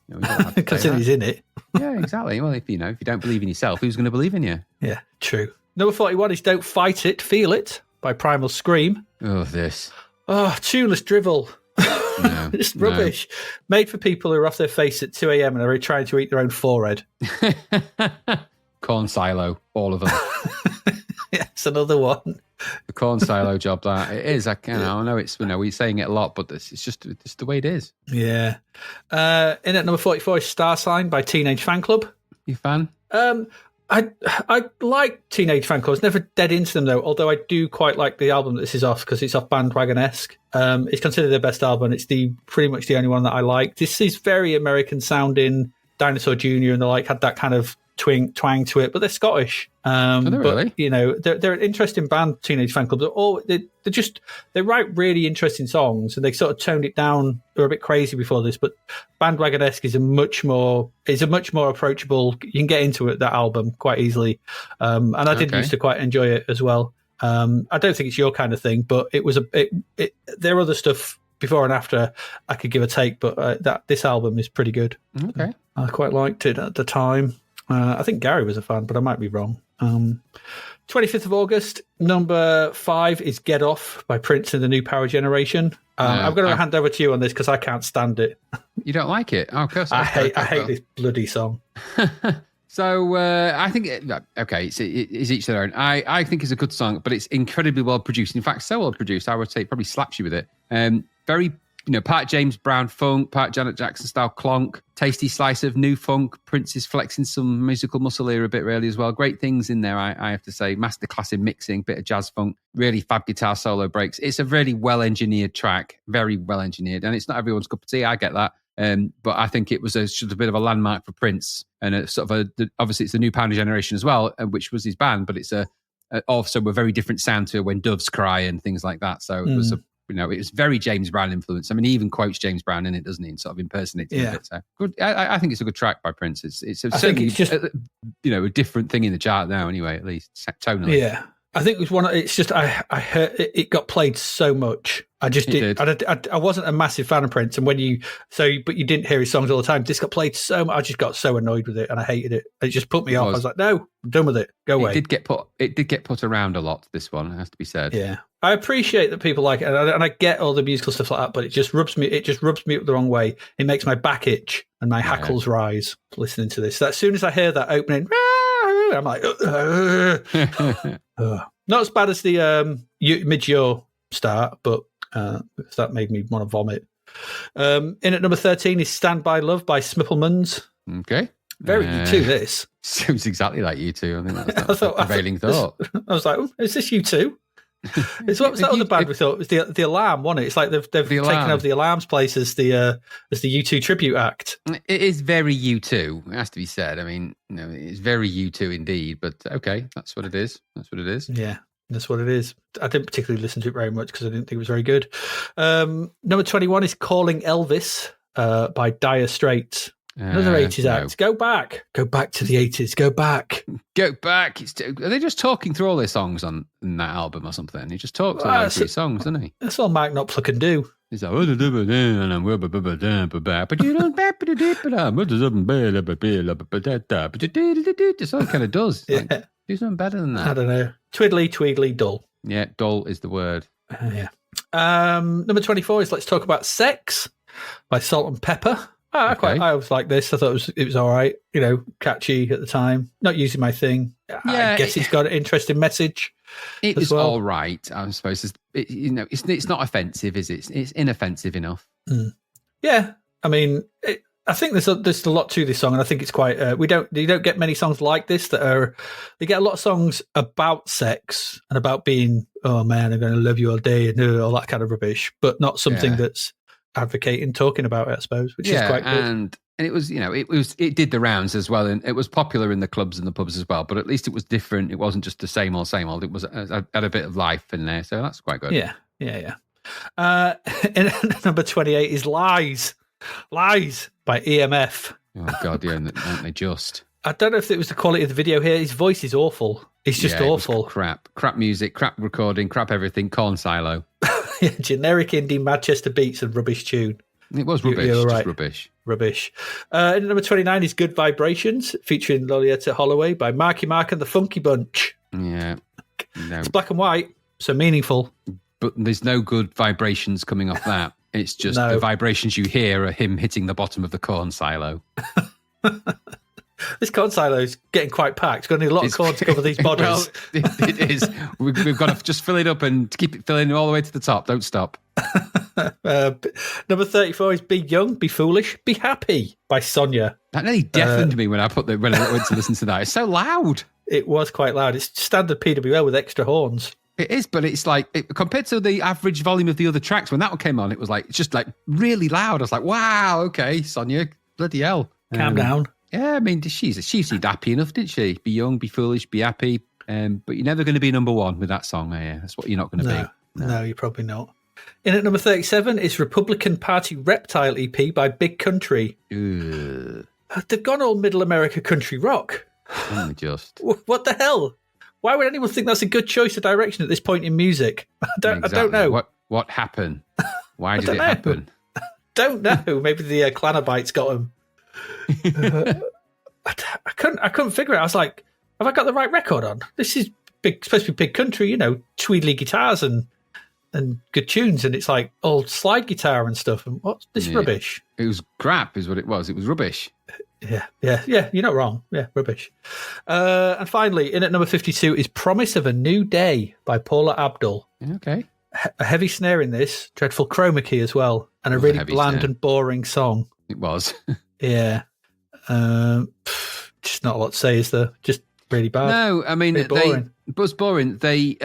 Because he's in it. Yeah, exactly. Well, if you don't believe in yourself, who's going to believe in you? Yeah, true. Number 41 is "Don't Fight It, Feel It" by Primal Scream. Oh, this. Oh, tuneless drivel. No, it's rubbish. Made for people who are off their face at 2 a.m. and are trying to eat their own forehead. Corn silo, all of them. Yes, another one. The corn silo job, that it is. I know it's, we're saying it a lot, but it's just the way it is. Yeah. In at number 44 is "Star Sign" by Teenage Fan Club. You fan? I like Teenage Fan Club. I was never dead into them though, although I do quite like the album that this is off because it's off Bandwagon-esque. It's considered their best album. It's pretty much the only one that I like. This is very American sounding. Dinosaur Jr. and the like had that kind of twang to it, but they're Scottish. Are they really? But, they're an interesting band, Teenage Fan Club. They write really interesting songs, and they sort of toned it down. They were a bit crazy before this, but Bandwagon-esque is a much more approachable. You can get into it, that album, quite easily. And I did used to quite enjoy it as well. I don't think it's your kind of thing, but it was there are other stuff before and after I could give a take, but this album is pretty good. Okay. I quite liked it at the time. I think Gary was a fan, but I might be wrong. 25th of August, number 5 is "Get Off" by Prince and the New Power Generation. I'm going to hand over to you on this because I can't stand it. You don't like it? Oh, of course. I hate this bloody song. So I think, it's each their own. I think it's a good song, but it's incredibly well produced. In fact, so well produced, I would say it probably slaps you with it. Very part James Brown funk, part Janet Jackson style clonk, tasty slice of new funk. Prince is flexing some musical muscle here a bit really as well. Great things in there, I have to say. Masterclass in mixing, bit of jazz funk, really fab guitar solo breaks. It's a really well-engineered track, very well-engineered. And it's not everyone's cup of tea, I get that. But I think it was just a bit of a landmark for Prince. And a sort of obviously it's the new Pounder generation as well, which was his band, but it's also a very different sound to When Doves Cry and things like that. So it was it was very James Brown influence. I mean, he even quotes James Brown in it, doesn't he? And sort of impersonating a bit. So good. I think it's a good track by Prince. It's certainly just a different thing in the chart now, anyway. At least tonally. Yeah, I think it was one. It's just I heard it got played so much. I just did. I wasn't a massive fan of Prince, and but you didn't hear his songs all the time. This got played so much. I just got so annoyed with it, and I hated it. It just put me off. I was like, no, I'm done with it. Go away. It did get put around a lot. This one, it has to be said. Yeah, I appreciate that people like it, and I get all the musical stuff like that. But it just rubs me up the wrong way. It makes my back itch and my hackles rise listening to this. So as soon as I hear that opening, I'm like, not as bad as the mid-yaw start, but. That made me want to vomit. In at number 13 is Stand By Love by Smipplemans. Okay. Very U2, this. Seems exactly like U2. I think that's the prevailing thought. I was like, is this U2? What was that other band we thought? It was the Alarm, wasn't it? It's like they've taken over the Alarm's place as the U2 tribute act. It is very U2, it has to be said. I mean, it's very U2 indeed, but okay, that's what it is. Yeah. That's what it is. I didn't particularly listen to it very much because I didn't think it was very good. Number 21 is Calling Elvis by Dire Straits. Another 80s act. Go back to the 80s. Go back. Are they just talking through all their songs on that album or something? He just talks through all 3 songs, doesn't he? That's all Mike Knopfler can do. He's like, but it's all it kind of does. Yeah. Do something better than that. I don't know. Twiddly, tweedly, dull. Yeah, dull is the word. Yeah. Number 24 is Let's Talk About Sex by Salt and Pepper. I always like this. I thought it was all right. Catchy at the time. Not using my thing. I guess it's got an interesting message. It was all right, I suppose. It's not offensive, is it? It's inoffensive enough. Yeah. I mean, I think there's a lot to this song, and I think it's quite. You don't get many songs like this they get a lot of songs about sex and about being, oh man, I'm going to love you all day and all that kind of rubbish, but not something that's advocating, talking about it, I suppose, which is quite good. And it was, it did the rounds as well, and it was popular in the clubs and the pubs as well. But at least it was different. It wasn't just the same old. It was had a bit of life in there, so that's quite good. Yeah. And number 28 is Lies by EMF. Oh God, yeah, aren't they just? I don't know if it was the quality of the video here. His voice is awful. It's just awful. Crap music, crap recording, crap everything. Corn silo. Generic indie Manchester beats and rubbish tune. It was rubbish. You're right. Just rubbish. Number 29 is Good Vibrations, featuring Lolita Holloway by Marky Mark and the Funky Bunch. Yeah, no. It's black and white, so meaningful. But there's no good vibrations coming off that. It's just the vibrations you hear are him hitting the bottom of the corn silo. This corn silo is getting quite packed. It's going to need a lot of corn to cover these bodies. Well, it is. We've got to just fill it up and keep it filling all the way to the top. Don't stop. Number 34 is Be Young, Be Foolish, Be Happy by Sonia. That nearly deafened me when I went to listen to that. It's so loud. It was quite loud. It's standard PWL with extra horns. It is, but it's like, compared to the average volume of the other tracks, when that one came on, it was like, it's just like really loud. I was like, wow, okay, Sonia, bloody hell. Calm down. Yeah, I mean, she seemed happy enough, didn't she? Be young, be foolish, be happy. But you're never going to be number one with that song, are you? That's what you're not going to be. No, you're probably not. In at number 37 is Republican Party Reptile EP by Big Country. Ugh. They've gone all middle America country rock. Only just. What the hell? Why would anyone think that's a good choice of direction at this point in music? I don't know. What happened? Why did it happen? Don't know. Maybe the Clanobites got them. I couldn't figure it. I was like, have I got the right record on? This is supposed to be Big Country, tweedly guitars and good tunes, and it's like old slide guitar and stuff. And what's this rubbish? It was crap, is what it was. It was rubbish. Yeah. You're not wrong. Yeah, rubbish. And finally, in at number 52 is Promise of a New Day by Paula Abdul. Okay. A heavy snare in this, dreadful chroma key as well. and a really bland and boring song. It was. Yeah. Just not a lot to say, is there? Just really bad. No, I mean, it was boring. They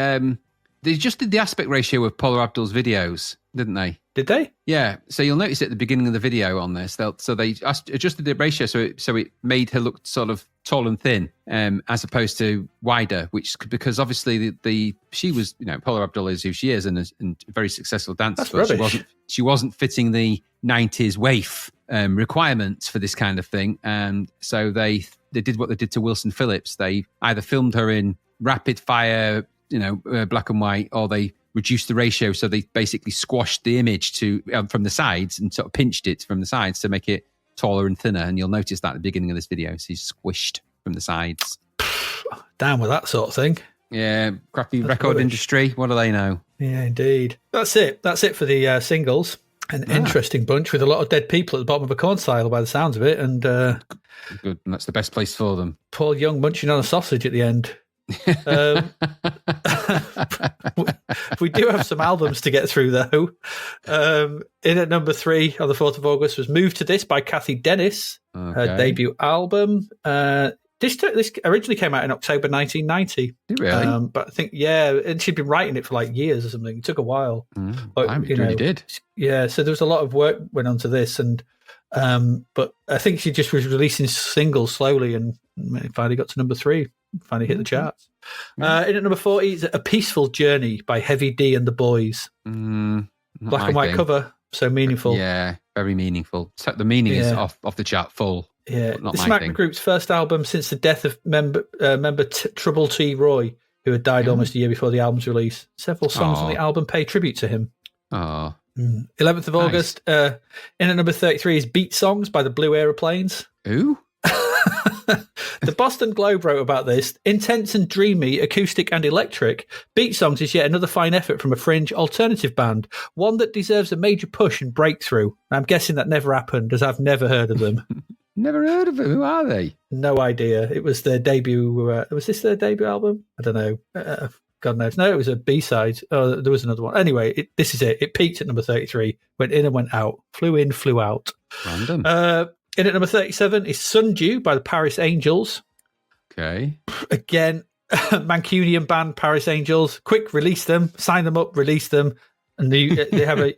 just did the aspect ratio of Paula Abdul's videos, didn't they? Did they? Yeah. So you'll notice at the beginning of the video on this, they adjusted the ratio so it made her look sort of tall and thin, as opposed to wider. Because obviously she was, Paula Abdul is who she is and a very successful dancer. That's but rubbish. she wasn't fitting the 90s waif requirements for this kind of thing, and so they did what they did to Wilson Phillips. They either filmed her in rapid fire, black and white, or they reduced the ratio, so they basically squashed the image from the sides and sort of pinched it from the sides to make it taller and thinner. And you'll notice that at the beginning of this video, she's squished from the sides. Down with that sort of thing. Yeah, crappy record rubbish. Industry. What do they know? Yeah, indeed. That's it for the singles. An interesting bunch with a lot of dead people at the bottom of a corn silo by the sounds of it. And good. And that's the best place for them. Paul Young munching on a sausage at the end. We do have some albums to get through, though. In at number 3 on the 4th of August was Move to This by Kathy Dennis, her debut album. This originally came out in October 1990. Really? But I think, and she'd been writing it for like years or something. It took a while. It really did. Yeah, so there was a lot of work went onto this, and but I think she just was releasing singles slowly, and finally got to number 3. Finally hit the charts. In at number 40 is A Peaceful Journey by Heavy D and the Boys. Black and white cover, so meaningful. Yeah, very meaningful. The meaning is off the chart full. Yeah, this marked the group's first album since the death of member Trouble T. Roy, who had died almost a year before the album's release. Several songs on the album pay tribute to him. 11th of August. In at number 33 is Beat Songs by the Blue Aeroplanes. Who? The Boston Globe wrote about this. Intense and dreamy, acoustic and electric, Beat Songs is yet another fine effort from a fringe alternative band, one that deserves a major push and breakthrough. I'm guessing that never happened, as I've never heard of them. Never heard of them. Who are they? No idea. It was their debut. Was this their debut album? I don't know. God knows. No, it was a B-side. Oh, there was another one. Anyway, this is it. It peaked at number 33, went in and went out, flew in, flew out. Random. In at number 37 is Sundew by the Paris Angels. Okay. Again, Mancunian band Paris Angels. Quick, release them, sign them up, release them. And they have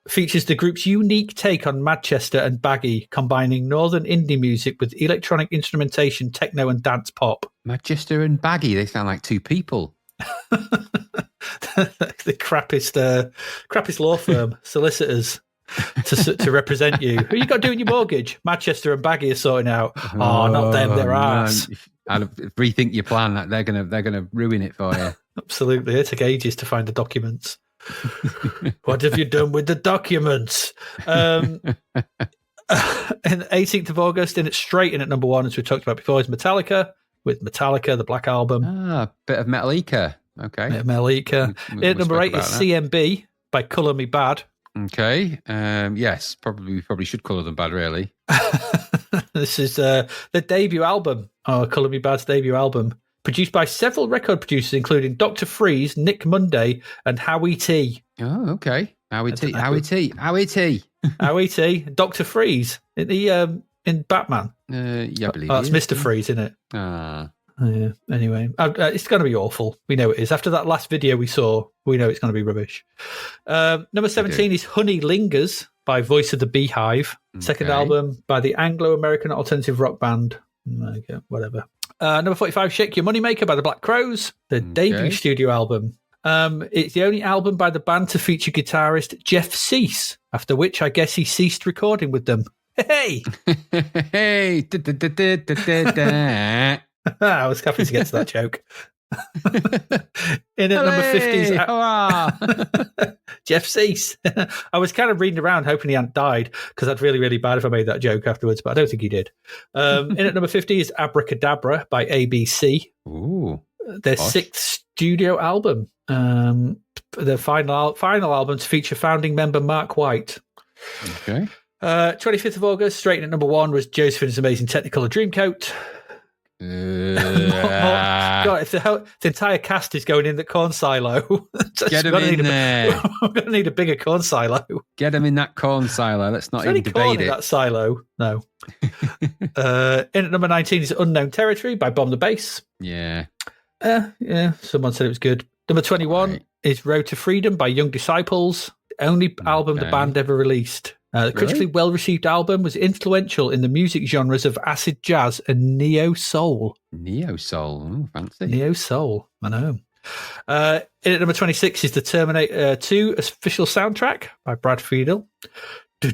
features the group's unique take on Manchester and baggy, combining northern indie music with electronic instrumentation, techno and dance pop. Manchester and baggy, they sound like two people. The crappiest law firm, solicitors. To represent you. Who you got doing your mortgage? Manchester and Baggy are sorting out. Oh, not them, their ass. Rethink your plan. They're gonna ruin it for you. Absolutely. It took ages to find the documents. What have you done with the documents? And 18th of August, and it's straight in at number 1, as we talked about before, is Metallica with Metallica, the Black Album. Bit of Metallica. Okay. Bit of Metallica. At number 8 is CMB by Colour Me Bad. Okay. Yes, we probably should colour them bad, really. This is the debut album, Colour Me Bad's debut album, produced by several record producers, including Dr. Freeze, Nick Monday, and Howie T. Oh, okay. Howie T. Dr. Freeze in Batman. Yeah, I believe it's Mr. Freeze, isn't it? Yeah. Anyway, it's going to be awful. We know it is. After that last video we saw, we know it's going to be rubbish. Number 17 is Honey Lingers by Voice of the Beehive. Second album by the Anglo-American alternative rock band. Okay, whatever. Number 45, Shake Your Moneymaker by the Black Crowes. The debut studio album. It's the only album by the band to feature guitarist Jeff Cease, after which I guess he ceased recording with them. Hey! Hey! I was happy to get to that joke. In at number 50 Jeff Cease. I was kind of reading around hoping he hadn't died, because I'd really, really bad if I made that joke afterwards, but I don't think he did. In at number 50 is Abracadabra by ABC. Ooh, their sixth studio album. The final album to feature founding member Mark White. Okay. 25th of August, straight in at number 1 was Josephine's Amazing Technicolor Dreamcoat. God, if the entire cast is going in the corn silo, get them in there. I'm going to need a bigger corn silo. Get them in that corn silo. Let's not even debate it. That silo, no. In at number 19 is Unknown Territory by Bomb the Bass. Yeah. Yeah, someone said it was good. Number 21 is Road to Freedom by Young Disciples. Only album the band ever released. The critically well-received album was influential in the music genres of acid jazz and neo-soul. Neo-soul, fancy. Neo-soul, I know. In at number 26 is the Terminator 2 official soundtrack by Brad Friedel. Yeah,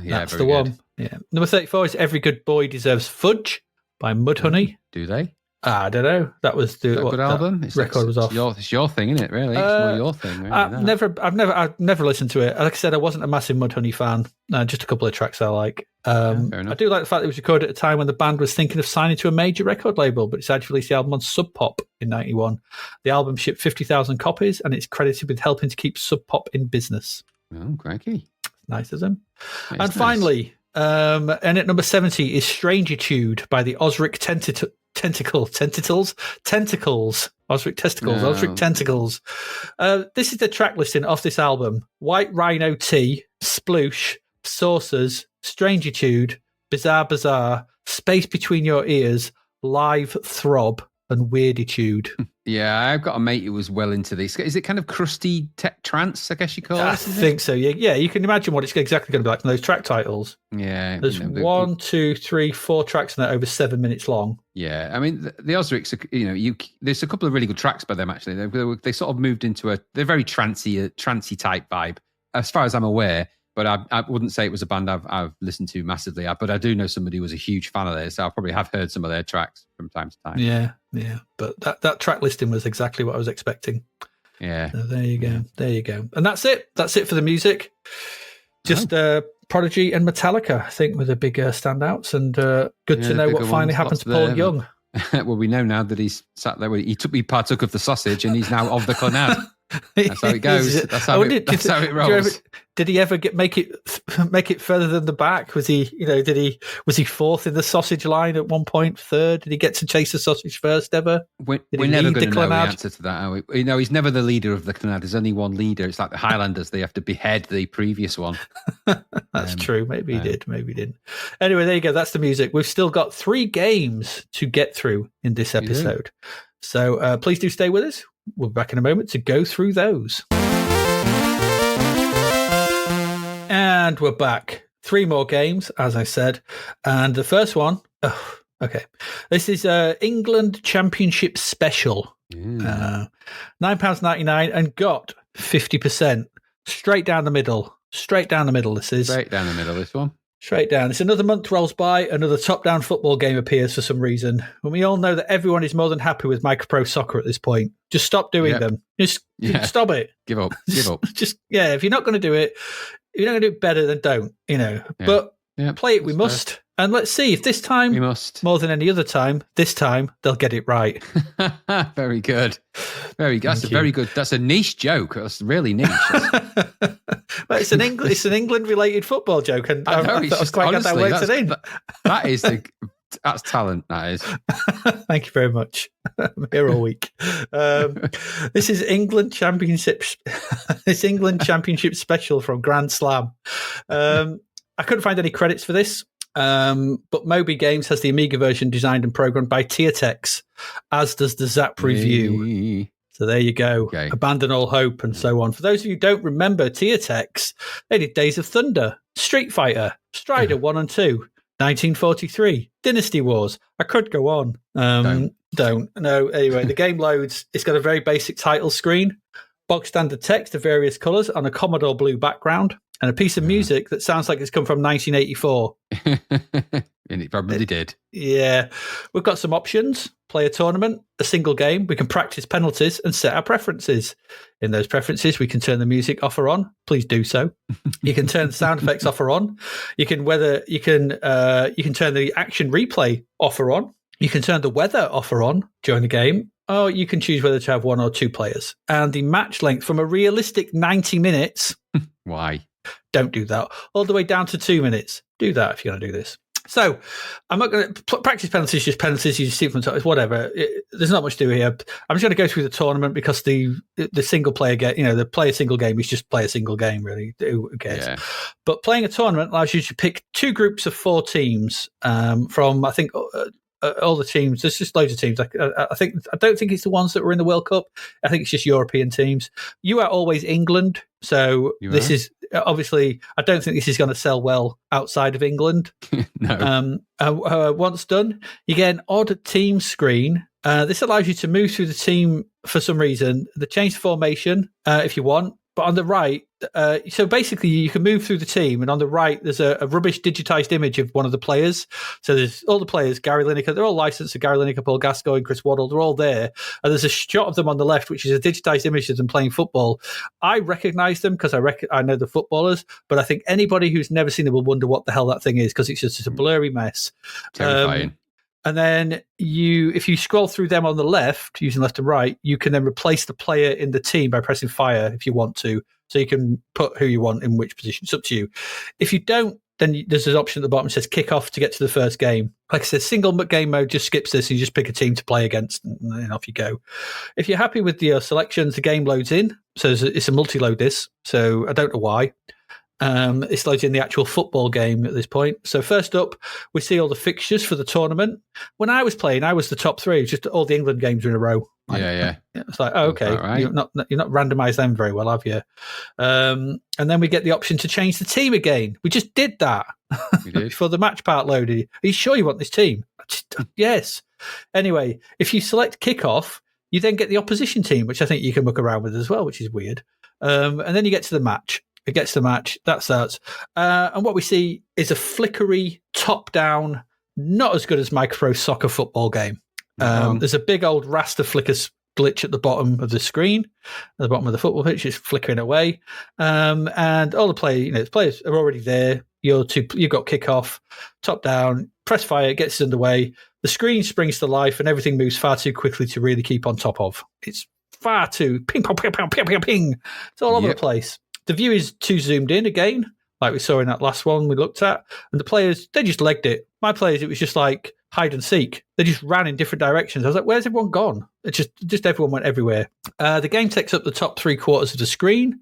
that's the one. Yeah. Number 34 is Every Good Boy Deserves Fudge by Mudhoney. Do they? I don't know. That was the good album. Record was off. It's your thing, isn't it? Really, it's more your thing. Really, I've never listened to it. Like I said, I wasn't a massive Mudhoney fan. Just a couple of tracks I like. I do like the fact that it was recorded at a time when the band was thinking of signing to a major record label, but decided to release the album on Sub Pop in '91. The album shipped 50,000 copies, and it's credited with helping to keep Sub Pop in business. Oh, crikey! Nice of them. And finally, and at number 70 is Strangitude by the Osric Tentacles. Osric Testicles. No. Osric Tentacles. This is the track listing off this album. White Rhino Tea, Sploosh, Saucers, Strangitude, Bizarre Bazaar, Space Between Your Ears, Live Throb, and Weirditude. Yeah, I've got a mate who was well into this. Is it kind of crusty tech trance, I guess you call it? I think so, yeah. You can imagine what it's exactly going to be like from those track titles. Yeah. There's 1, 2, 3, 4 tracks in that over 7 minutes long. Yeah, I mean, the Osrics, there's a couple of really good tracks by them, actually. They sort of moved into they're very trancey type vibe, as far as I'm aware. But I wouldn't say it was a band I've listened to massively. But I do know somebody who was a huge fan of theirs, so I probably have heard some of their tracks from time to time. Yeah. But that track listing was exactly what I was expecting. Yeah. So there you go. And that's it. That's it for the music. Just Prodigy and Metallica, I think, were the big standouts. And good to know what finally happened to Paul Young. Well, we know now that he's sat there. He partook of the sausage, and he's now of the Clannad. That's how it goes. That's how it rolls. Did he ever make it further than the back? Was he fourth in the sausage line at one point? Third? Did he get to chase the sausage first ever? We're never going to know the answer to that, are we? He's never the leader of the Clannad. There's only one leader. It's like the Highlanders. They have to behead the previous one. That's true. Maybe he did. Maybe he didn't. Anyway, there you go. That's the music. We've still got 3 games to get through in this episode. So please do stay with us. We'll be back in a moment to go through those. And we're back. 3 more games, as I said. And the first one, this is England Championship Special. £9.99 and got 50%. Straight down the middle. This is. Straight down the middle, this one. Straight down. It's another month rolls by, another top-down football game appears for some reason. And we all know that everyone is more than happy with Micropro Soccer at this point. Just stop doing them. Just stop it. Give up. If you're not going to do it, if you're not going to do it better, then don't, But play it, we must. Fair. And let's see if this time, we must. More than any other time, this time they'll get it right. Very good. That's very good. That's a niche joke. That's really niche. Well, it's an England-related football joke, and I thought I was quite glad that worked it in. That's talent. That is. Thank you very much. I'm here all week. This is England Championship. This England Championship special from Grand Slam. I couldn't find any credits for this. But Moby Games has the Amiga version designed and programmed by Tiertex, as does the Zap Review. So there you go. Okay. Abandon all hope and so on. For those of you who don't remember Tiertex, they did Days of Thunder, Street Fighter, Strider 1 and 2, 1943, Dynasty Wars. I could go on. Don't. No, anyway, the game loads. It's got a very basic title screen, bog standard text of various colours on a Commodore blue background, and a piece of music that sounds like it's come from 1984. And it probably did. Yeah. We've got some options. Play a tournament, a single game. We can practice penalties and set our preferences. In those preferences, we can turn the music off or on. Please do so. You can turn the sound effects off or on. You can turn the action replay off or on. You can turn the weather off or on during the game. Or you can choose whether to have 1 or 2 players. And the match length from a realistic 90 minutes... Why? Don't do that. All the way down to 2 minutes. Do that if you're going to do this. So I'm not going to practice penalties, just penalties. You just see from top, whatever. There's not much to do here. I'm just going to go through the tournament because the single player game, the play a single game is just play a single game, really. Who cares? Yeah. But playing a tournament allows you to pick 2 groups of 4 teams from, I think, all the teams. There's just loads of teams. I don't think it's the ones that were in the World Cup. I think it's just European teams. You are always England, so this is obviously. I don't think this is going to sell well outside of England. No. Once done, you get an odd team screen. This allows you to move through the team for some reason. They change the formation if you want. But on the right, so basically you can move through the team, and on the right there's a rubbish digitized image of one of the players. So there's all the players, Gary Lineker, they're all licensed to Gary Lineker, Paul Gascoigne, Chris Waddle, they're all there. And there's a shot of them on the left, which is a digitized image of them playing football. I recognize them because I know the footballers, but I think anybody who's never seen them will wonder what the hell that thing is because it's just a blurry mess. Terrifying. And then if you scroll through them on the left, using left and right, you can then replace the player in the team by pressing fire if you want to. So you can put who you want in which position. It's up to you. If you don't, then there's an option at the bottom that says kick off to get to the first game. Like I said, single game mode just skips this. And you just pick a team to play against and off you go. If you're happy with the selections, the game loads in. So it's a multi-load this. So I don't know why. It's loaded in the actual football game at this point. So first up, we see all the fixtures for the tournament. When I was playing, I was the top 3. Just all the England games were in a row. Yeah. It's like, oh, okay, right. You're not randomised them very well, have you? And then we get the option to change the team again. We just did that before the match part loaded. Are you sure you want this team? Yes. Anyway, if you select kickoff, you then get the opposition team, which I think you can muck around with as well, which is weird. And then you get to the match. It gets the match, that starts. And what we see is a flickery, top-down, not as good as Micro Soccer football game. There's a big old raster flicker glitch at the bottom of the screen, at the bottom of the football pitch, it's flickering away. And all the players are already there. You've got kickoff, top-down, press fire, it gets underway. The screen springs to life and everything moves far too quickly to really keep on top of. It's far too ping, pong, ping, pong, ping, ping, ping. It's all over the place. The view is too zoomed in again, like we saw in that last one we looked at. And the players, they just legged it. My players, it was just like hide and seek. They just ran in different directions. I was like, where's everyone gone? It's just everyone went everywhere. The game takes up the top 3/4 of the screen,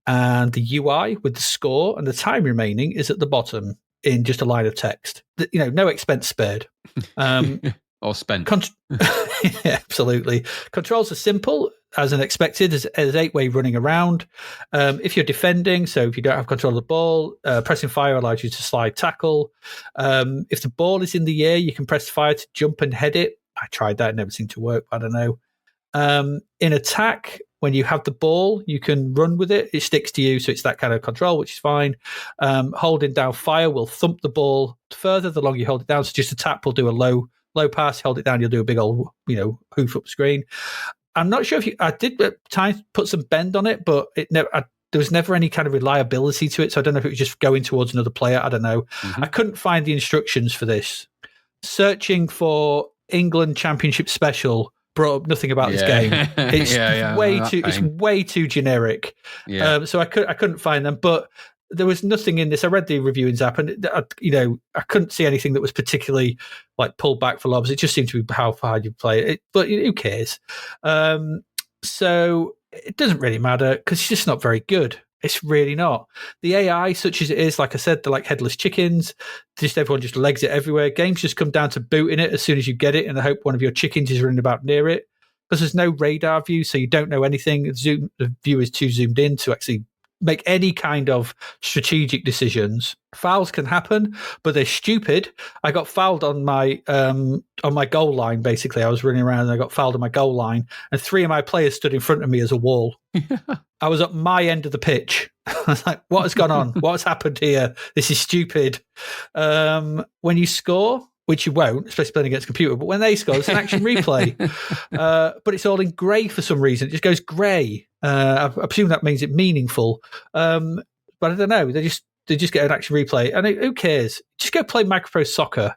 and the UI with the score and the time remaining is at the bottom in just a line of text. No expense spared. Or spent. Yeah, absolutely. Controls are simple, as expected. There's 8-way running around. If you're defending, so if you don't have control of the ball, pressing fire allows you to slide tackle. If the ball is in the air, you can press fire to jump and head it. I tried that, it never seemed to work. I don't know. In attack, when you have the ball, you can run with it. It sticks to you, so it's that kind of control, which is fine. Holding down fire will thump the ball further the longer you hold it down. So just a tap will do a low pass. Hold it down, you'll do a big old, hoof up screen. I'm not sure if I did at times put some bend on it, but there was never any kind of reliability to it. So I don't know if it was just going towards another player. I don't know. Mm-hmm. I couldn't find the instructions for this. Searching for England Championship Special brought up nothing about this game. It's way too generic. Yeah. So I couldn't find them, but there was nothing in this. I read the review in Zapped, and I couldn't see anything that was particularly like pulled back for lobs. It just seemed to be how far you play it. But who cares? So it doesn't really matter because it's just not very good. It's really not. The AI, such as it is, like I said, they're like headless chickens. Just everyone just legs it everywhere. Games just come down to booting it as soon as you get it, and I hope one of your chickens is running about near it. Because there's no radar view, so you don't know anything. The view is too zoomed in to actually make any kind of strategic decisions. Fouls can happen, but they're stupid. I got fouled on my goal line, basically. I was running around and I got fouled on my goal line, and 3 of my players stood in front of me as a wall. I was at my end of the pitch. I was like, what has gone on? What has happened here? This is stupid. When you score, which you won't, especially playing against a computer, but when they score, it's an action replay. But it's all in grey for some reason. It just goes grey. I presume that means it's meaningful. But I don't know. They just get an action replay. And who cares? Just go play Micro Soccer.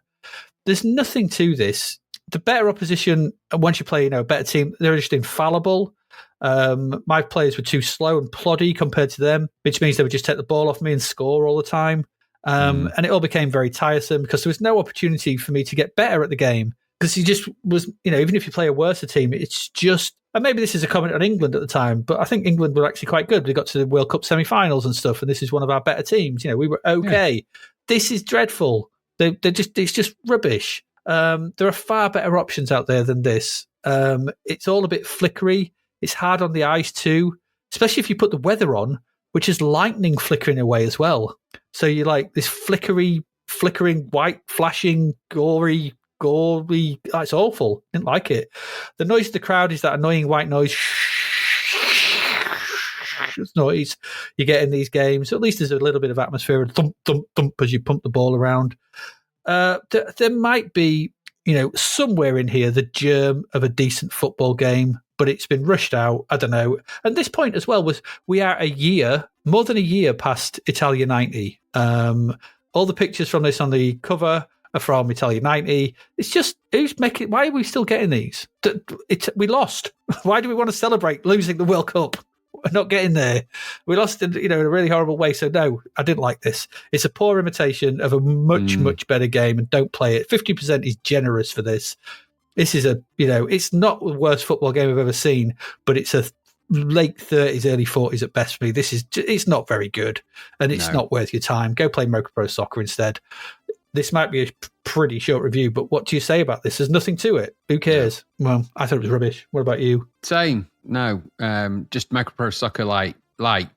There's nothing to this. the better opposition, once you play, a better team, they're just infallible. My players were too slow and ploddy compared to them, which means they would just take the ball off me and score all the time. And it all became very tiresome because there was no opportunity for me to get better at the game. Because he just was, even if you play a worse team, it's just, and maybe this is a comment on England at the time, but I think England were actually quite good. We got to the World Cup semi-finals and stuff, and this is one of our better teams. We were okay. Yeah. This is dreadful. It's just rubbish. There are far better options out there than this. It's all a bit flickery. It's hard on the eyes too, especially if you put the weather on, which is lightning flickering away as well. So you're like this flickering, white, flashing, gory. It's awful. Didn't like it. The noise of the crowd is that annoying white noise. Noise you get in these games. So at least there's a little bit of atmosphere and thump, thump, thump as you pump the ball around. There might be, somewhere in here the germ of a decent football game, but it's been rushed out. I don't know. And this point as well was we are more than a year past Italia 90. All the pictures from this on the cover are from Italia 90. It's just, why are we still getting these? We lost. Why do we want to celebrate losing the World Cup? We're not getting there. We lost in a really horrible way. So no, I didn't like this. It's a poor imitation of a much better game, and don't play it. 50% is generous for this. This is it's not the worst football game I've ever seen, but it's a late 30s, early 40s at best for me. It's not very good, and it's not worth your time. Go play Murky Pro Soccer instead. This might be a pretty short review, but what do you say about this? There's nothing to it. Who cares? Yeah. Well, I thought it was rubbish. What about you? Same. No, just Micro Pro Soccer like. I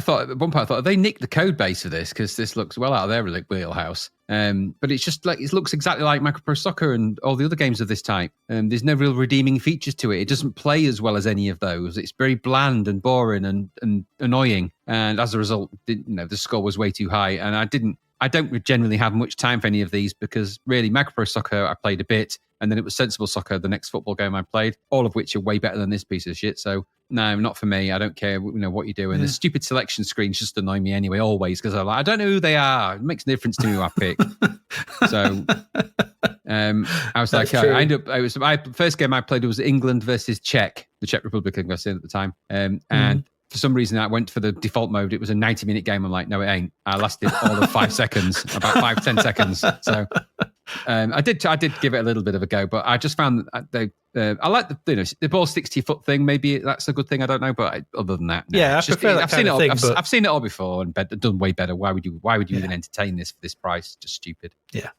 thought at one point, they nicked the code base for this because this looks well out of their wheelhouse. But it's just like, it looks exactly like Micro Pro Soccer and all the other games of this type. There's no real redeeming features to it. It doesn't play as well as any of those. It's very bland and boring and annoying. And as a result, the score was way too high. And I don't generally have much time for any of these because really Micro Pro Soccer I played a bit, and then it was Sensible Soccer, the next football game I played, all of which are way better than this piece of shit. So no, not for me. I don't care what you do. And the stupid selection screens just annoy me anyway, always, because I don't know who they are. It makes a difference to me who I pick. So I was like, my first game I played was England versus the Czech Republic, I was saying at the time. And for some reason, I went for the default mode. It was a 90-minute game. I'm like, no, it ain't. I lasted all of 5 seconds, about 5-10 seconons. So I did give it a little bit of a go, but I just found that I like the ball 60-foot thing. Maybe that's a good thing. I don't know, but other than that, no. Yeah, I prefer that kind of thing. I've seen it all before and done way better. Why would you even entertain this for this price? Just stupid.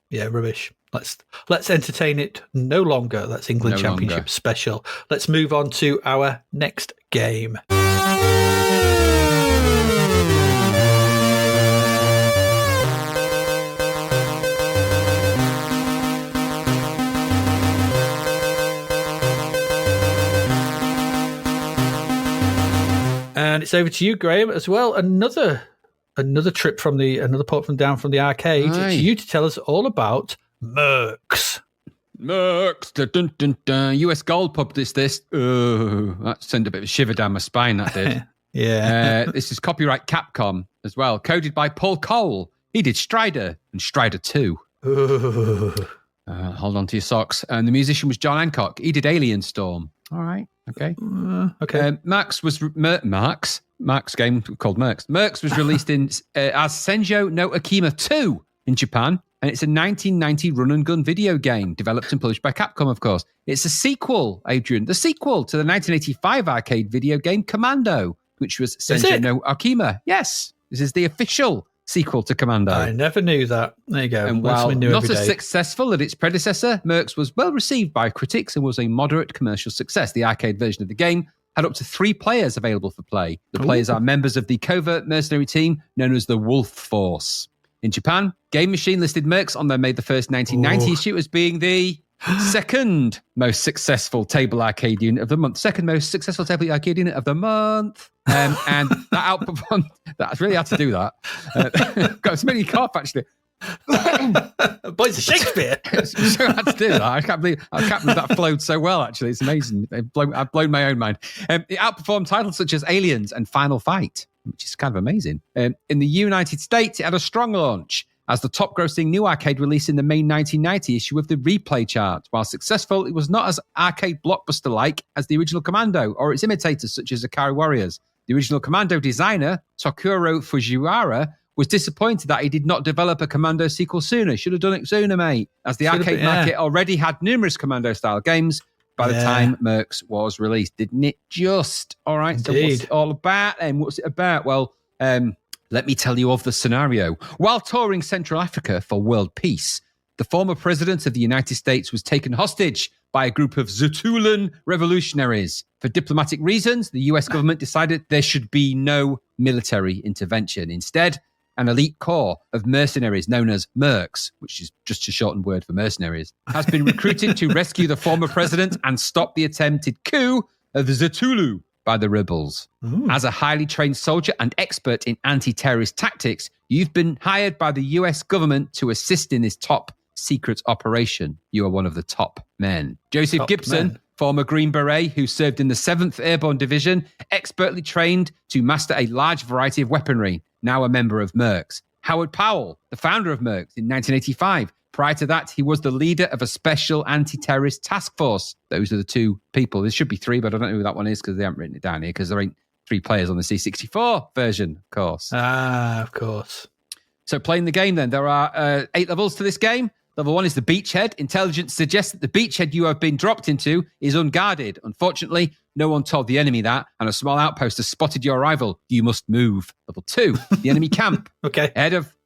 Yeah, rubbish. Let's entertain it no longer. That's England Championship special. Let's move on to our next game. And it's over to you, Graham, as well. Another trip from another port from down from the arcade. Aye. It's you to tell us all about Mercs. Mercs. Dun, dun, dun, dun. US Gold published this. That sent a bit of a shiver down my spine, that did. Yeah. This is copyright Capcom as well. Coded by Paul Cole. He did Strider and Strider 2. Hold on to your socks. And the musician was John Hancock. He did Alien Storm. All right. Okay. Okay. Mark's game called Mercs. Mercs was released as Senjo no Akima 2 in Japan, and it's a 1990 run-and-gun video game developed and published by Capcom, of course. It's a sequel, Adrian, the sequel to the 1985 arcade video game Commando, which was Senjo no Akima. Yes, this is the official sequel to Commando. I never knew that. There you go. And while not as successful as its predecessor, Mercs was well received by critics and was a moderate commercial success. The arcade version of the game had up to 3 players available for play. The players are members of the covert mercenary team known as the Wolf Force. In Japan, Game Machine listed Mercs on their May the 1st, 1990 issue as being the second most successful table arcade unit of the month. Second most successful table arcade unit of the month. And that outperformed. That's really hard to do that. Got smelly cough, actually. Boys, Shakespeare. It's so hard to do that. I can't believe that flowed so well, actually. It's amazing. I've blown my own mind. It outperformed titles such as Aliens and Final Fight, which is kind of amazing. In the United States, it had a strong launch as the top-grossing new arcade release in the May 1990 issue of the Replay chart. While successful, it was not as arcade blockbuster-like as the original Commando or its imitators such as Ikari Warriors. The original Commando designer, Tokuro Fujiwara, was disappointed that he did not develop a Commando sequel sooner. Should have done it sooner, mate. As the arcade market already had numerous Commando-style games by the time Mercs was released. Didn't it just? All right, Indeed. so what's it all about then? What's it about? Well, let me tell you of the scenario. While touring Central Africa for world peace, the former president of the United States was taken hostage by a group of Zatulan revolutionaries. For diplomatic reasons, the US government decided there should be no military intervention. Instead, an elite corps of mercenaries known as Mercs, which is just a shortened word for mercenaries, has been recruited to rescue the former president and stop the attempted coup of Zulu by the rebels. Ooh. As a highly trained soldier and expert in anti-terrorist tactics, you've been hired by the US government to assist in this top secret operation. You are one of the top men. Joseph Gibson, former Green Beret who served in the 7th Airborne Division, expertly trained to master a large variety of weaponry, now a member of Mercs. Howard Powell, the founder of Mercs in 1985. Prior to that, he was the leader of a special anti-terrorist task force. Those are the two people. There should be three, but I don't know who that one is because they haven't written it down here because there ain't 3 players on the C64 version, of course. Of course. So playing the game then, there are 8 levels to this game. Level 1 is the beachhead. Intelligence suggests that the beachhead you have been dropped into is unguarded. Unfortunately, no one told the enemy that, and a small outpost has spotted your arrival. You must move. Level 2, the enemy camp. Okay.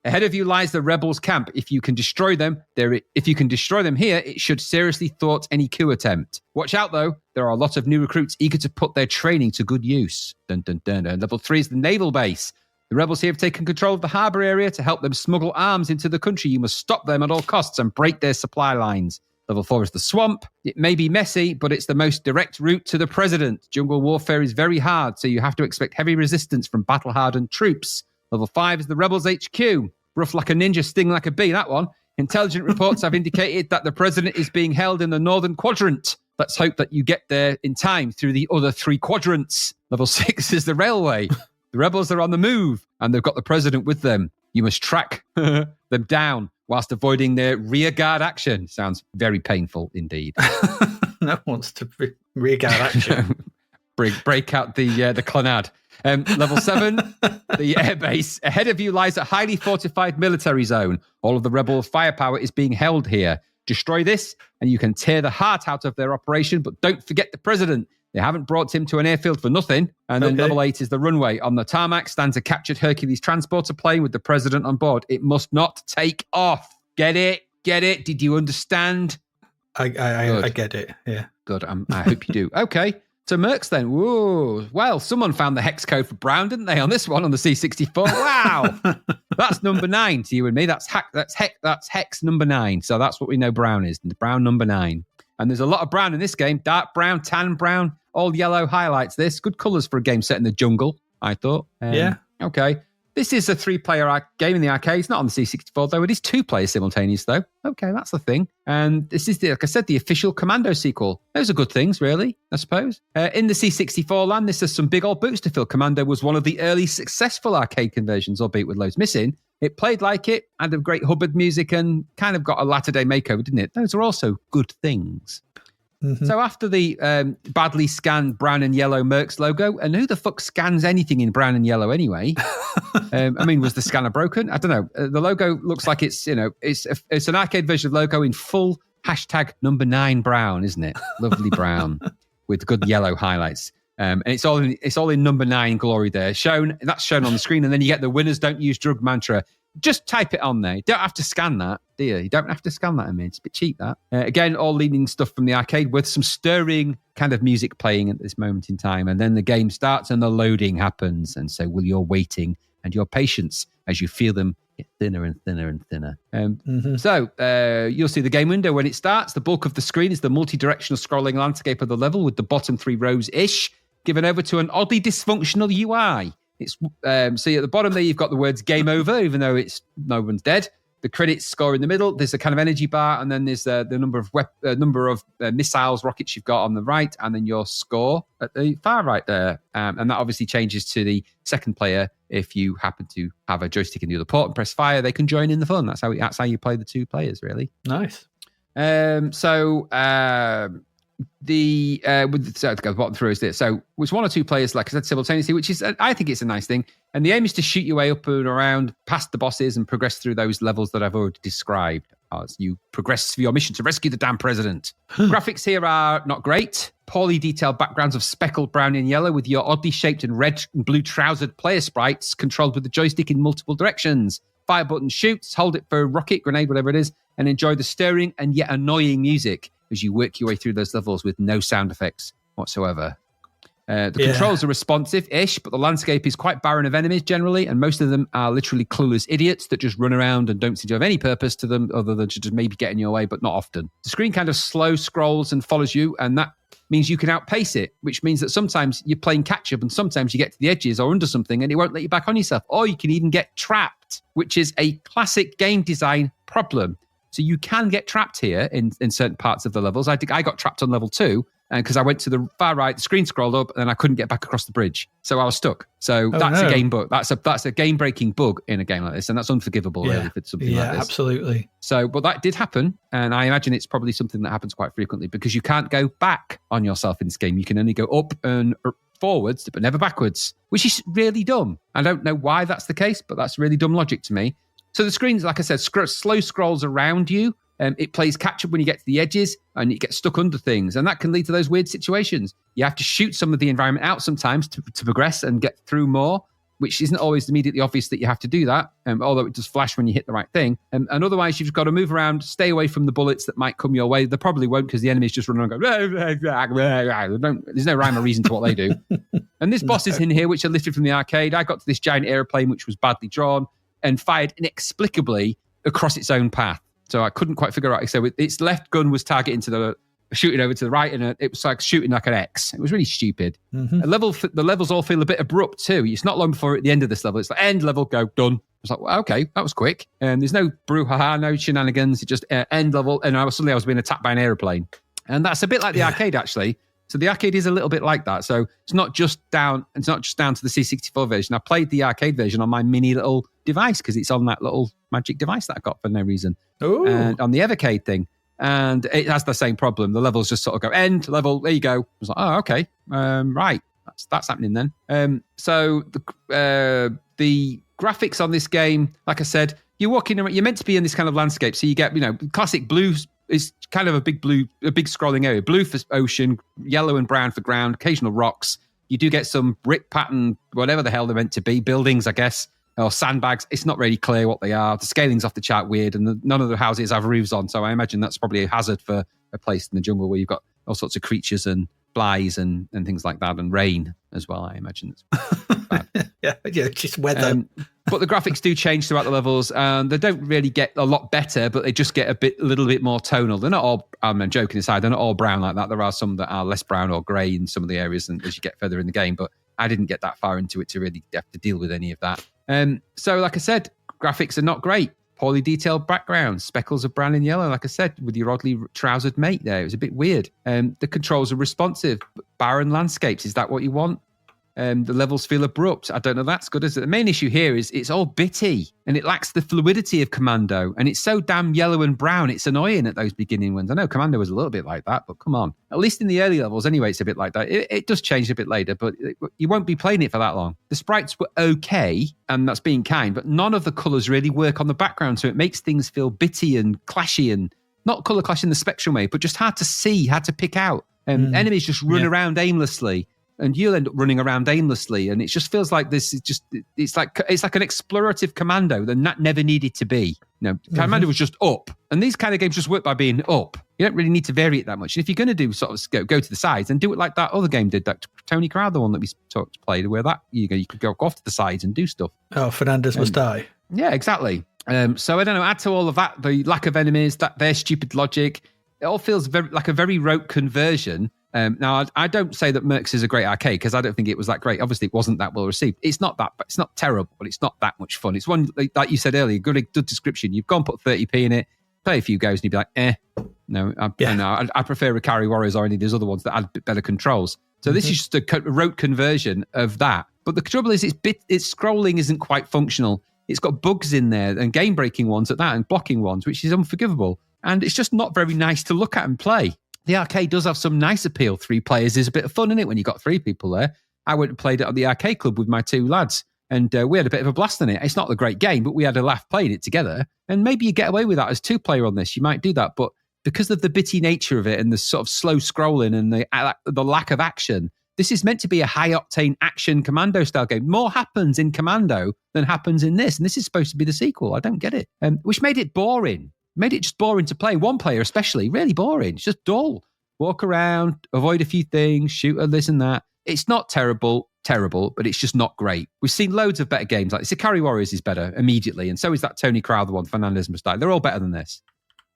Ahead of you lies the rebels' camp. If you can destroy them here, it should seriously thwart any coup attempt. Watch out, though. There are a lot of new recruits eager to put their training to good use. Dun, dun, dun, dun. Level 3 is the naval base. The rebels here have taken control of the harbour area to help them smuggle arms into the country. You must stop them at all costs and break their supply lines. Level 4 is the swamp. It may be messy, but it's the most direct route to the president. Jungle warfare is very hard, so you have to expect heavy resistance from battle-hardened troops. Level 5 is the rebels HQ. Rough like a ninja, sting like a bee, that one. Intelligent reports have indicated that the president is being held in the northern quadrant. Let's hope that you get there in time through the other 3 quadrants. Level 6 is the railway. The rebels are on the move, and they've got the president with them. You must track them down whilst avoiding their rear guard action. Sounds very painful indeed. No one wants to rear guard action. break out the clanad. Level 7, the airbase. Ahead of you lies a highly fortified military zone. All of the rebel firepower is being held here. Destroy this, and you can tear the heart out of their operation, but don't forget the president. They haven't brought him to an airfield for nothing. And then level 8 is the runway. On the tarmac stands a captured Hercules transporter plane with the president on board. It must not take off. Get it? Did you understand? I get it, yeah. Good, I hope you do. Okay, so Mercs then. Whoa. Well, someone found the hex code for Brown, didn't they, on this one, on the C64? Wow. That's number 9 to you and me. That's hex number 9. So that's what we know Brown is. Brown number 9. And there's a lot of brown in this game. Dark brown, tan brown, all yellow highlights this. Good colours for a game set in the jungle, I thought. Yeah. Okay. This is a 3-player game in the arcade. It's not on the C64, though. It is 2 players simultaneous, though. Okay, that's the thing. And this is, like I said, the official Commando sequel. Those are good things, really, I suppose. In the C64 land, this has some big old boots to fill. Commando was one of the early successful arcade conversions, albeit with loads missing. It played like it, had a great Hubbard music, and kind of got a latter-day makeover, didn't it? Those are also good things. Mm-hmm. So after the badly scanned brown and yellow Mercs logo, and who the fuck scans anything in brown and yellow anyway? Was the scanner broken? I don't know. The logo looks like it's an arcade version of logo in full number 9 brown, isn't it? Lovely brown with good yellow highlights. And it's all in number 9 glory there. That's shown on the screen, and then you get the winners don't use drug mantra. Just type it on there. You don't have to scan that, do you? You don't have to scan that, I mean. It's a bit cheap, that. Again, all leading stuff from the arcade with some stirring kind of music playing at this moment in time. And then the game starts and the loading happens. And so will your waiting and your patience as you feel them get thinner and thinner and thinner. So you'll see the game window when it starts. The bulk of the screen is the multi-directional scrolling landscape of the level with the bottom 3 rows-ish given over to an oddly dysfunctional UI. It's see at the bottom there you've got the words game over, even though it's no one's dead. the credits score in the middle. There's a kind of energy bar, and then there's the number of missiles, rockets you've got on the right, and then your score at the far right there. And that obviously changes to the second player. If you happen to have a joystick in the other port and press fire, they can join in the fun. That's how you play the two players, really. Nice. To go bottom through is this. So it's one or two players, like I said, simultaneously, which is, I think it's a nice thing. And the aim is to shoot your way up and around past the bosses and progress through those levels that I've already described as you progress through your mission to rescue the damn president. Graphics here are not great. Poorly detailed backgrounds of speckled brown and yellow with your oddly shaped and red and blue trousered player sprites controlled with the joystick in multiple directions. Fire button shoots, hold it for a rocket, grenade, whatever it is, and enjoy the stirring and yet annoying music as you work your way through those levels with no sound effects whatsoever. The controls are responsive-ish, but the landscape is quite barren of enemies generally, and most of them are literally clueless idiots that just run around and don't seem to have any purpose to them other than to just maybe get in your way, but not often. The screen kind of slow scrolls and follows you, and that means you can outpace it, which means that sometimes you're playing catch-up and sometimes you get to the edges or under something and it won't let you back on yourself, or you can even get trapped, which is a classic game design problem. So you can get trapped here in certain parts of the levels. I got trapped on level 2 because I went to the far right, the screen scrolled up, and I couldn't get back across the bridge. So I was stuck. So that's a game bug. That's a game-breaking bug in a game like this, and that's unforgivable, really, for something like this. Yeah, absolutely. So, but that did happen, and I imagine it's probably something that happens quite frequently because you can't go back on yourself in this game. You can only go up and forwards, but never backwards, which is really dumb. I don't know why that's the case, but that's really dumb logic to me. So the screen, like I said, slow scrolls around you. It plays catch-up when you get to the edges and you get stuck under things. And that can lead to those weird situations. You have to shoot some of the environment out sometimes to progress and get through more, which isn't always immediately obvious that you have to do that, although it does flash when you hit the right thing. And otherwise, you've got to move around, stay away from the bullets that might come your way. They probably won't because the enemies just run around and go, there's no rhyme or reason to what they do. And there's bosses in here which are lifted from the arcade. I got to this giant airplane which was badly drawn and fired inexplicably across its own path. So I couldn't quite figure out. So its left gun was targeting shooting over to the right, and it was like shooting like an X. It was really stupid. Mm-hmm. The levels all feel a bit abrupt too. It's not long before at the end of this level, it's like end level, go, done. I was like, well, okay, that was quick. There's no brouhaha, no shenanigans. It just end level, and I was being attacked by an airplane. And that's a bit like the arcade, actually. So the arcade is a little bit like that. So it's not just down to the C64 version. I played the arcade version on my mini little device because it's on that little magic device that I got for no reason. Ooh. And on the Evercade thing. And it has the same problem. The levels just sort of go end level. There you go. I was like, oh, okay, right. That's happening then. So the graphics on this game, like I said, you're walking around. You're meant to be in this kind of landscape, so you get classic blue. Is kind of a big scrolling area. Blue for ocean, yellow and brown for ground, occasional rocks. You do get some brick pattern, whatever the hell they're meant to be, buildings, I guess, or sandbags. It's not really clear what they are. The scaling's off the chart weird, and none of the houses have roofs on, so I imagine that's probably a hazard for a place in the jungle where you've got all sorts of creatures and flies and things like that, and rain as well, I imagine. yeah, just weather. But the graphics do change throughout the levels, and they don't really get a lot better, but they just get a little bit more tonal. They're not all, I'm joking aside, they're not all brown like that. There are some that are less brown or grey in some of the areas as you get further in the game, but I didn't get that far into it to really have to deal with any of that. So like I said, graphics are not great. Poorly detailed backgrounds, speckles of brown and yellow, like I said, with your oddly trousered mate there. It was a bit weird. The controls are responsive. Barren landscapes, is that what you want? The levels feel abrupt. I don't know that's good, is it? The main issue here is it's all bitty and it lacks the fluidity of Commando, and it's so damn yellow and brown, it's annoying at those beginning ones. I know Commando was a little bit like that, but come on. At least in the early levels anyway, it's a bit like that. It does change a bit later, but you won't be playing it for that long. The sprites were okay, and that's being kind, but none of the colours really work on the background, so it makes things feel bitty and clashy, and not colour clash in the Spectrum way, but just hard to see, hard to pick out. Enemies just run around aimlessly. And you'll end up running around aimlessly, and it just feels like this is it's like an explorative Commando that never needed to be. Commando was just up, and these kind of games just work by being up. You don't really need to vary it that much. And if you're going to do sort of go to the sides, and do it like that other game did, that Tony Crowd, the one that we played, where that you could go off to the sides and do stuff. Oh, Fernandez must die. Yeah, exactly. So I don't know. Add to all of that the lack of enemies, that their stupid logic. It all feels like a very rote conversion Now, I don't say that Mercs is a great arcade because I don't think it was that great. Obviously, it wasn't that well received. It's not terrible, but it's not that much fun. It's one, like you said earlier, good description. You've gone put 30p in it, play a few goes, and you'd be like, No, I prefer Ikari Warriors or any of these other ones that had better controls. So this is just a rote conversion of that. But the trouble is, its scrolling isn't quite functional. It's got bugs in there and game-breaking ones at that and blocking ones, which is unforgivable. And it's just not very nice to look at and play. The arcade does have some nice appeal. 3 players is a bit of fun, isn't it, when you've got 3 people there? I went and played it at the arcade club with my 2 lads, and we had a bit of a blast on it. It's not a great game, but we had a laugh playing it together. And maybe you get away with that as 2-player on this. You might do that. But because of the bitty nature of it and the sort of slow scrolling and the lack of action, this is meant to be a high-octane action Commando-style game. More happens in Commando than happens in this. And this is supposed to be the sequel. I don't get it. Which made it boring. Made it just boring to play. 1 player especially, really boring. It's just dull. Walk around, avoid a few things, shoot at this and that. It's not terrible, but it's just not great. We've seen loads of better games like this. Ikari Warriors is better immediately. And so is that Tony Crowther one, Fernandez Must Die. They're all better than this.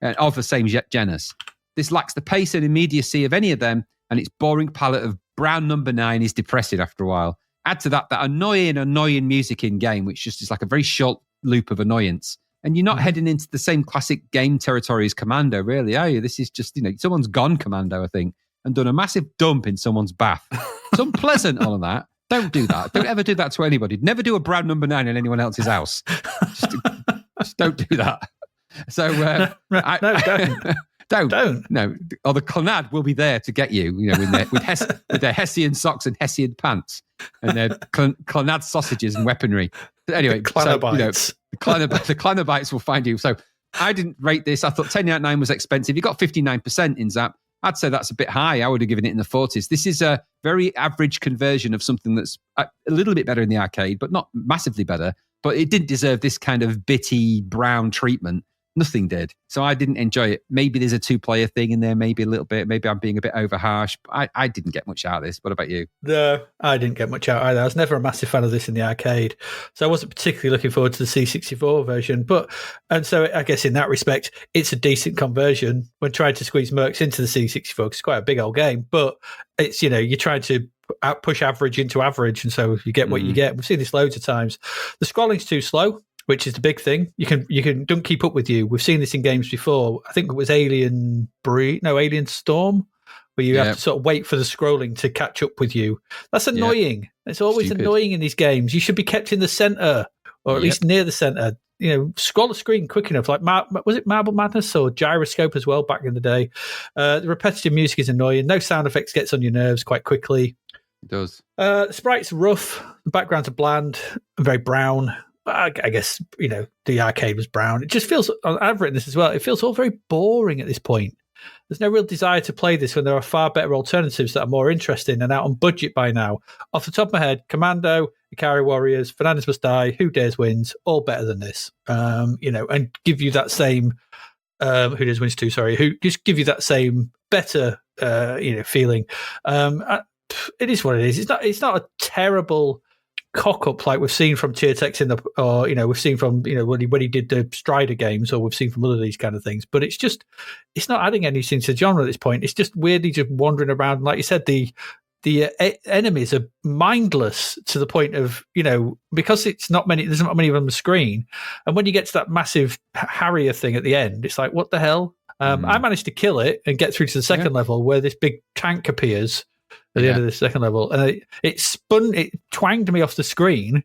Of the same genus. This lacks the pace and immediacy of any of them. And its boring palette of brown number 9 is depressing after a while. Add to that annoying music in game, which just is like a very short loop of annoyance. And you're not heading into the same classic game territory as Commando, really, are you? This is just, someone's gone Commando, I think, and done a massive dump in someone's bath. It's unpleasant, all of that. Don't do that. Don't ever do that to anybody. Never do a brown number 9 in anyone else's house. Just don't do that. So, no, don't. Don't. No. Or the Clanad will be there to get you, with their Hessian socks and Hessian pants and their Clanad sausages and weaponry. But anyway, Clanobites. The Clanobites will find you. So I didn't rate this. I thought 10 out of 9 was expensive. You got 59% in Zap. I'd say that's a bit high. I would have given it in the 40s. This is a very average conversion of something that's a little bit better in the arcade, but not massively better. But it didn't deserve this kind of bitty brown treatment. Nothing did. So I didn't enjoy it. Maybe there's a 2-player thing in there, maybe a little bit. Maybe I'm being a bit over harsh. I didn't get much out of this. What about you? No, I didn't get much out either. I was never a massive fan of this in the arcade. So I wasn't particularly looking forward to the C64 version. And so I guess in that respect, it's a decent conversion when trying to squeeze Mercs into the C64 because it's quite a big old game. But it's, you're trying to push average into average. And so you get what you get. We've seen this loads of times. The scrolling's too slow, which is the big thing. You can don't keep up with you. We've seen this in games before. I think it was Alien Storm, where you have to sort of wait for the scrolling to catch up with you. That's annoying. Yep. It's always annoying in these games. You should be kept in the center, or at least near the center. Scroll the screen quick enough. Like was it Marble Madness or Gyroscope as well back in the day? The repetitive music is annoying. No sound effects gets on your nerves quite quickly. It does. The sprites are rough. The backgrounds are bland and very brown. I guess, the arcade was brown. It just feels, I've written this as well, it feels all very boring at this point. There's no real desire to play this when there are far better alternatives that are more interesting and out on budget by now. Off the top of my head, Commando, Ikari Warriors, Fernandez Must Die, Who Dares Wins, all better than this. And give you that same, Who Dares Wins 2, sorry, who just give you that same better, feeling. It is what it is. It's not a terrible cock up like we've seen from Tiertex we've seen from when he did the Strider games, or we've seen from other of these kind of things. But it's not adding anything to the genre at this point. It's just weirdly just wandering around. Like you said, the enemies are mindless to the point of because there's not many of them on the screen. And when you get to that massive Harrier thing at the end, it's like, what the hell? I managed to kill it and get through to the second level where this big tank appears at the end of the second level, and it twanged me off the screen,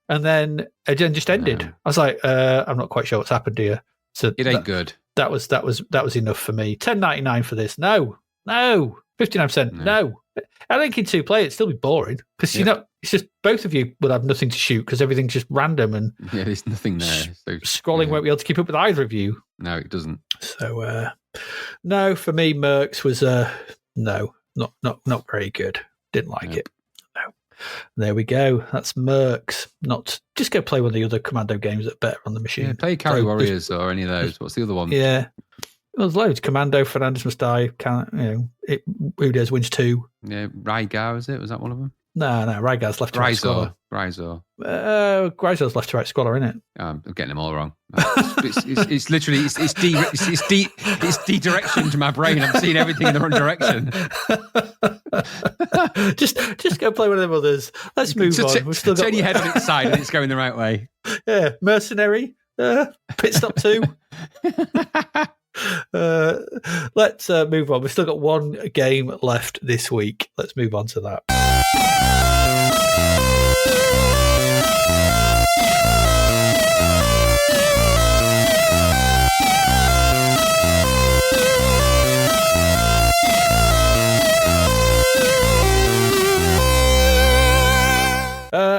and then it just ended. I was like, I'm not quite sure what's happened here. So it ain't good. That was enough for me. $10.99 for this. No, 59%. No. I think in 2-player it'd still be boring because it's just both of you would have nothing to shoot because everything's just random and there's nothing there. So, scrolling won't be able to keep up with either of you. No, it doesn't. So no, for me, Mercs was no. Not very good. Didn't like it. No. There we go. That's Mercs. Just go play one of the other Commando games that are better on the machine. Yeah, play Ikari Warriors or any of those. What's the other one? Yeah. There's loads. Commando, Fernandez Must Die, Who Dares Wins 2. Yeah, Rygar, was it? Was that one of them? Rygar's left to right Squalor. Gryzor. Gryzor's left to right Squalor, isn't it? I'm getting them all wrong. It's literally it's de-direction to my brain. I'm seeing everything in the wrong direction. just go play one of them others. Let's move on. We've still turn your head on its side and it's going the right way. Yeah, Mercenary. Pit Stop 2. Let's move on. We've still got one game left this week. Let's move on to that.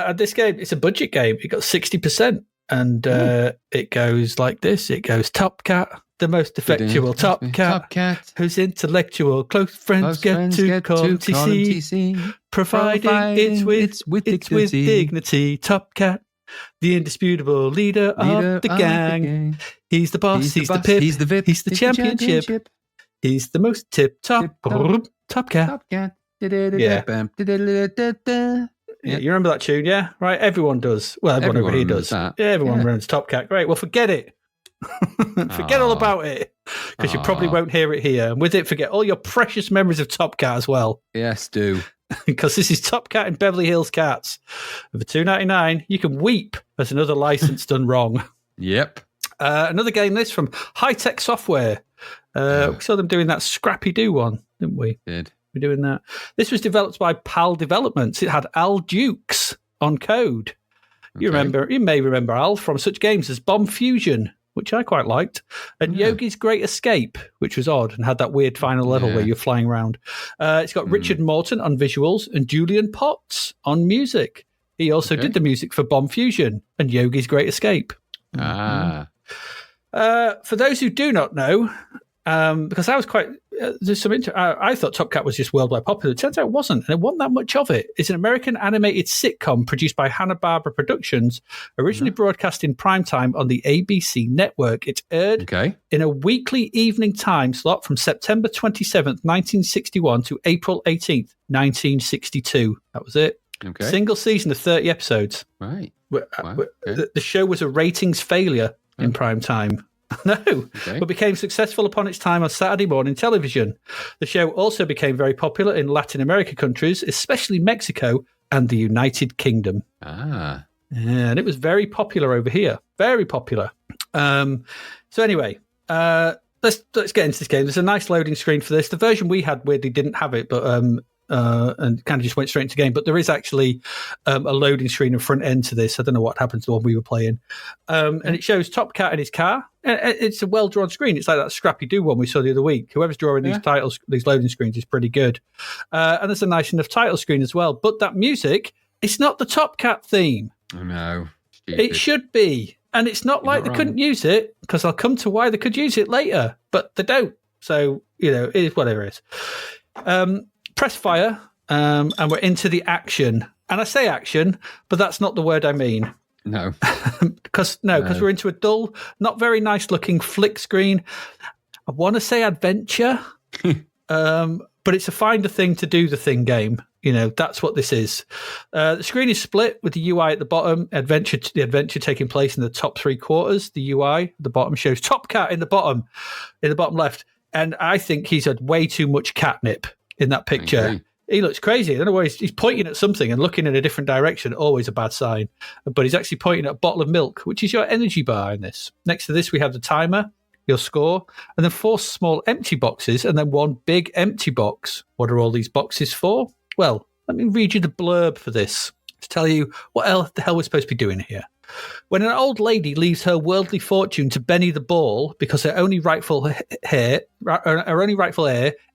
And this game, it's a budget game. It got 60%. And it goes like this. It goes Top Cat, the most effectual Top Cat, whose intellectual close friends get to call him TC, providing it's with dignity. Top Cat, the indisputable leader of the gang. He's the boss, he's the pip, he's the VIP, he's the championship. He's the most tip-top Top Cat. Yeah, you remember that tune, yeah? Right, everyone does. Well, everyone over here does. That. Yeah, everyone remembers Top Cat. Great, well, forget it. Forget all about it, because you probably won't hear it here. And with it, forget all your precious memories of Top Cat as well. Yes, do. Because this is Top Cat in Beverly Hills Cats. And for $2.99, you can weep as another license done wrong. Yep. Another game list from High Tech Software. We saw them doing that Scrappy Doo one, didn't we? Did. We're doing that. This was developed by PAL Developments. It had Al Dukes on code. Okay. You may remember Al from such games as Bomb Fusion, which I quite liked, and Yogi's Great Escape, which was odd and had that weird final level where you're flying around. It's got Richard Morton on visuals and Julian Potts on music. He also did the music for Bomb Fusion and Yogi's Great Escape. For those who do not know, because I was quite there's some I thought Top Cat was just worldwide popular. It turns out it wasn't, and there wasn't that much of it. It's an American animated sitcom produced by Hanna-Barbera Productions, originally broadcast in primetime on the ABC network. It aired in a weekly evening time slot from September 27th, 1961 to April 18th, 1962. That was it. Single season of 30 episodes. Right. The show was a ratings failure in prime time. But became successful upon its time on Saturday morning television. The show also became very popular in Latin America countries, especially Mexico and the United Kingdom. And it was very popular over here. Very popular. So anyway, let's get into this game. There's a nice loading screen for this. The version we had weirdly didn't have it, but and kind of just went straight into the game. But there is actually a loading screen and front end to this. I don't know what happened to the one we were playing. And it shows Top Cat in his car. It's a well-drawn screen. It's like that Scrappy Doo one we saw the other week. Whoever's drawing these titles, these loading screens, is pretty good. And there's a nice enough title screen as well. But that music, it's not the Top Cat theme. Oh, no. Stupid. It should be. And it's not like they couldn't use it, because I'll come to why they could use it later. But they don't. So, it is whatever it is. Press fire, and we're into the action. And I say action, but that's not the word I mean. No. Because we're into a dull, not very nice looking flick screen. I want to say adventure, but it's a find a thing to do the thing game. That's what this is. The screen is split with the UI at the bottom, the adventure taking place in the top three quarters. The UI at the bottom shows Top Cat in the bottom left. And I think he's had way too much catnip in that picture. He looks crazy. I don't know why he's pointing at something and looking in a different direction. Always a bad sign. But he's actually pointing at a bottle of milk, which is your energy bar in this. Next to this, we have the timer, your score, and then 4 small empty boxes, and then 1 big empty box. What are all these boxes for? Well, let me read you the blurb for this to tell you what the hell we're supposed to be doing here. When an old lady leaves her worldly fortune to Benny the Ball because her only rightful heir,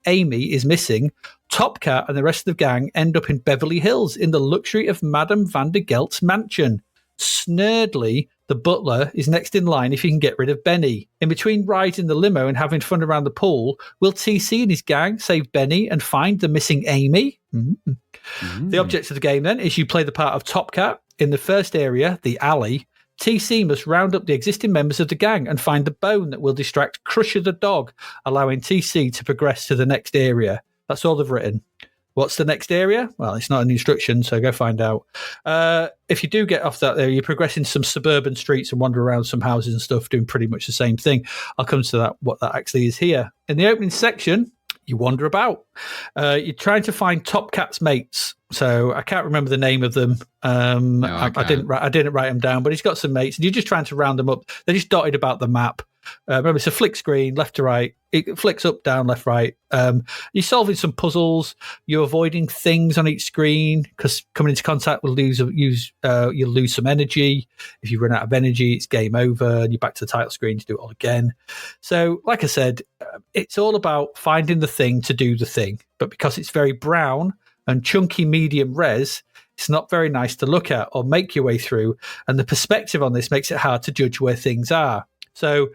Amy, is missing, Top Cat and the rest of the gang end up in Beverly Hills in the luxury of Madame Vandergelt's mansion. Snurdly, the butler is next in line if he can get rid of Benny. In between rides in the limo and having fun around the pool, will TC and his gang save Benny and find the missing Amy? The object of the game, then, is you play the part of Top Cat. In the first area, the alley, TC must round up the existing members of the gang and find the bone that will distract Crusher the dog, allowing TC to progress to the next area. That's all they've written. What's the next area? Well, it's not an instruction, so go find out. If you do get off that there, you progress into some suburban streets and wander around some houses and stuff, doing pretty much the same thing. I'll come to that, what that actually is here. In the opening section, you wander about. You're trying to find Top Cat's mates. So I can't remember the name of them. I didn't write them down, but he's got some mates, and you're just trying to round them up. They're just dotted about the map. Remember, it's a flick screen, left to right. It flicks up, down, left, right. You're solving some puzzles. You're avoiding things on each screen because coming into contact will you'll lose some energy. If you run out of energy, it's game over, and you're back to the title screen to do it all again. So, like I said, it's all about finding the thing to do the thing. But because it's very brown and chunky medium res, it's not very nice to look at or make your way through. And the perspective on this makes it hard to judge where things are. So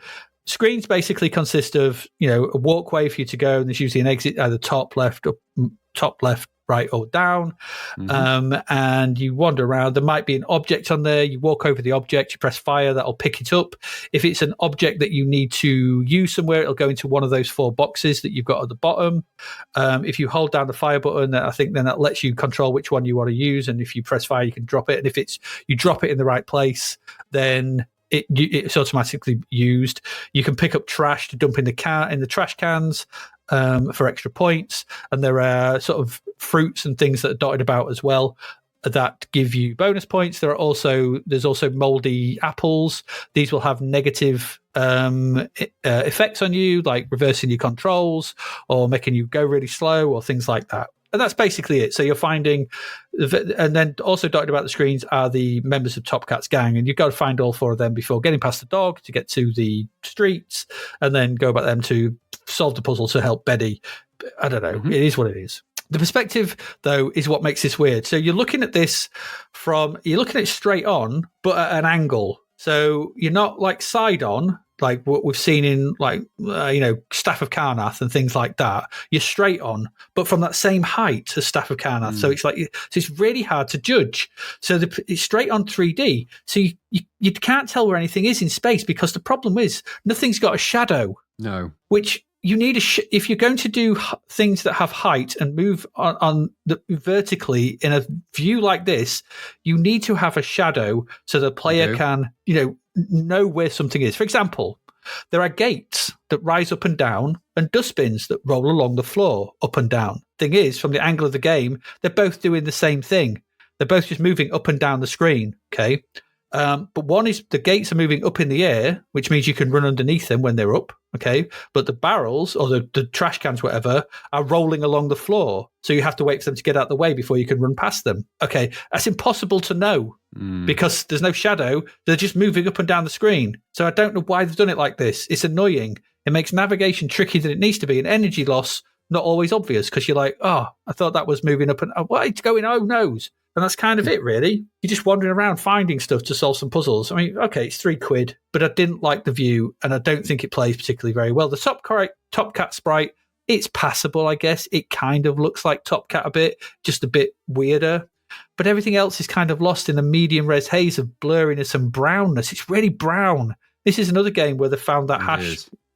screens basically consist of, a walkway for you to go, and there's usually an exit either top, left, right, or down. And you wander around. There might be an object on there. You walk over the object, you press fire, that'll pick it up. If it's an object that you need to use somewhere, it'll go into one of those 4 boxes that you've got at the bottom. If you hold down the fire button, I think then that lets you control which one you want to use. And if you press fire, you can drop it. And if you drop it in the right place, then it's automatically used. You can pick up trash to dump in the trash cans for extra points, and there are sort of fruits and things that are dotted about as well that give you bonus points. There's also moldy apples. These will have negative effects on you, like reversing your controls or making you go really slow or things like that. And that's basically it. So you're finding, and then also dotted about the screens are the members of Top Cat's gang, and you've got to find all 4 of them before getting past the dog to get to the streets, and then go about them to solve the puzzle to help Betty. I don't know. It is what it is. The perspective, though, is what makes this weird. So you're looking at this you're looking at it straight on, but at an angle. So you're not like side on, like what we've seen in Staff of Karnath and things like that. You're straight on, but from that same height as Staff of Karnath. So it's really hard to judge. So it's straight on 3D. So you can't tell where anything is in space, because the problem is nothing's got a shadow. No. Which you need if you're going to do things that have height and move on vertically in a view like this, you need to have a shadow so the player can, know where something is. For example, there are gates that rise up and down and dustbins that roll along the floor up and down. Thing is, from the angle of the game, they're both doing the same thing. They're both just moving up and down the screen. Okay. But one is the gates are moving up in the air, which means you can run underneath them when they're up. Okay. But the barrels or the trash cans, whatever, are rolling along the floor. So you have to wait for them to get out of the way before you can run past them. Okay. That's impossible to know because there's no shadow. They're just moving up and down the screen. So I don't know why they've done it like this. It's annoying. It makes navigation trickier than it needs to be, and energy loss not always obvious, because you're like, I thought that was moving up and what it's going, oh knows. And that's kind of it, really. You're just wandering around finding stuff to solve some puzzles. I mean, okay, it's £3, but I didn't like the view, and I don't think it plays particularly very well. The Top Cat sprite, it's passable, I guess. It kind of looks like Top Cat a bit, just a bit weirder. But everything else is kind of lost in the medium res haze of blurriness and brownness. It's really brown. This is another game where they found that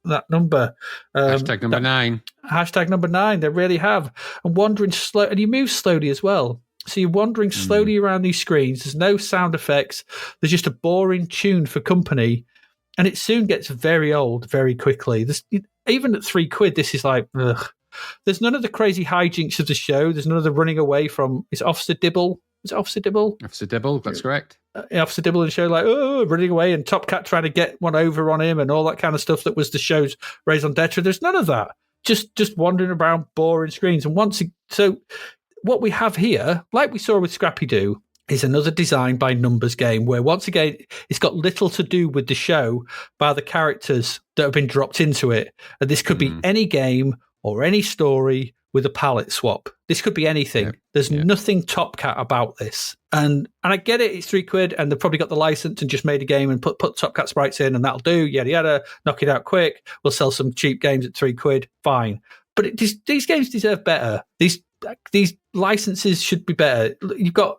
that number. Hashtag number 9. Hashtag number 9. They really have. And wandering slow, and you move slowly as well. So you're wandering slowly around these screens. There's no sound effects. There's just a boring tune for company. And it soon gets very old very quickly. Even at £3, this is like, ugh. There's none of the crazy hijinks of the show. There's none of the running away from, is Officer Dibble? Is it Officer Dibble? Officer Dibble, that's correct. Officer Dibble in the show, like, running away, and Top Cat trying to get one over on him and all that kind of stuff that was the show's raison d'etre. There's none of that. Just wandering around boring screens. And so what we have here, like we saw with Scrappy Doo, is another design by numbers game where, once again, it's got little to do with the show by the characters that have been dropped into it. And this could be any game or any story with a palette swap. This could be anything. There's nothing Top Cat about this. And I get it, it's £3, and they've probably got the license and just made a game and put Top Cat sprites in, and that'll do, yada, yada, knock it out quick. We'll sell some cheap games at £3, fine. But these games deserve better. These licenses should be better. You've got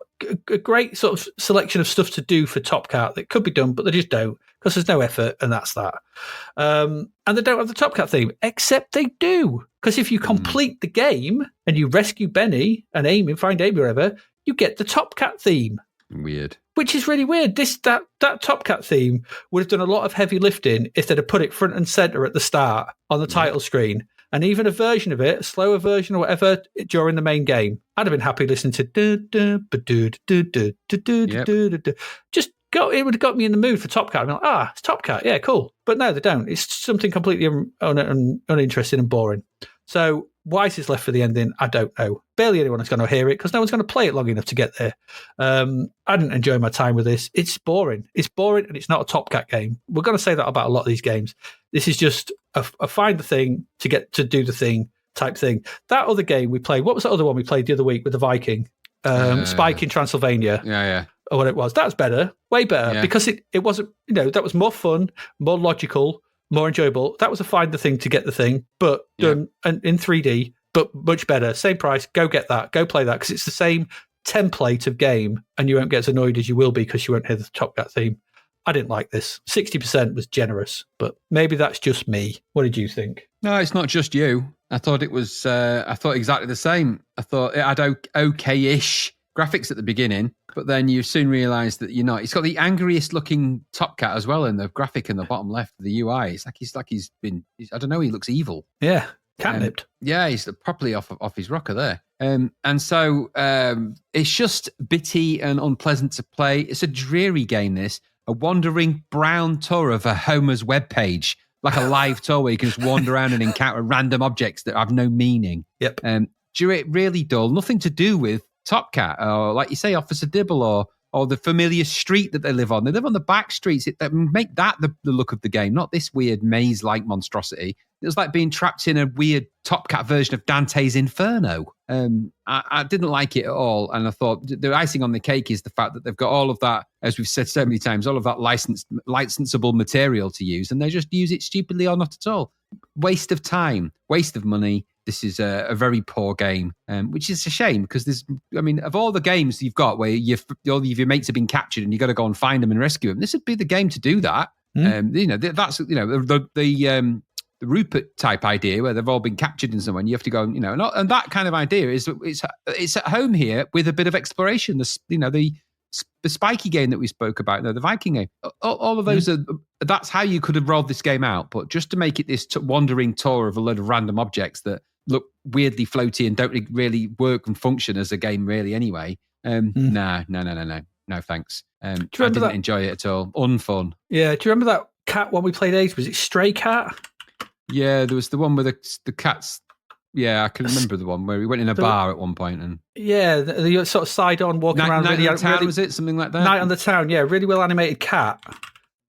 a great sort of selection of stuff to do for Top Cat that could be done, but they just don't, because there's no effort, and that's that. And they don't have the Top Cat theme, except they do. Because if you complete the game and you rescue Benny and Amy, find Amy, wherever, you get the Top Cat theme. Weird. Which is really weird. That Top Cat theme would have done a lot of heavy lifting if they'd have put it front and center at the start on the title screen, and even a version of it, a slower version or whatever, during the main game. I'd have been happy listening to just go. It would have got me in the mood for Top Cat. I'm like, it's Top Cat, yeah, cool. But no, they don't. It's something completely uninteresting and boring. So why is this left for the ending? I don't know. Barely anyone is going to hear it because no one's going to play it long enough to get there. I didn't enjoy my time with this. It's boring. It's boring, and it's not a Top Cat game. We're going to say that about a lot of these games. This is just a find the thing to get to do the thing type thing. That other game we played, what was the other one we played the other week with the Viking? Spike in Transylvania. Yeah. Or what it was. That's better. Way better. Because it wasn't, that was more fun, more logical, more enjoyable. That was a find the thing to get the thing, but done in 3D, but much better. Same price. Go get that. Go play that, because it's the same template of game, and you won't get as annoyed as you will be because you won't hear the Top Cat theme. I didn't like this. 60% was generous, but maybe that's just me. What did you think? No, it's not just you. I thought it was. I thought exactly the same. I thought it had okay-ish graphics at the beginning, but then you soon realise that you're not. It's got the angriest looking Top Cat as well in the graphic in the bottom left of the UI. It's like he's been. I don't know. He looks evil. Yeah, catnipped. Yeah, he's properly off his rocker there. And so it's just bitty and unpleasant to play. It's a dreary game. This a wandering brown tour of a Homer's webpage, like a live tour where you can just wander around and encounter random objects that have no meaning. Yep. Really dull. Nothing to do with Top Cat, or like you say, Officer Dibble, or the familiar street that they live on. They live on the back streets. That make that the look of the game, not this weird maze-like monstrosity. It was like being trapped in a weird Top Cat version of Dante's Inferno. I didn't like it at all, and I thought the icing on the cake is the fact that they've got all of that, as we've said so many times, all of that licensable material to use, and they just use it stupidly or not at all. Waste of time, waste of money. This is a very poor game, which is a shame because of all the games you've got where all of your mates have been captured and you've got to go and find them and rescue them, this would be the game to do that. That's the Rupert type idea where they've all been captured in someone. You have to go, and that kind of idea is it's at home here with a bit of exploration. The spiky game that we spoke about, the Viking game, all of those that's how you could have rolled this game out. But just to make it this wandering tour of a load of random objects that look weirdly floaty and don't really work and function as a game really anyway. No thanks. I didn't enjoy it at all. Unfun. Yeah, do you remember that cat one we played age? Was it Stray Cat? Yeah, there was the one with the cats. Yeah, I can remember the one where we went in a bar at one point and the sort of side on walking around. Night on the Town, was it something like that? Night on the Town, yeah, really well animated cat,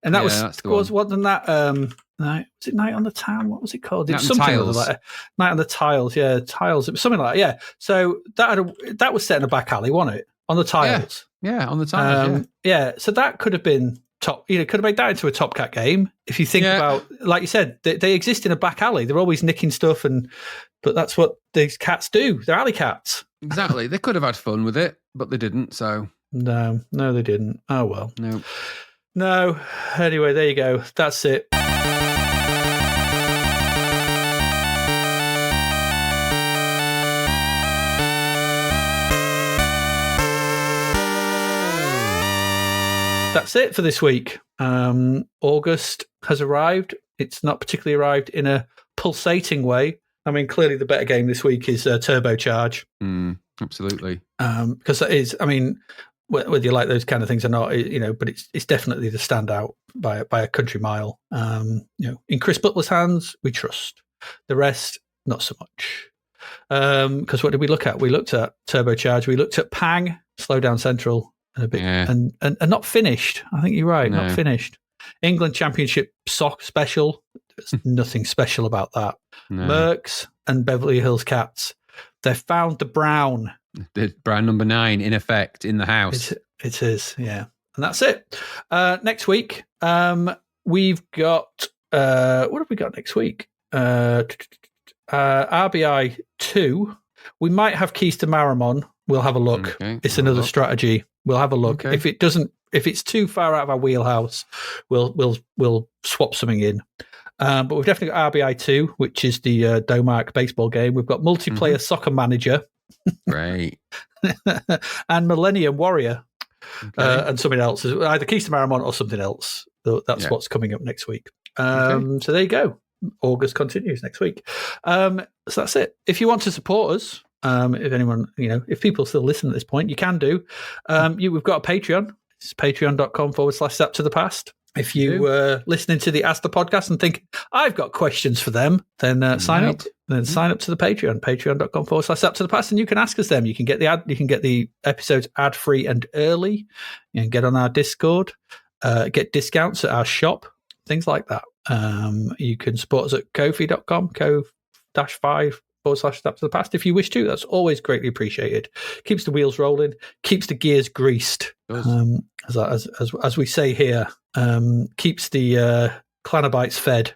and that was what than that. Was it Night on the Town? What was it called? It was something like Night on the Tiles. Yeah, Tiles. It was something like that. Yeah. So that was set in a back alley, wasn't it? On the tiles. Yeah, on the tiles. Yeah. So that could have been could have made that into a Top Cat game. If you think about, like you said, they exist in a back alley. They're always nicking stuff, but that's what these cats do. They're alley cats. Exactly. They could have had fun with it, but they didn't. So no, they didn't. Oh well. No. Anyway, there you go. That's it. That's it for this week. August has arrived. It's not particularly arrived in a pulsating way. I mean, clearly the better game this week is Turbocharge. Absolutely. Because that is, whether you like those kind of things or not, but it's definitely the standout by a country mile. In Chris Butler's hands, we trust. The rest, not so much. Because what did we look at? We looked at Turbocharge. We looked at Pang, Slowdown Central, and a bit, and not finished. I think you're right, not finished. England Championship Sock Special. There's nothing special about that. No. Mercs and Beverly Hills Cats. They've found the brown. The brown number 9 in effect in the house. It is, yeah. And that's it. Next week, we've got... what have we got next week? RBI 2. We might have Keys to Maramon. We'll have a look. Okay, it's another strategy. We'll have a look. Okay. If If it's too far out of our wheelhouse, we'll swap something in. But we've definitely got RBI 2, which is the Domark baseball game. We've got multiplayer soccer manager. Right. And Millennium Warrior. And something else, either Keys to Maramont or something else. That's what's coming up next week. So there you go. August continues next week. So that's it. If you want to support us, if anyone, if people still listen at this point, you can do. We've got a Patreon. It's patreon.com/Zapped to the Past. If you were listening to the Ask the podcast and think, I've got questions for them, then sign up. Then sign up to the Patreon, patreon.com/Zapped to the Past, and you can ask us them. You can get the episodes ad-free and early. You can get on our Discord, get discounts at our shop, things like that. You can support us at ko-fi.com, ko-5/Zapped to the Past if you wish to. That's always greatly appreciated. Keeps the wheels rolling, keeps the gears greased. As we say here, keeps the Clanobites fed.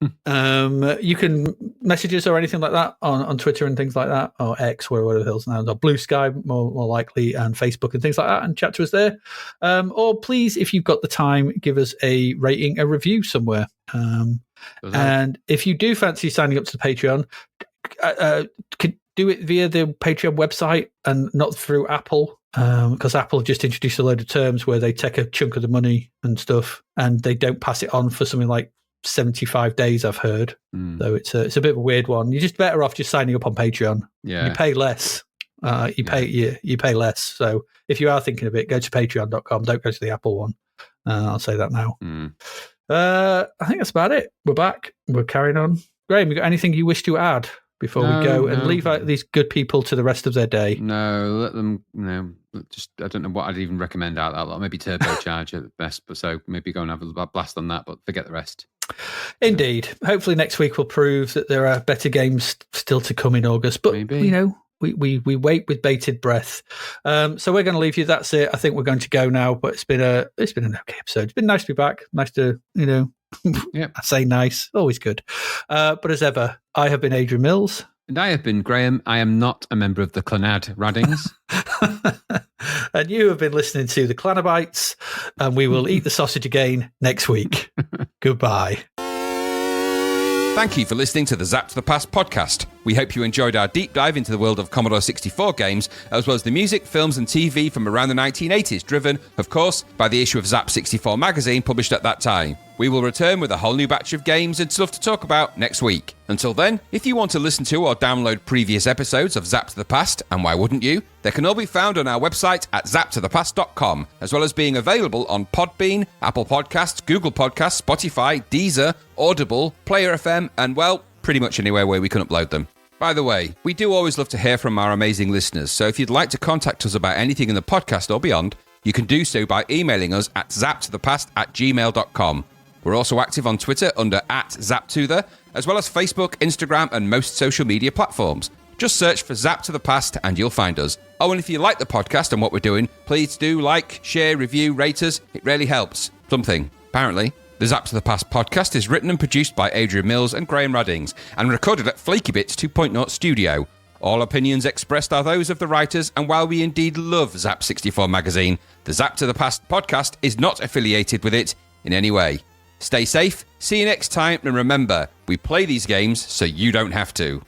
You can message us or anything like that on Twitter and things like that, or X, whatever the hell's now, or Blue Sky, more likely, and Facebook and things like that, and chat to us there. Or please, if you've got the time, give us a rating, a review somewhere. And if you do fancy signing up to the Patreon, could do it via the Patreon website and not through Apple, because Apple just introduced a load of terms where they take a chunk of the money and stuff, and they don't pass it on for something like 75 days, I've heard. So it's a bit of a weird one. You're just better off just signing up on Patreon. You pay less. You pay less. So if you are thinking of it, go to patreon.com. Don't go to the Apple one. I'll say that now. I think that's about it. We're back. We're carrying on. Graham, you got anything you wish to add before we go and leave out these good people to the rest of their day? No, let them, I don't know what I'd even recommend out that lot. Maybe Turbocharge at the best, but so maybe go and have a blast on that, but forget the rest. Indeed. Hopefully next week will prove that there are better games still to come in August, but maybe. We wait with bated breath. So we're going to leave you. That's it. I think we're going to go now, but it's been an okay episode. It's been nice to be back. Nice to, I say nice, always good. But as ever, I have been Adrian Mills. And I have been Graham. I am not a member of the Clanobites. And you have been listening to the Clanobites, and we will eat the sausage again next week. Goodbye. Thank you for listening to the Zapped to the Past podcast. We hope you enjoyed our deep dive into the world of Commodore 64 games, as well as the music, films and TV from around the 1980s, driven, of course, by the issue of Zap 64 magazine published at that time. We will return with a whole new batch of games and stuff to talk about next week. Until then, if you want to listen to or download previous episodes of Zapped to the Past, and why wouldn't you, they can all be found on our website at zappedtothepast.com, as well as being available on Podbean, Apple Podcasts, Google Podcasts, Spotify, Deezer, Audible, Player FM, and, well, pretty much anywhere where we can upload them. By the way, we do always love to hear from our amazing listeners, so if you'd like to contact us about anything in the podcast or beyond, you can do so by emailing us at zappedtothepast@gmail.com. We're also active on Twitter under @ZapTother, as well as Facebook, Instagram, and most social media platforms. Just search for Zapped to the Past and you'll find us. Oh, and if you like the podcast and what we're doing, please do like, share, review, rate us. It really helps. Something, apparently. The Zapped to the Past podcast is written and produced by Adrian Mills and Graham Raddings, and recorded at Flaky Bits 2.0 Studio. All opinions expressed are those of the writers, and while we indeed love Zap 64 magazine, the Zapped to the Past podcast is not affiliated with it in any way. Stay safe, see you next time, and remember, we play these games so you don't have to.